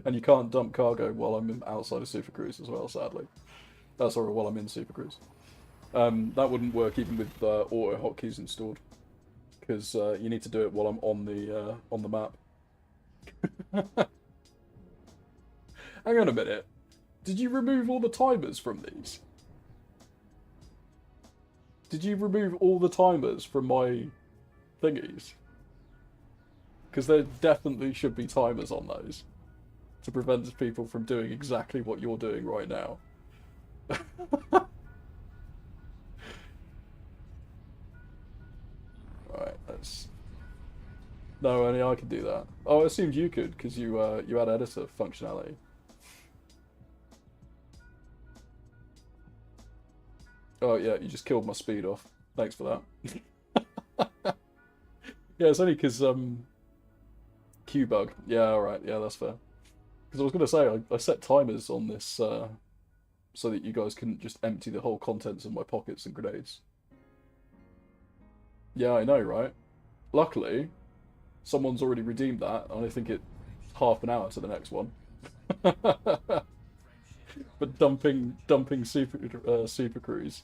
and you can't dump cargo while I'm outside of Super Cruise as well, sadly. Sorry, while I'm in Super Cruise. That wouldn't work even with auto hotkeys installed, because you need to do it while I'm on the map. Hang on a minute. Did you remove all the timers from these? Did you remove all the timers from my thingies? Because there definitely should be timers on those to prevent people from doing exactly what you're doing right now. Right, let's... No, only I can do that. Oh, I assumed you could, because you had editor functionality. Oh yeah, you just killed my speed off. Thanks for that. Yeah, it's only because Q-bug. Yeah, alright, yeah, that's fair. Because I was going to say, I set timers on this so that you guys couldn't just empty the whole contents of my pockets and grenades. Yeah, I know, right? Luckily, someone's already redeemed that, and I think it's half an hour to the next one. But dumping super crews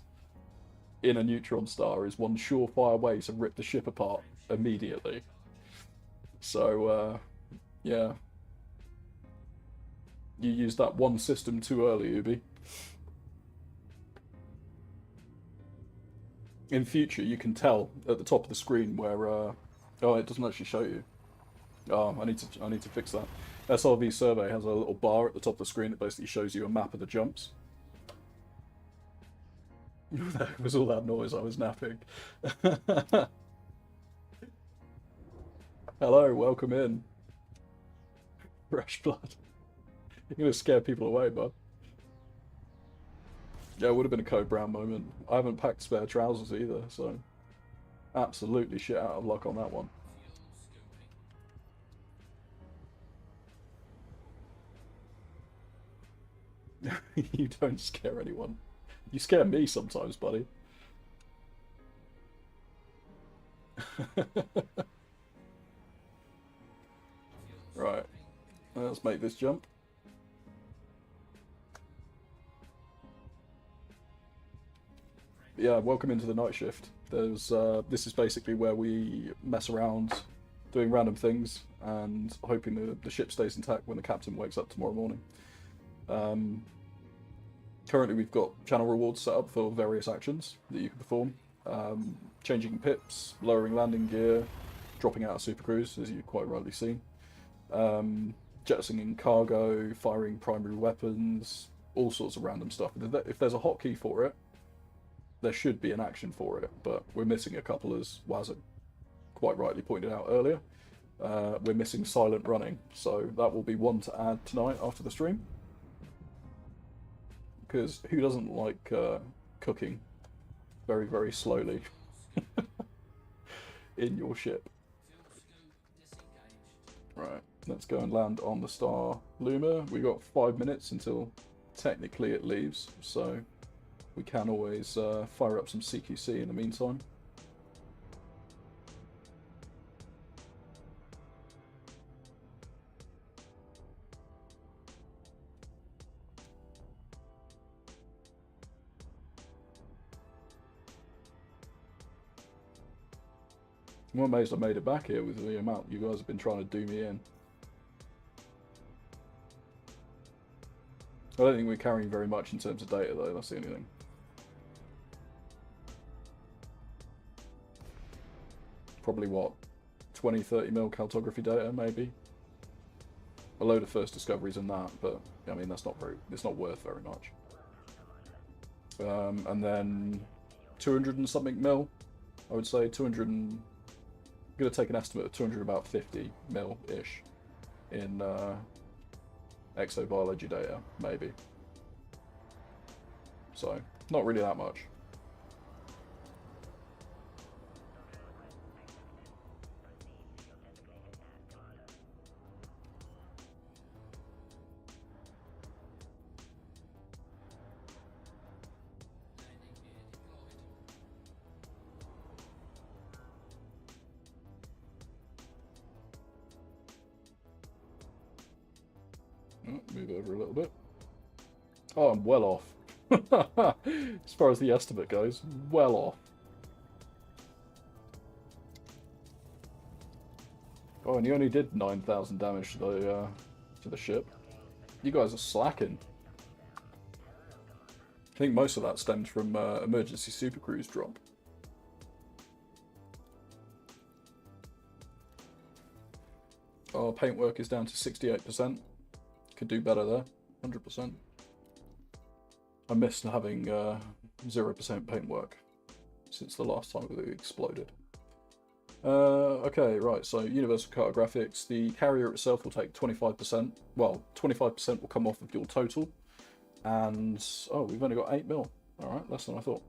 in a neutron star is one surefire way to rip the ship apart immediately. So yeah, you used that one system too early, Ubi. In future, you can tell at the top of the screen where oh, it doesn't actually show you. Oh, I need to fix that. SRV Survey has a little bar at the top of the screen that basically shows you a map of the jumps. That was all that noise. I was napping. Hello, welcome in. Fresh blood. You're gonna scare people away, bud. Yeah, it would have been a Code Brown moment. I haven't packed spare trousers either, so absolutely shit out of luck on that one. You don't scare anyone. You scare me sometimes, buddy. Right, let's make this jump. Yeah, welcome into the night shift. There's this is basically where we mess around doing random things and hoping the ship stays intact when the captain wakes up tomorrow morning. Currently we've got channel rewards set up for various actions that you can perform. Changing pips, lowering landing gear, dropping out of super cruise, as you've quite rightly seen. Jettisoning cargo, firing primary weapons, all sorts of random stuff. If there's a hotkey for it, there should be an action for it, but we're missing a couple, as Wazza quite rightly pointed out earlier. We're missing silent running, so that will be one to add tonight after the stream. Because who doesn't like cooking very, very slowly in your ship? Right, let's go and land on the Star Luma. We got 5 minutes until technically it leaves, so we can always fire up some CQC in the meantime. I'm amazed I made it back here with the amount you guys have been trying to do me in. I don't think we're carrying very much in terms of data though, that's the only thing. Probably what, 20-30 mil cartography data maybe? A load of first discoveries in that, but I mean that's not very, it's not worth very much. And then 200 and something mil, I would say 200 and, I'm going to take an estimate of 200 about 50 mil-ish in exobiology data, maybe. So, not really that much. Move over a little bit. Oh, I'm well off. As far as the estimate goes, well off. Oh, and you only did 9,000 damage to the ship. You guys are slacking. I think most of that stems from emergency supercruise drop. Our paintwork is down to 68%. Could do better there, 100%. I missed having 0% paintwork since the last time it exploded. Okay, right, so Universal Cartographics, the carrier itself will take 25%. Well, 25% will come off of your total. And, oh, we've only got 8 mil. Alright, less than I thought.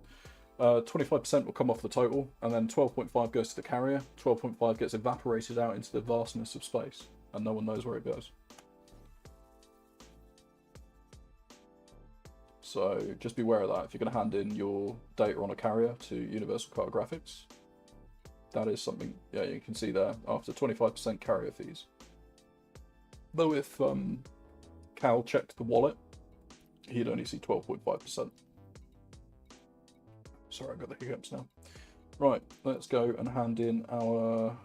25% will come off the total, and then 12.5 goes to the carrier. 12.5 gets evaporated out into the vastness of space, and no one knows where it goes. So just be aware of that. If you're going to hand in your data on a carrier to Universal Cartographics, that is something, yeah, you can see there, after 25% carrier fees. Though if Cal checked the wallet, he'd only see 12.5%. Sorry, I've got the hiccups now. Right, let's go and hand in our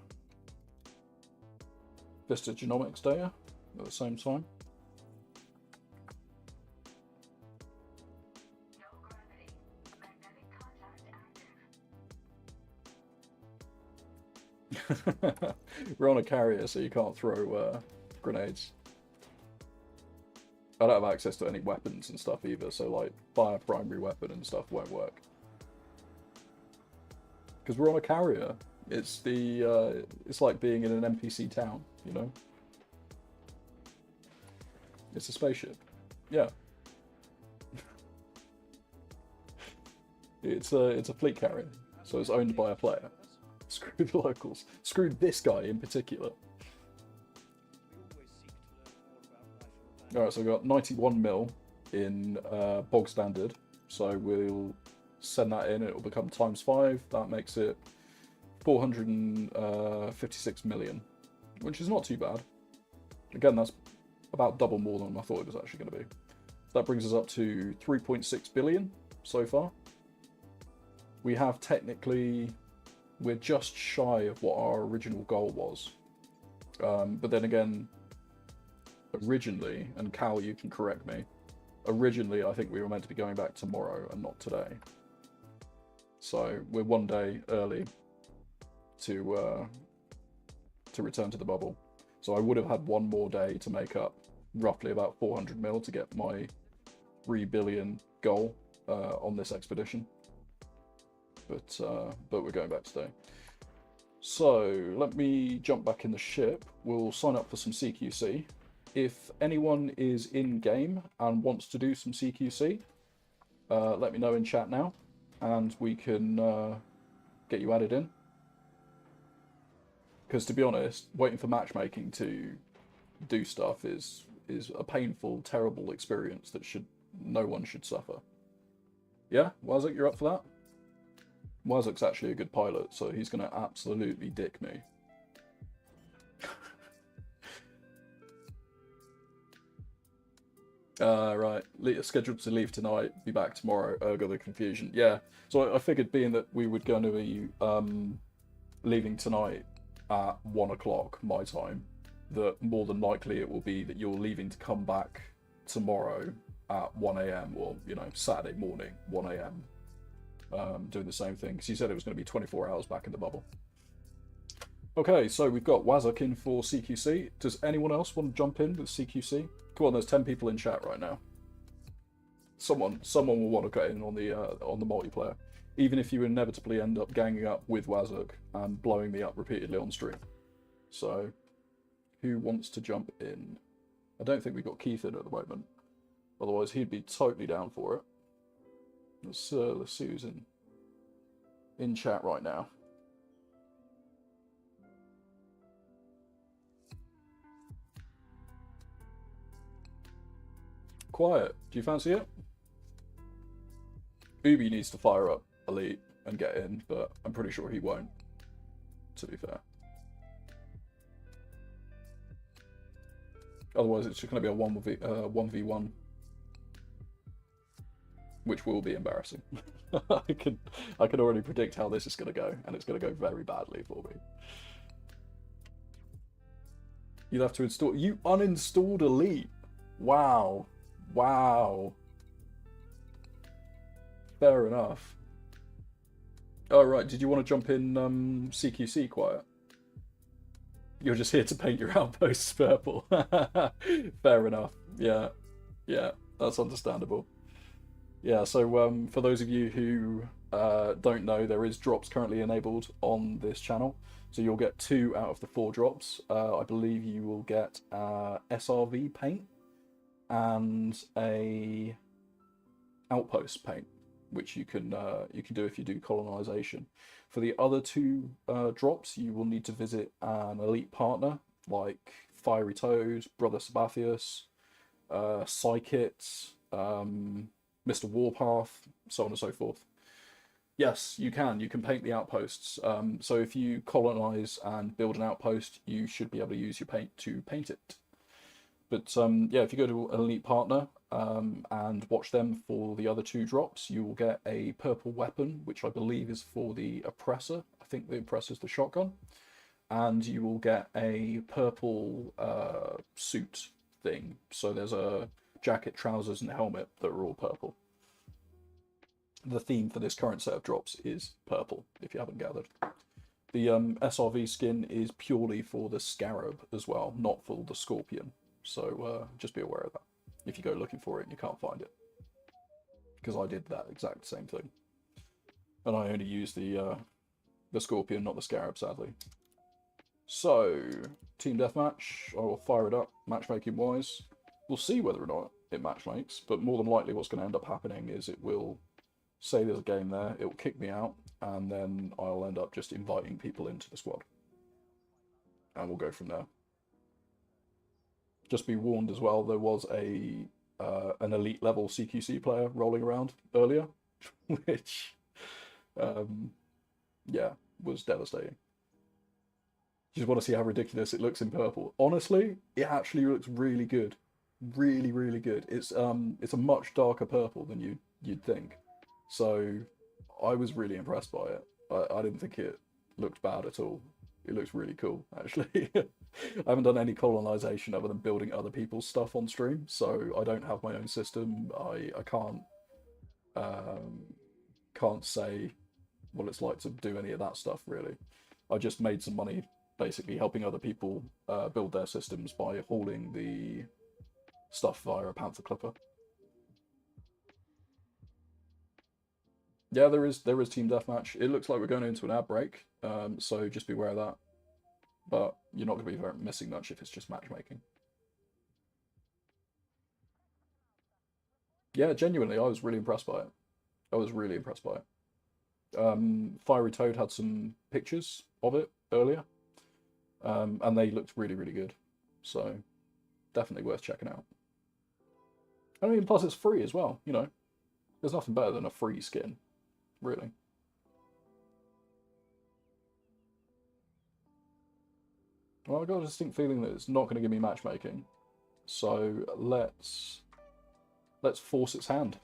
Vista Genomics data at the same time. We're on a carrier, so you can't throw grenades. I don't have access to any weapons and stuff either, so like fire primary weapon and stuff won't work. Because we're on a carrier. It's it's like being in an NPC town, you know? It's a spaceship. Yeah. It's a fleet carrier, so it's owned by a player. Screw the locals. Screw this guy in particular. Alright, so we've got 91 mil in bog standard, so we'll send that in, it'll become times 5, that makes it 456 million, which is not too bad. Again, that's about double more than I thought it was actually going to be. That brings us up to 3.6 billion so far. We have technically, we're just shy of what our original goal was. But then again, originally, and Cal, you can correct me, originally I think we were meant to be going back tomorrow and not today. So we're one day early to return to the bubble. So I would have had one more day to make up roughly about 400 mil to get my 3 billion goal on this expedition. But we're going back today. So let me jump back in the ship. We'll sign up for some CQC. If anyone is in game and wants to do some CQC, let me know in chat now, and we can get you added in. Because to be honest, waiting for matchmaking to do stuff is a painful, terrible experience that no one should suffer. Yeah, Wazak, you're up for that? Wazak's actually a good pilot, so he's going to absolutely dick me. Right, scheduled to leave tonight, be back tomorrow, ergo the confusion. Yeah, so I figured being that we were going to be leaving tonight at 1 o'clock my time, that more than likely it will be that you're leaving to come back tomorrow at 1 AM or, you know, Saturday morning, 1 AM, doing the same thing, because you said it was going to be 24 hours back in the bubble. Okay, so we've got Wazak in for CQC. Does anyone else want to jump in with CQC? Come on, there's 10 people in chat right now. Someone will want to get in on the multiplayer, even if you inevitably end up ganging up with Wazak and blowing me up repeatedly on stream. So, who wants to jump in? I don't think we've got Keith in at the moment. Otherwise, he'd be totally down for it. Let's see who's in chat right now. Quiet. Do you fancy it? Ubi needs to fire up Elite and get in, but I'm pretty sure he won't, to be fair. Otherwise, it's just going to be a 1v1, which will be embarrassing. I can already predict how this is going to go, and it's going to go very badly for me. You'll have to install... You uninstalled Elite! Wow. Wow. Fair enough. Oh, right. Did you want to jump in CQC, Quiet? You're just here to paint your outposts purple. Fair enough. Yeah. Yeah, that's understandable. Yeah, so for those of you who don't know, there is drops currently enabled on this channel. So you'll get 2 out of the 4 drops. I believe you will get SRV paint and a outpost paint, which you can do if you do colonization. For the other 2 drops, you will need to visit an elite partner like Fiery Toad, Brother Sabathius, Psykit, Mr. Warpath, so on and so forth. Yes, you can paint the outposts. So if you colonize and build an outpost, you should be able to use your paint to paint it. But yeah, if you go to an Elite Partner and watch them for the other two drops, you will get a purple weapon, which I believe is for the Oppressor. I think the Oppressor's the shotgun. And you will get a purple suit thing. So there's a jacket, trousers, and helmet that are all purple. The theme for this current set of drops is purple, if you haven't gathered. The SRV skin is purely for the Scarab as well, not for the Scorpion. So just be aware of that. If you go looking for it and you can't find it. Because I did that exact same thing. And I only used the Scorpion, not the Scarab, sadly. So, Team Deathmatch, I will fire it up, matchmaking wise. We'll see whether or not it matchmakes, but more than likely what's going to end up happening is it will say there's a game there, it will kick me out, and then I'll end up just inviting people into the squad. And we'll go from there. Just be warned as well, there was an elite level CQC player rolling around earlier, which, yeah, was devastating. You just want to see how ridiculous it looks in purple. Honestly, it actually looks really good. Really, really good. It's a much darker purple than you'd think. So I was really impressed by it. I didn't think it looked bad at all. It looks really cool, actually. I haven't done any colonization other than building other people's stuff on stream, so I don't have my own system. I can't say what it's like to do any of that stuff, really. I just made some money basically helping other people build their systems by hauling the stuff via a Panther Clipper. Yeah, there is Team Deathmatch. It looks like we're going into an ad break, so just be aware of that. But you're not going to be missing much if it's just matchmaking. Yeah, genuinely, I was really impressed by it. I was really impressed by it. Fiery Toad had some pictures of it earlier, and they looked really, really good. So, definitely worth checking out. I mean, plus it's free as well, you know. There's nothing better than a free skin, really. Well, I've got a distinct feeling that it's not going to give me matchmaking. So, let's force its hand.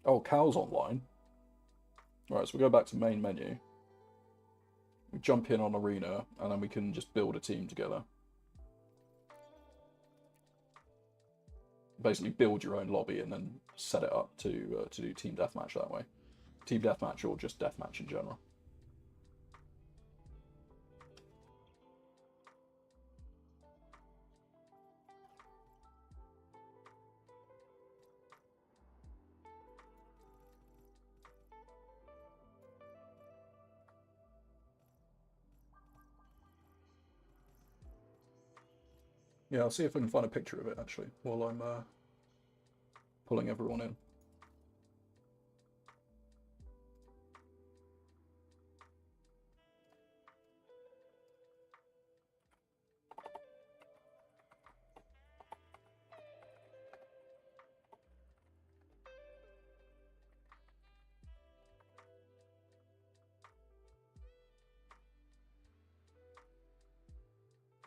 Oh, Cal's online. Right, so we go back to main menu. We jump in on Arena, and then we can just build a team together. Basically build your own lobby and then set it up to do Team Deathmatch that way. Team Deathmatch or just Deathmatch in general. Yeah, I'll see if I can find a picture of it, actually, while I'm pulling everyone in.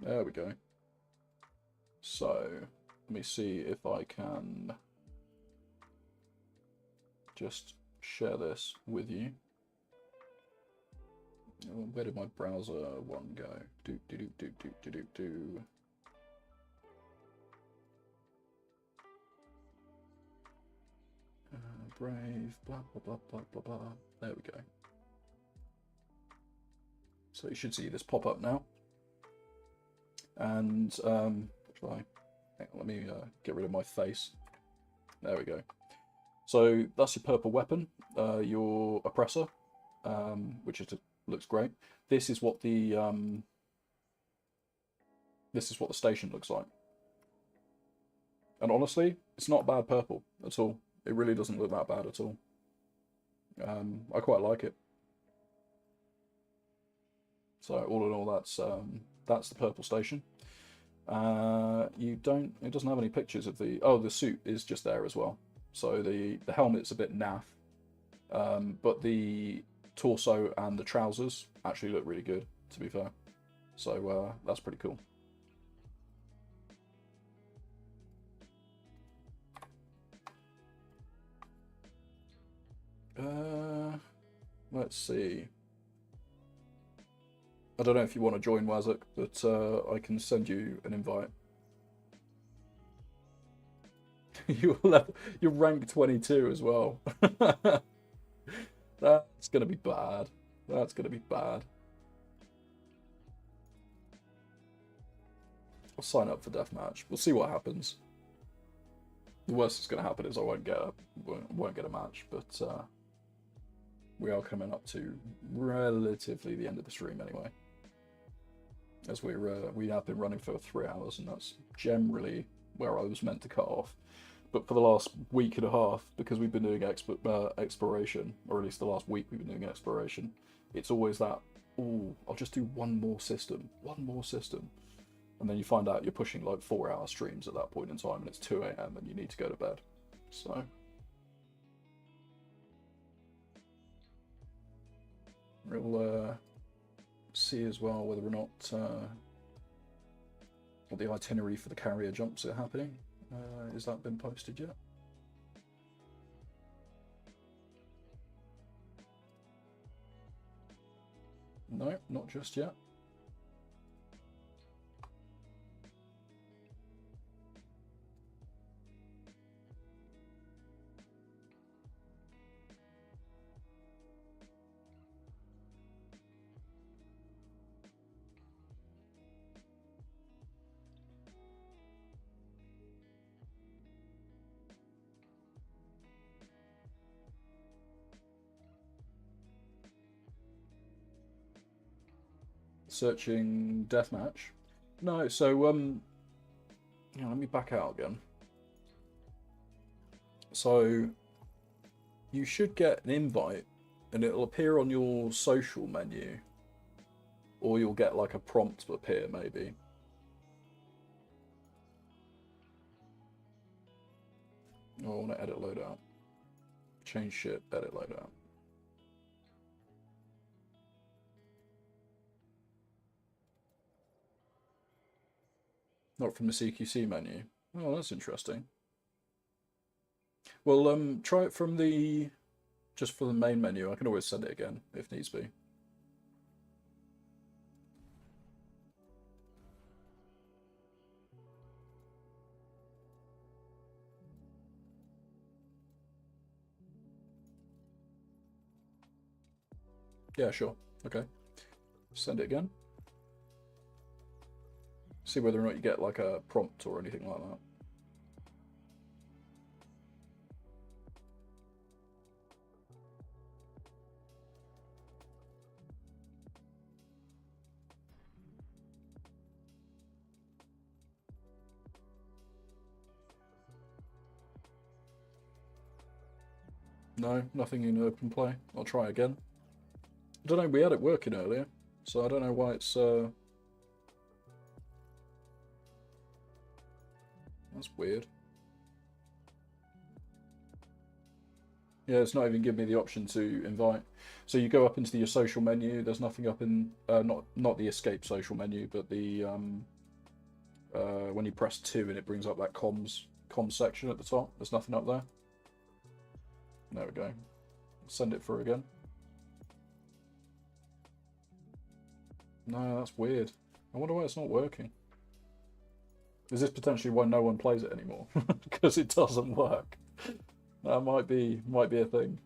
There we go. So, let me see if I can just share this with you. Where did my browser one go? Brave, blah, blah, blah, blah, blah, blah. There we go. So you should see this pop up now. And, let me get rid of my face. There we go. So that's your purple weapon, your Oppressor, which looks great. This is what the station looks like. And honestly, it's not bad purple at all. It really doesn't look that bad at all. I quite like it. So all in all, that's the purple station. It doesn't have any pictures of the suit is just there as well. So the helmet's a bit naff, but the torso and the trousers actually look really good, to be fair. So that's pretty cool. Let's see. I don't know if you want to join Wazak, but I can send you an invite. You're rank 22 as well. That's gonna be bad. That's gonna be bad. I'll sign up for deathmatch. We'll see what happens. The worst that's gonna happen is I won't get a match, but we are coming up to relatively the end of the stream anyway. As we have been running for 3 hours, and that's generally where I was meant to cut off. But for the last week and a half, because we've been doing exploration, or at least the last week we've been doing exploration, it's always that, oh, I'll just do one more system. And then you find out you're pushing like 4-hour streams at that point in time, and it's 2 AM and you need to go to bed. So we'll see as well whether or not what the itinerary for the carrier jumps are happening. Has that been posted yet? No, not just yet. Searching deathmatch. No, so yeah, let me back out again. So you should get an invite, and it'll appear on your social menu, or you'll get like a prompt appear maybe. Oh, I want to edit loadout. Change shit, edit loadout. Not from the CQC menu. Oh, that's interesting. Well, try it from the, just for the main menu. I can always send it again if needs be. Yeah, sure. Okay. Send it again. See whether or not you get like a prompt or anything like that. No, nothing in open play. I'll try again. I don't know, we had it working earlier, so I don't know why it's that's weird. Yeah, it's not even giving me the option to invite. So you go up into your social menu, there's nothing up in not the escape social menu, but the when you press 2 and it brings up that comms section at the top, there's nothing up there. There we go. Send it through again. No, that's weird. I wonder why it's not working. Is this potentially why no one plays it anymore? Because it doesn't work. That might be a thing.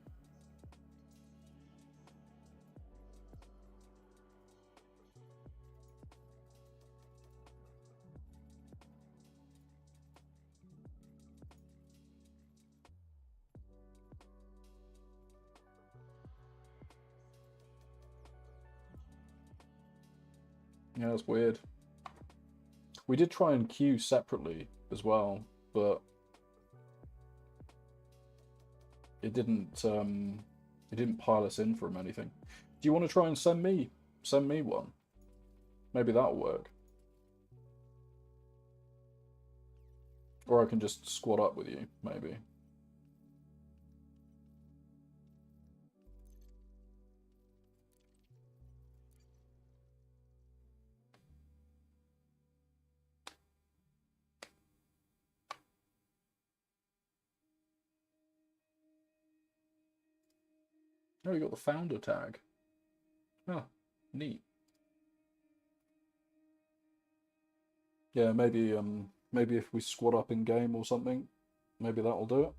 Yeah, that's weird. We did try and queue separately as well, but it didn't pile us in from anything. Do you want to try and send me one? Maybe that'll work. Or I can just squad up with you, maybe. Oh, you got the founder tag. Oh, neat. Yeah, maybe if we squad up in game or something, maybe that'll do it.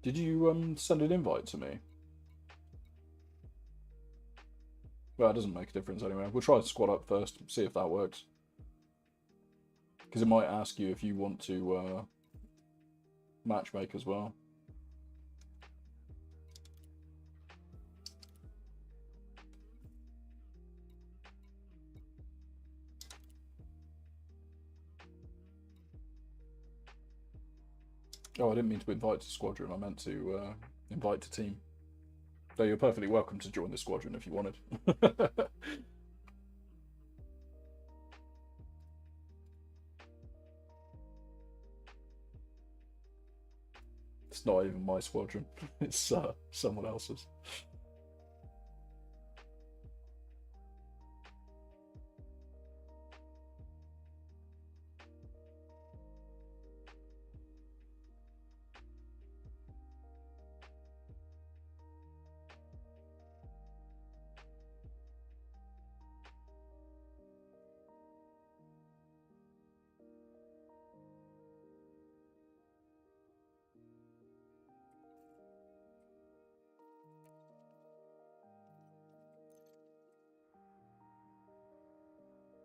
Did you send an invite to me? Well, it doesn't make a difference anyway. We'll try to squad up first, see if that works. Because it might ask you if you want to matchmake as well. Oh, I didn't mean to invite to squadron. I meant to invite to team. Though you're perfectly welcome to join the squadron if you wanted. It's not even my squadron. It's someone else's.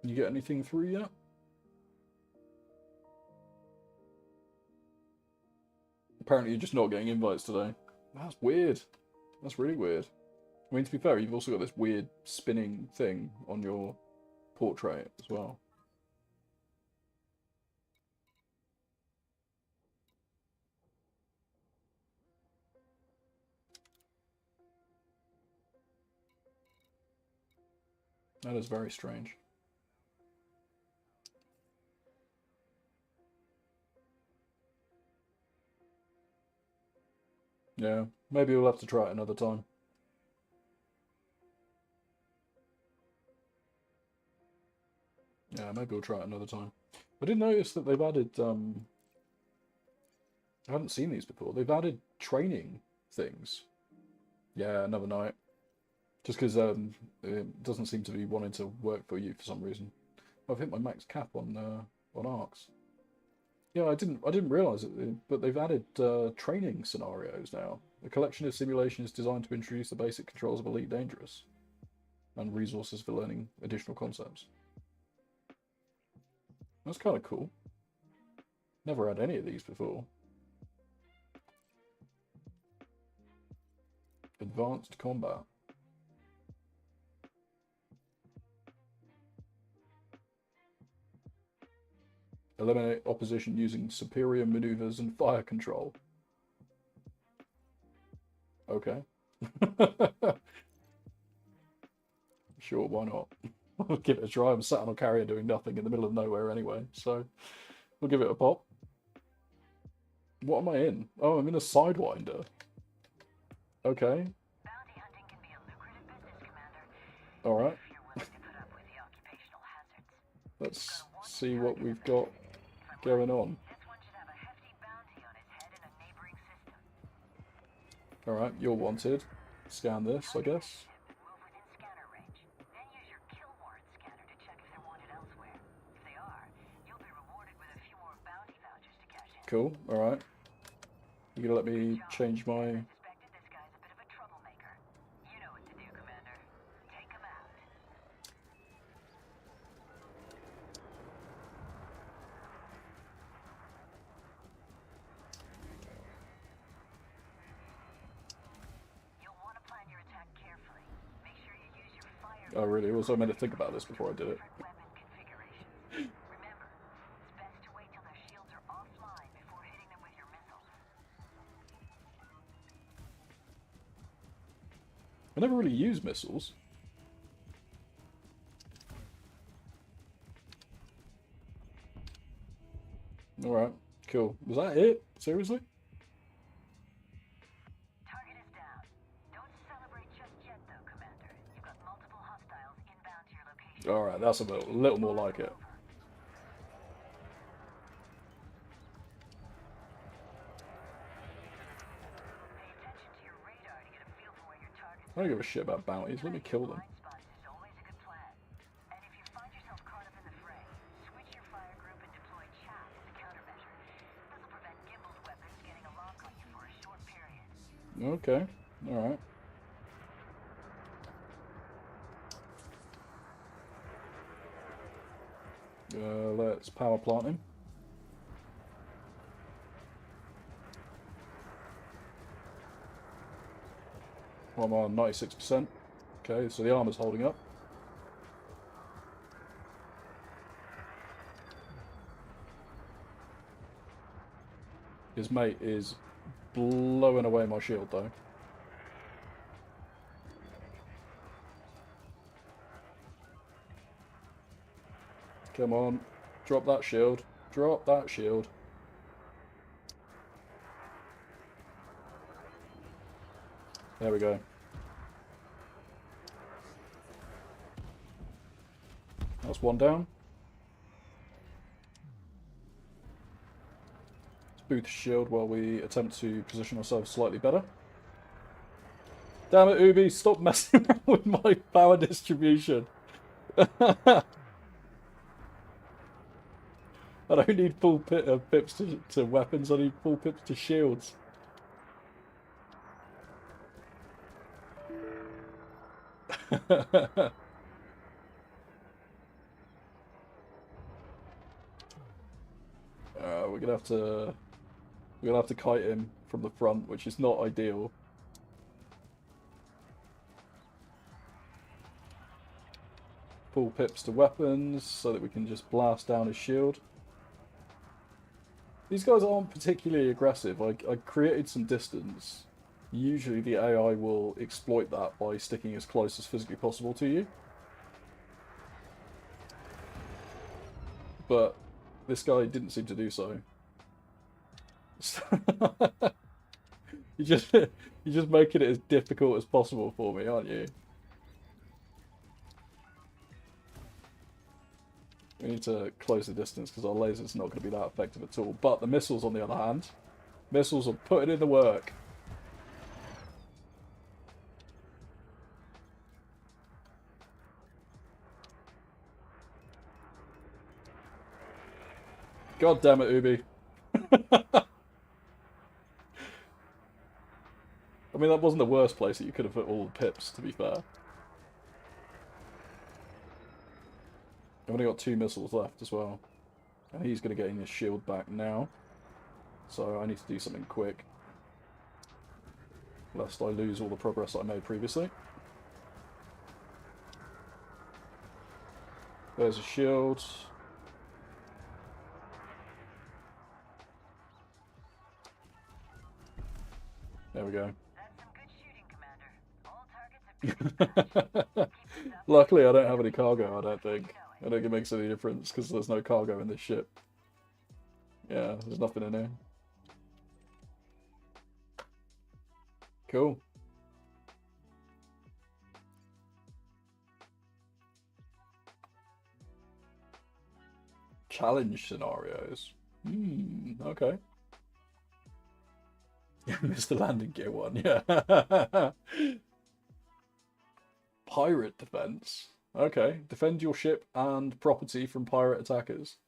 You get anything through yet? Apparently you're just not getting invites today. That's weird. That's really weird. I mean, to be fair, you've also got this weird spinning thing on your portrait as well. That is very strange. Yeah, maybe we'll have to try it another time. Yeah, maybe we'll try it another time. I did notice that they've added, I haven't seen these before. They've added training things. Yeah, another night. Just because it doesn't seem to be wanting to work for you for some reason. I've hit my max cap on arcs. Yeah, I didn't realise it, but they've added training scenarios now. A collection of simulations designed to introduce the basic controls of Elite Dangerous and resources for learning additional concepts. That's kind of cool. Never had any of these before. Advanced combat. Eliminate opposition using superior maneuvers and fire control. Okay. Sure, why not? I'll give it a try. I'm sat on a carrier doing nothing in the middle of nowhere anyway, so we'll give it a pop. What am I in? Oh, I'm in a Sidewinder. Okay. Bounty hunting can be a lucrative business, Commander. Alright. If you're willing to put up with the occupational hazards. Let's see what we've got going on. This one should have a hefty bounty on his head in a neighboring system. Alright, you're wanted. Scan this, I guess. Move within scanner range. Then use your kill warrant scanner to check if they're wanted elsewhere. If they are, you'll be rewarded with a few more bounty vouchers to cash in. Cool, alright. You gonna let me change my... Suspected this guy's a bit of a troublemaker. You know what to do, Commander. Take him out. You'll want to plan your attack carefully. Make sure you use your fire. Oh really? Was I meant to think about this before I did it? Different weapon configurations. Remember, it's best to wait till their shields are offline before hitting them with your missiles. I never really use missiles. Alright, cool. Was that it? Seriously? Target is down. Don't celebrate just yet, though, Commander. You've got multiple hostiles inbound to your location. Alright, that's a little more like it. Pay attention to your radar to get a feel for where your targets I don't give a shit about bounties. Let me kill them. blind spots is always a good plan. And if you find yourself caught up in the fray, switch your fire group and deploy chaff as a countermeasure. This will prevent gimbaled weapons getting a lock on you for a short period. Okay, alright. Let's power plant him. I'm on 96%. Okay, so the armor's holding up. His mate is blowing away my shield, though. Come on. Drop that shield. Drop that shield. There we go. That's one down. Let's boot the shield while we attempt to position ourselves slightly better. Damn it, Ubi, stop messing around with my power distribution. I don't need full pips to weapons, I need full pips to shields. We're gonna have to kite him from the front, which is not ideal. Full pips to weapons so that we can just blast down his shield. These guys aren't particularly aggressive. I created some distance. Usually the AI will exploit that by sticking as close as physically possible to you. But this guy didn't seem to do so. You're just making it as difficult as possible for me, aren't you? We need to close the distance because our laser's not going to be that effective at all. But the missiles, on the other hand, missiles are putting in the work. God damn it, Ubi. I mean, that wasn't the worst place that you could have put all the pips, to be fair. I've only got 2 missiles left as well. And he's going to get his shield back now. So I need to do something quick. Lest I lose all the progress that I made previously. There's a shield. There we go. That's some good shooting, Commander. All targets have been Luckily, I don't have any cargo, I don't think. I don't think it makes any difference, because there's no cargo in this ship. Yeah, there's nothing in here. Cool. Challenge scenarios. Okay. Mr. Landing Gear 1, yeah. Pirate defense. Okay. Defend your ship and property from pirate attackers.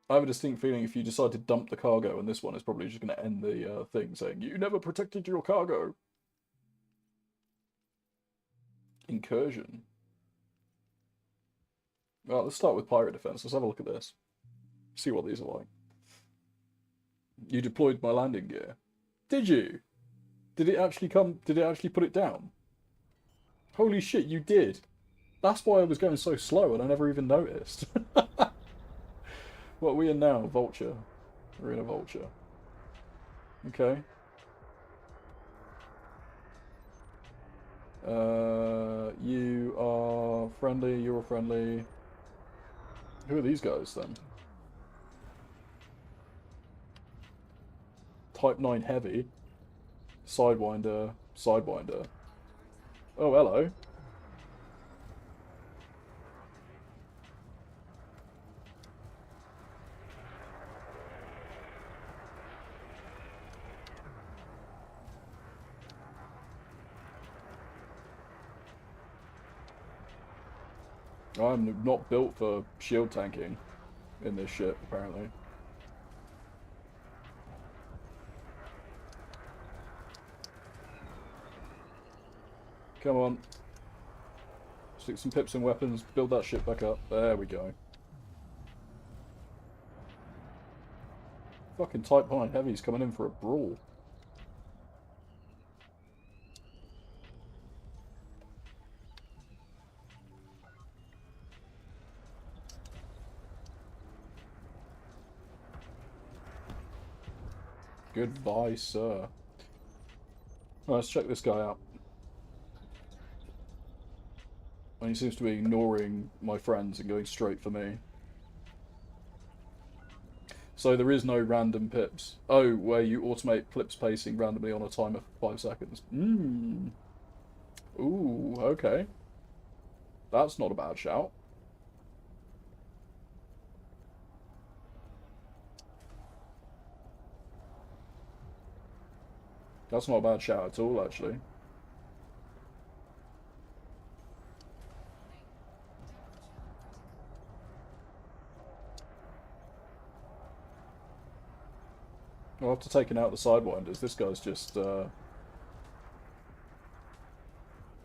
I have a distinct feeling if you decide to dump the cargo, and this one is probably just going to end the thing saying, "You never protected your cargo." Incursion. Well, let's start with pirate defense. Let's have a look at this. See what these are like. You deployed my landing gear. Did you? Did it actually come? Did it actually put it down? Holy shit, you did. That's why I was going so slow and I never even noticed. What are we in now? Vulture. We're in a vulture. Okay. You are friendly, you're friendly. Who are these guys then? Type 9 heavy. Sidewinder, Sidewinder. Oh, hello. I'm not built for shield tanking in this shit, apparently. Come on. Stick some pips in weapons, build that shit back up. There we go. Fucking Type 9 heavies coming in for a brawl. Goodbye, sir. Let's check this guy out. And he seems to be ignoring my friends and going straight for me. So there is no random pips. Oh, where you automate clip spacing randomly on a timer for 5 seconds. Ooh, okay. That's not a bad shout. That's not a bad shout at all, actually. Well, after taking out the Sidewinders, this guy's just a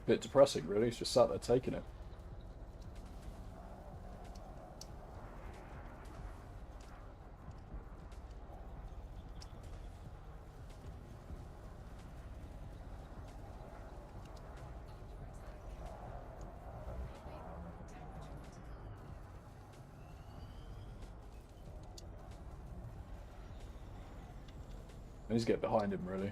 bit depressing, really. He's just sat there taking it. I need to get behind him, really.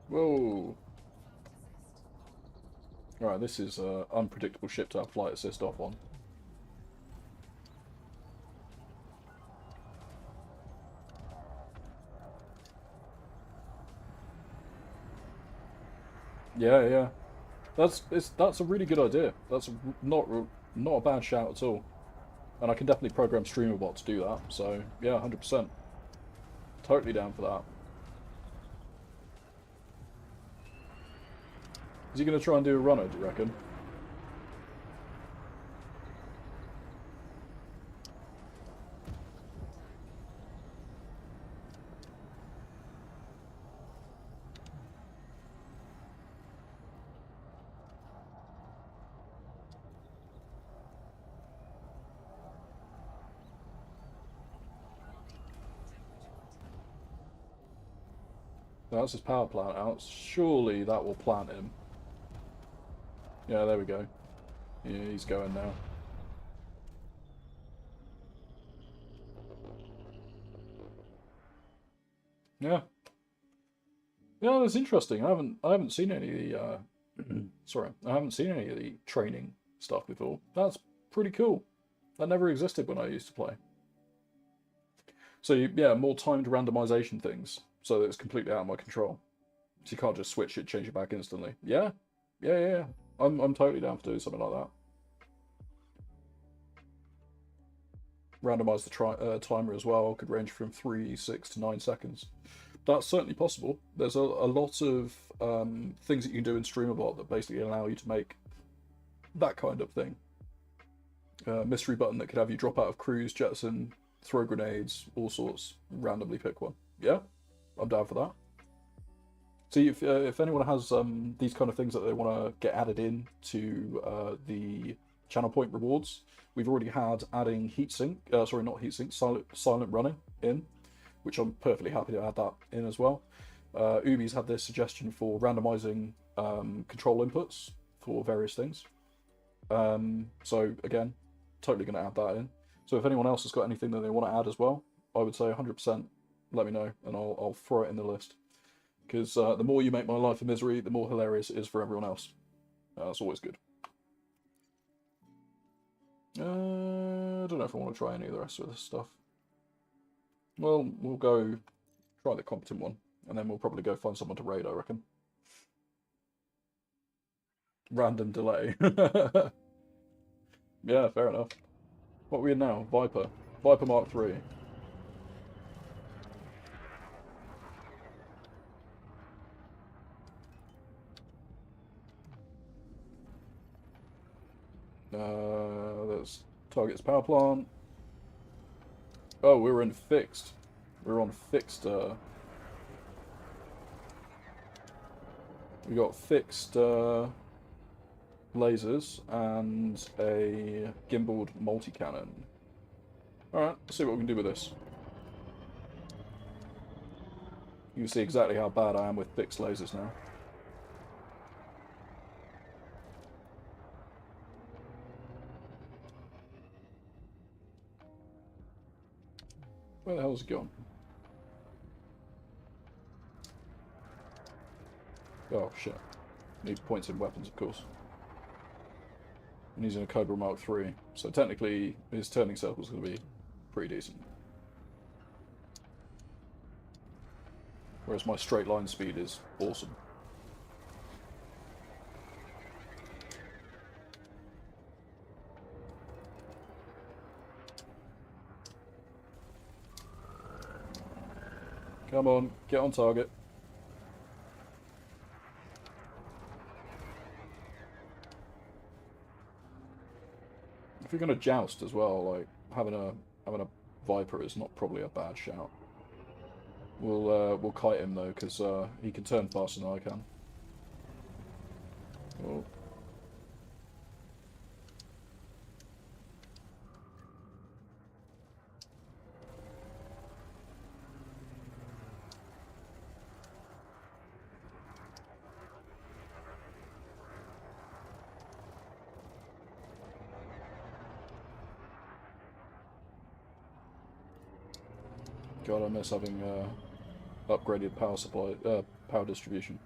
Whoa. Alright, this is an unpredictable ship to have flight assist off on. Yeah, yeah. That's a really good idea. That's not a bad shout at all. And I can definitely program StreamerBot to do that. So yeah, 100%. Totally down for that. Is he going to try and do a runner, do you reckon? That's his power plant out. Surely that will plant him. Yeah, there we go. Yeah, he's going now. Yeah. Yeah, that's interesting. I haven't seen any of the sorry, I haven't seen any of the training stuff before. That's pretty cool. That never existed when I used to play. So yeah, more timed randomization things, so that it's completely out of my control. So you can't just switch it, change it back instantly. Yeah, yeah. I'm totally down for doing something like that. Randomize the timer as well. Could range from 3, 6 to 9 seconds. That's certainly possible. There's a lot of things that you can do in StreamerBot that basically allow you to make that kind of thing. Mystery button that could have you drop out of cruise, jettison, throw grenades, all sorts. Randomly pick one. Yeah, I'm down for that. See, if anyone has these kind of things that they want to get added in to the channel point rewards, we've already had adding heatsink, sorry, not heatsink, silent running in, which I'm perfectly happy to add that in as well. Ubi's had this suggestion for randomizing control inputs for various things. So again, totally going to add that in. So if anyone else has got anything that they want to add as well, I would say 100% let me know, and I'll throw it in the list. Because the more you make my life a misery, the more hilarious it is for everyone else. That's always good. I don't know if I want to try any of the rest of this stuff. Well, we'll go try the competent one, and then we'll probably go find someone to raid, I reckon. Random delay. Yeah, fair enough. What are we in now? Viper. Viper Mark III. That's targets power plant. Oh, we're in fixed. We're on fixed. We got fixed lasers and a gimbaled multi-cannon. Alright, let's see what we can do with this. You can see exactly how bad I am with fixed lasers now. Where the hell's it gone? Oh shit. Need points in weapons, of course. And he's in a Cobra Mark III, so technically his turning circle's going to be pretty decent. Whereas my straight line speed is awesome. Come on, get on target. If you're gonna joust as well, like having a Viper is not probably a bad shout. We'll kite him though, because he can turn faster than I can. Oh. God, I miss having upgraded power supply, power distribution.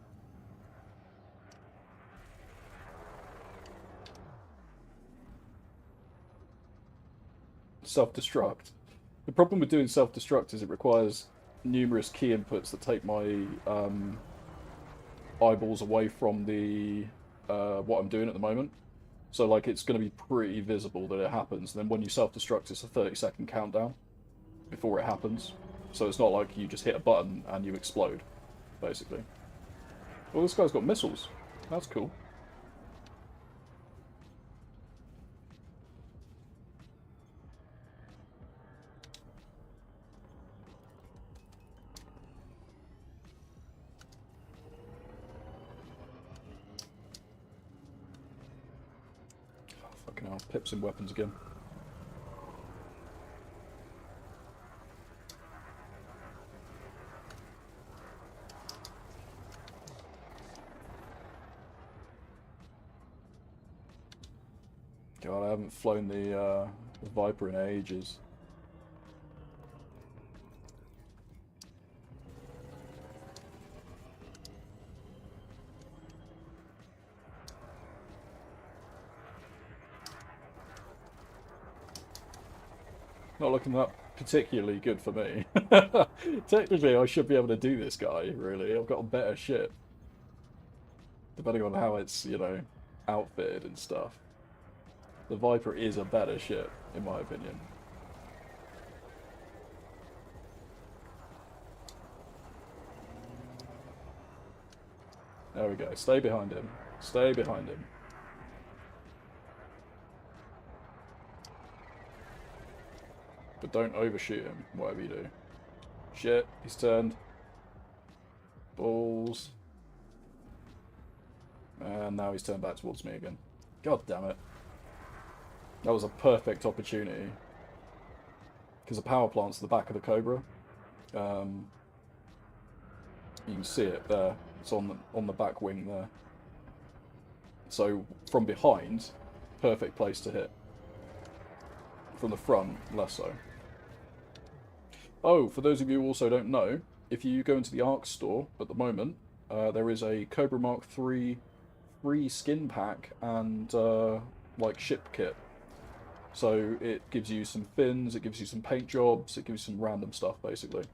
Self-destruct. The problem with doing self-destruct is it requires numerous key inputs that take my eyeballs away from the what I'm doing at the moment. So like it's going to be pretty visible that it happens. And then when you self-destruct, it's a 30-second countdown before it happens. So it's not like you just hit a button and you explode, basically. Well, this guy's got missiles. That's cool. Oh, fucking hell. Pips in weapons again. God, I haven't flown the Viper in ages. Not looking that particularly good for me. Technically, I should be able to do this guy, really. I've got a better ship. Depending on how it's, you know, outfitted and stuff. The Viper is a better ship, in my opinion. There we go. Stay behind him. Stay behind him. But don't overshoot him, whatever you do. Shit, he's turned. Balls. And now he's turned back towards me again. God damn it. That was a perfect opportunity. Because the power plant's at the back of the Cobra. You can see it there. It's on the back wing there. So from behind, perfect place to hit. From the front, less so. Oh, for those of you who also don't know, if you go into the Ark store at the moment, there is a Cobra Mark III free skin pack and like ship kit. So it gives you some fins, it gives you some paint jobs, it gives you some random stuff basically.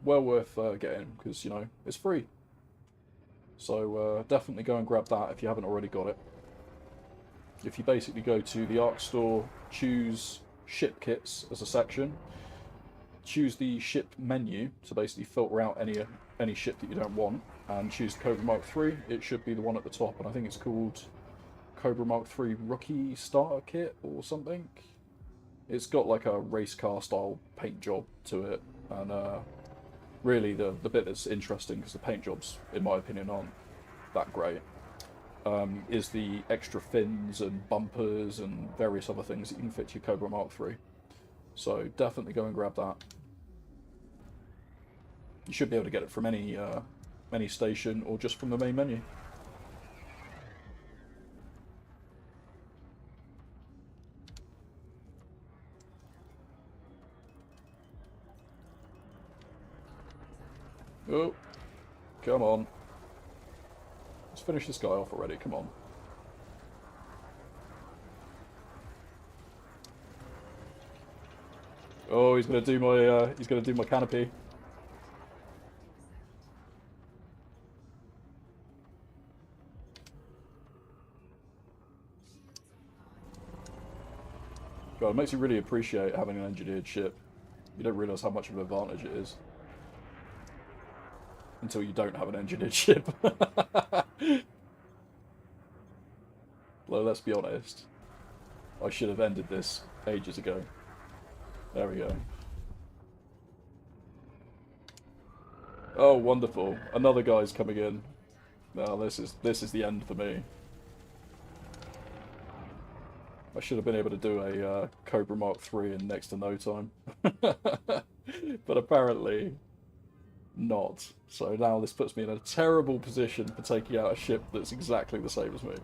Well worth getting because you know it's free. So definitely go and grab that if you haven't already got it. If you basically go to the Ark store, choose ship kits as a section, choose the ship menu to basically filter out any ship that you don't want, and choose the Cobra Mark III. It should be the one at the top, and I think it's called Cobra Mark III Rookie Starter Kit or something. It's got like a race car style paint job to it, and really the bit that's interesting, because the paint jobs, in my opinion, aren't that great, is the extra fins and bumpers and various other things that you can fit to your Cobra Mark III. So definitely go and grab that. You should be able to get it from any station or just from the main menu. Oh, come on. Let's finish this guy off already, come on. Oh, he's gonna do my canopy. God, it makes you really appreciate having an engineered ship. You don't realise how much of an advantage it is. Until you don't have an engineered ship. Well, let's be honest. I should have ended this ages ago. There we go. Oh, wonderful. Another guy's coming in. Now this is the end for me. I should have been able to do a Cobra Mark III in next to no time. But apparently not. So now this puts me in a terrible position for taking out a ship that's exactly the same as me.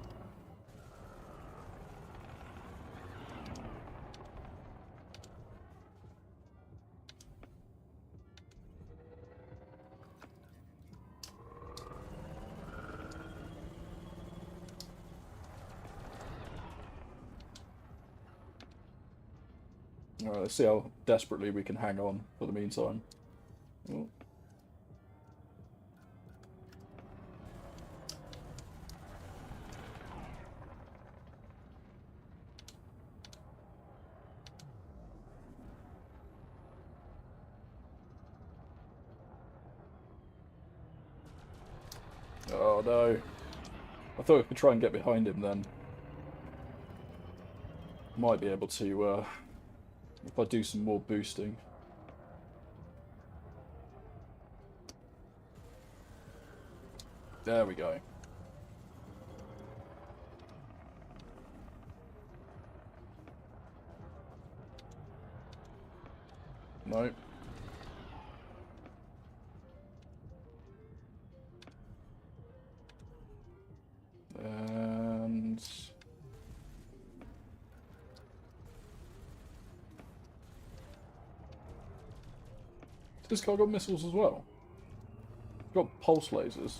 Alright, let's see how desperately we can hang on for the meantime. Oh. Oh no. I thought I could try and get behind him then. Might be able to, if I do some more boosting. There we go. Nope. And... this guy got missiles as well. Got pulse lasers.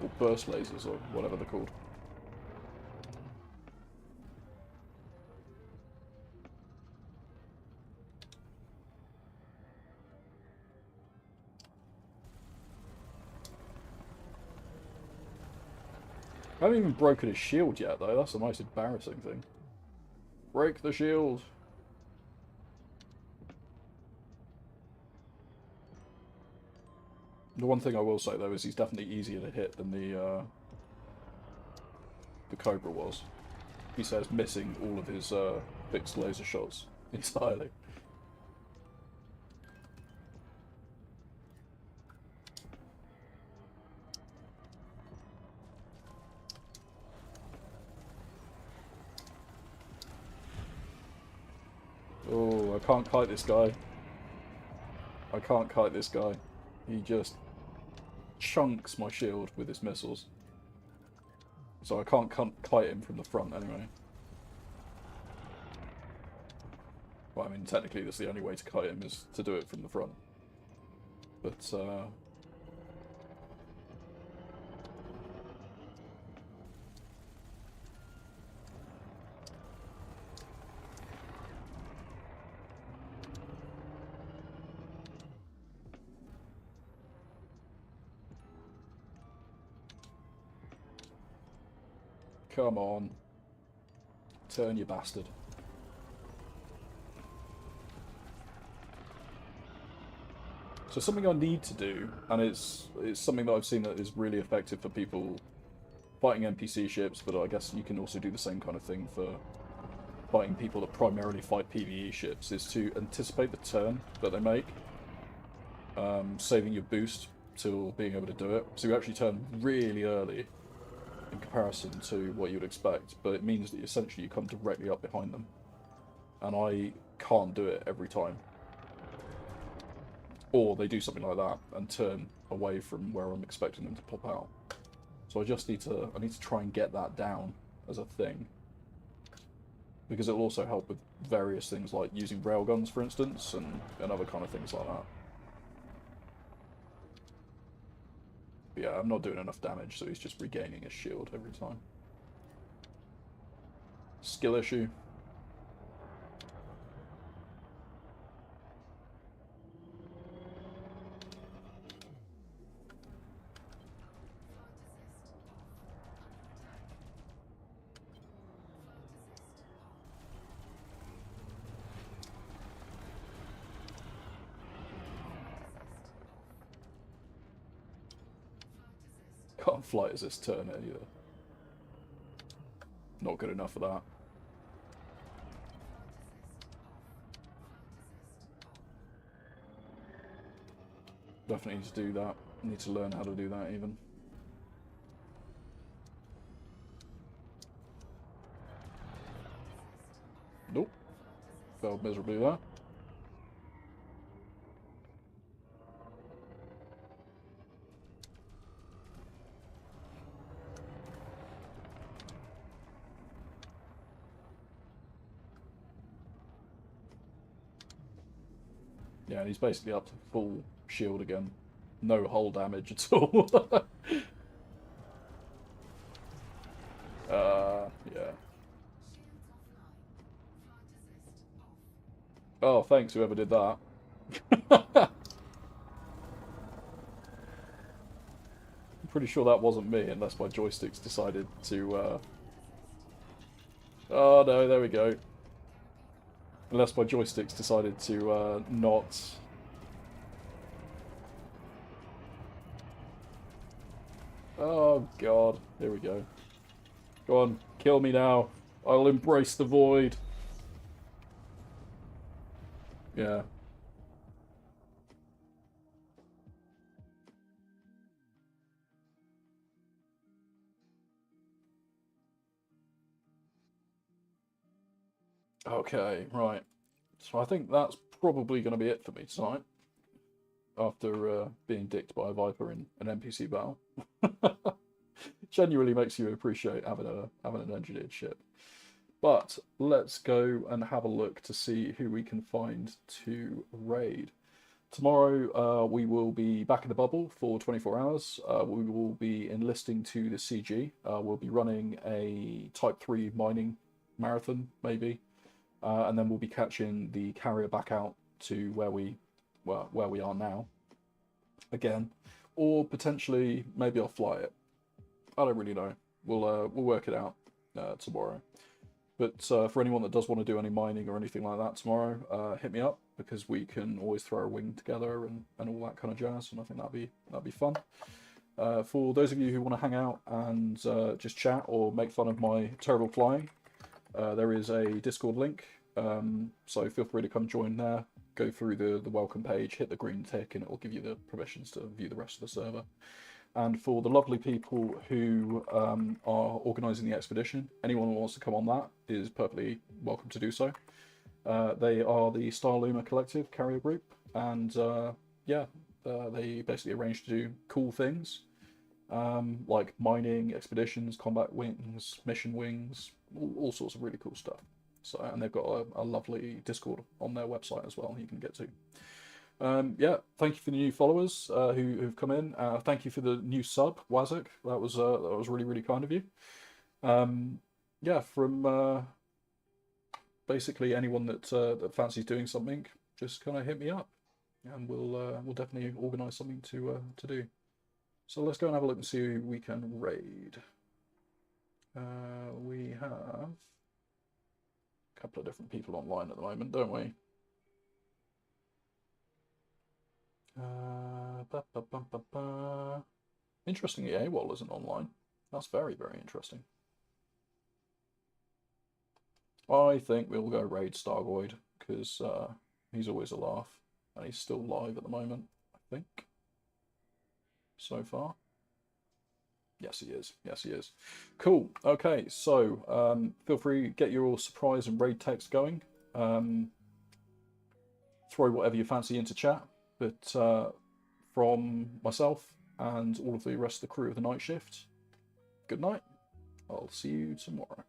Or burst lasers, or whatever they're called. I haven't even broken his shield yet, though. That's the most embarrassing thing. Break the shield! The one thing I will say, though, is he's definitely easier to hit than the Cobra was. He says missing all of his fixed laser shots entirely. Oh, I can't kite this guy. I can't kite this guy. He just chunks my shield with his missiles. So I can't kite him from the front anyway. Well, I mean, technically that's the only way to kite him, is to do it from the front. But come on. Turn, you bastard. So something I need to do, and it's something that I've seen that is really effective for people fighting NPC ships, but I guess you can also do the same kind of thing for fighting people that primarily fight PvE ships, is to anticipate the turn that they make, saving your boost till being able to do it. So you actually turn really early in comparison to what you'd expect, but it means that essentially you come directly up behind them. And I can't do it every time. Or they do something like that and turn away from where I'm expecting them to pop out. So I just need to try and get that down as a thing. Because it'll also help with various things like using railguns, for instance, and other kind of things like that. But yeah, I'm not doing enough damage, so he's just regaining his shield every time. Skill issue. Can't flight as this turn either. Not good enough for that. Definitely need to do that. Need to learn how to do that even. Nope. Failed miserably there. Yeah, and he's basically up to full shield again. No hull damage at all. Yeah. Oh, thanks whoever did that. I'm pretty sure that wasn't me, unless my joysticks decided to... Oh no, there we go. Unless my joysticks decided to not... Oh god, here we go. Go on, kill me now. I'll embrace the void. Yeah. Okay, right. So I think that's probably going to be it for me tonight. After being dicked by a Viper in an NPC battle. Genuinely makes you appreciate having an engineered ship. But let's go and have a look to see who we can find to raid. Tomorrow we will be back in the bubble for 24 hours. We will be enlisting to the CG. We'll be running a Type 3 mining marathon, maybe. And then we'll be catching the carrier back out to where we are now. Again. Or potentially, maybe I'll fly it. I don't really know. We'll work it out tomorrow. But for anyone that does want to do any mining or anything like that tomorrow, hit me up, because we can always throw a wing together and all that kind of jazz, and I think that'd be fun. For those of you who want to hang out and just chat or make fun of my terrible flying, there is a Discord link, so feel free to come join there. Go through the welcome page, hit the green tick, and it will give you the permissions to view the rest of the server. And for the lovely people who are organising the expedition, anyone who wants to come on that is perfectly welcome to do so. They are the Starluma Collective carrier group, and yeah, they basically arrange to do cool things, like mining, expeditions, combat wings, mission wings, all sorts of really cool stuff. So, and they've got a lovely Discord on their website as well you can get to. Yeah, thank you for the new followers who've come in. Thank you for the new sub, Wazak. That was really really kind of you. Yeah, from basically anyone that fancies doing something, just kind of hit me up, and we'll definitely organise something to do. So let's go and have a look and see who we can raid. We have a couple of different people online at the moment, don't we? Ba, ba, ba, ba, ba. Interestingly, AWOL isn't online. That's very, very interesting. I think we'll go raid Stargoid, because he's always a laugh, and he's still live at the moment, I think. So far. Yes, he is. Yes, he is. Cool. Okay, so feel free to get your surprise and raid text going. Throw whatever you fancy into chat. But from myself and all of the rest of the crew of the night shift, good night. I'll see you tomorrow.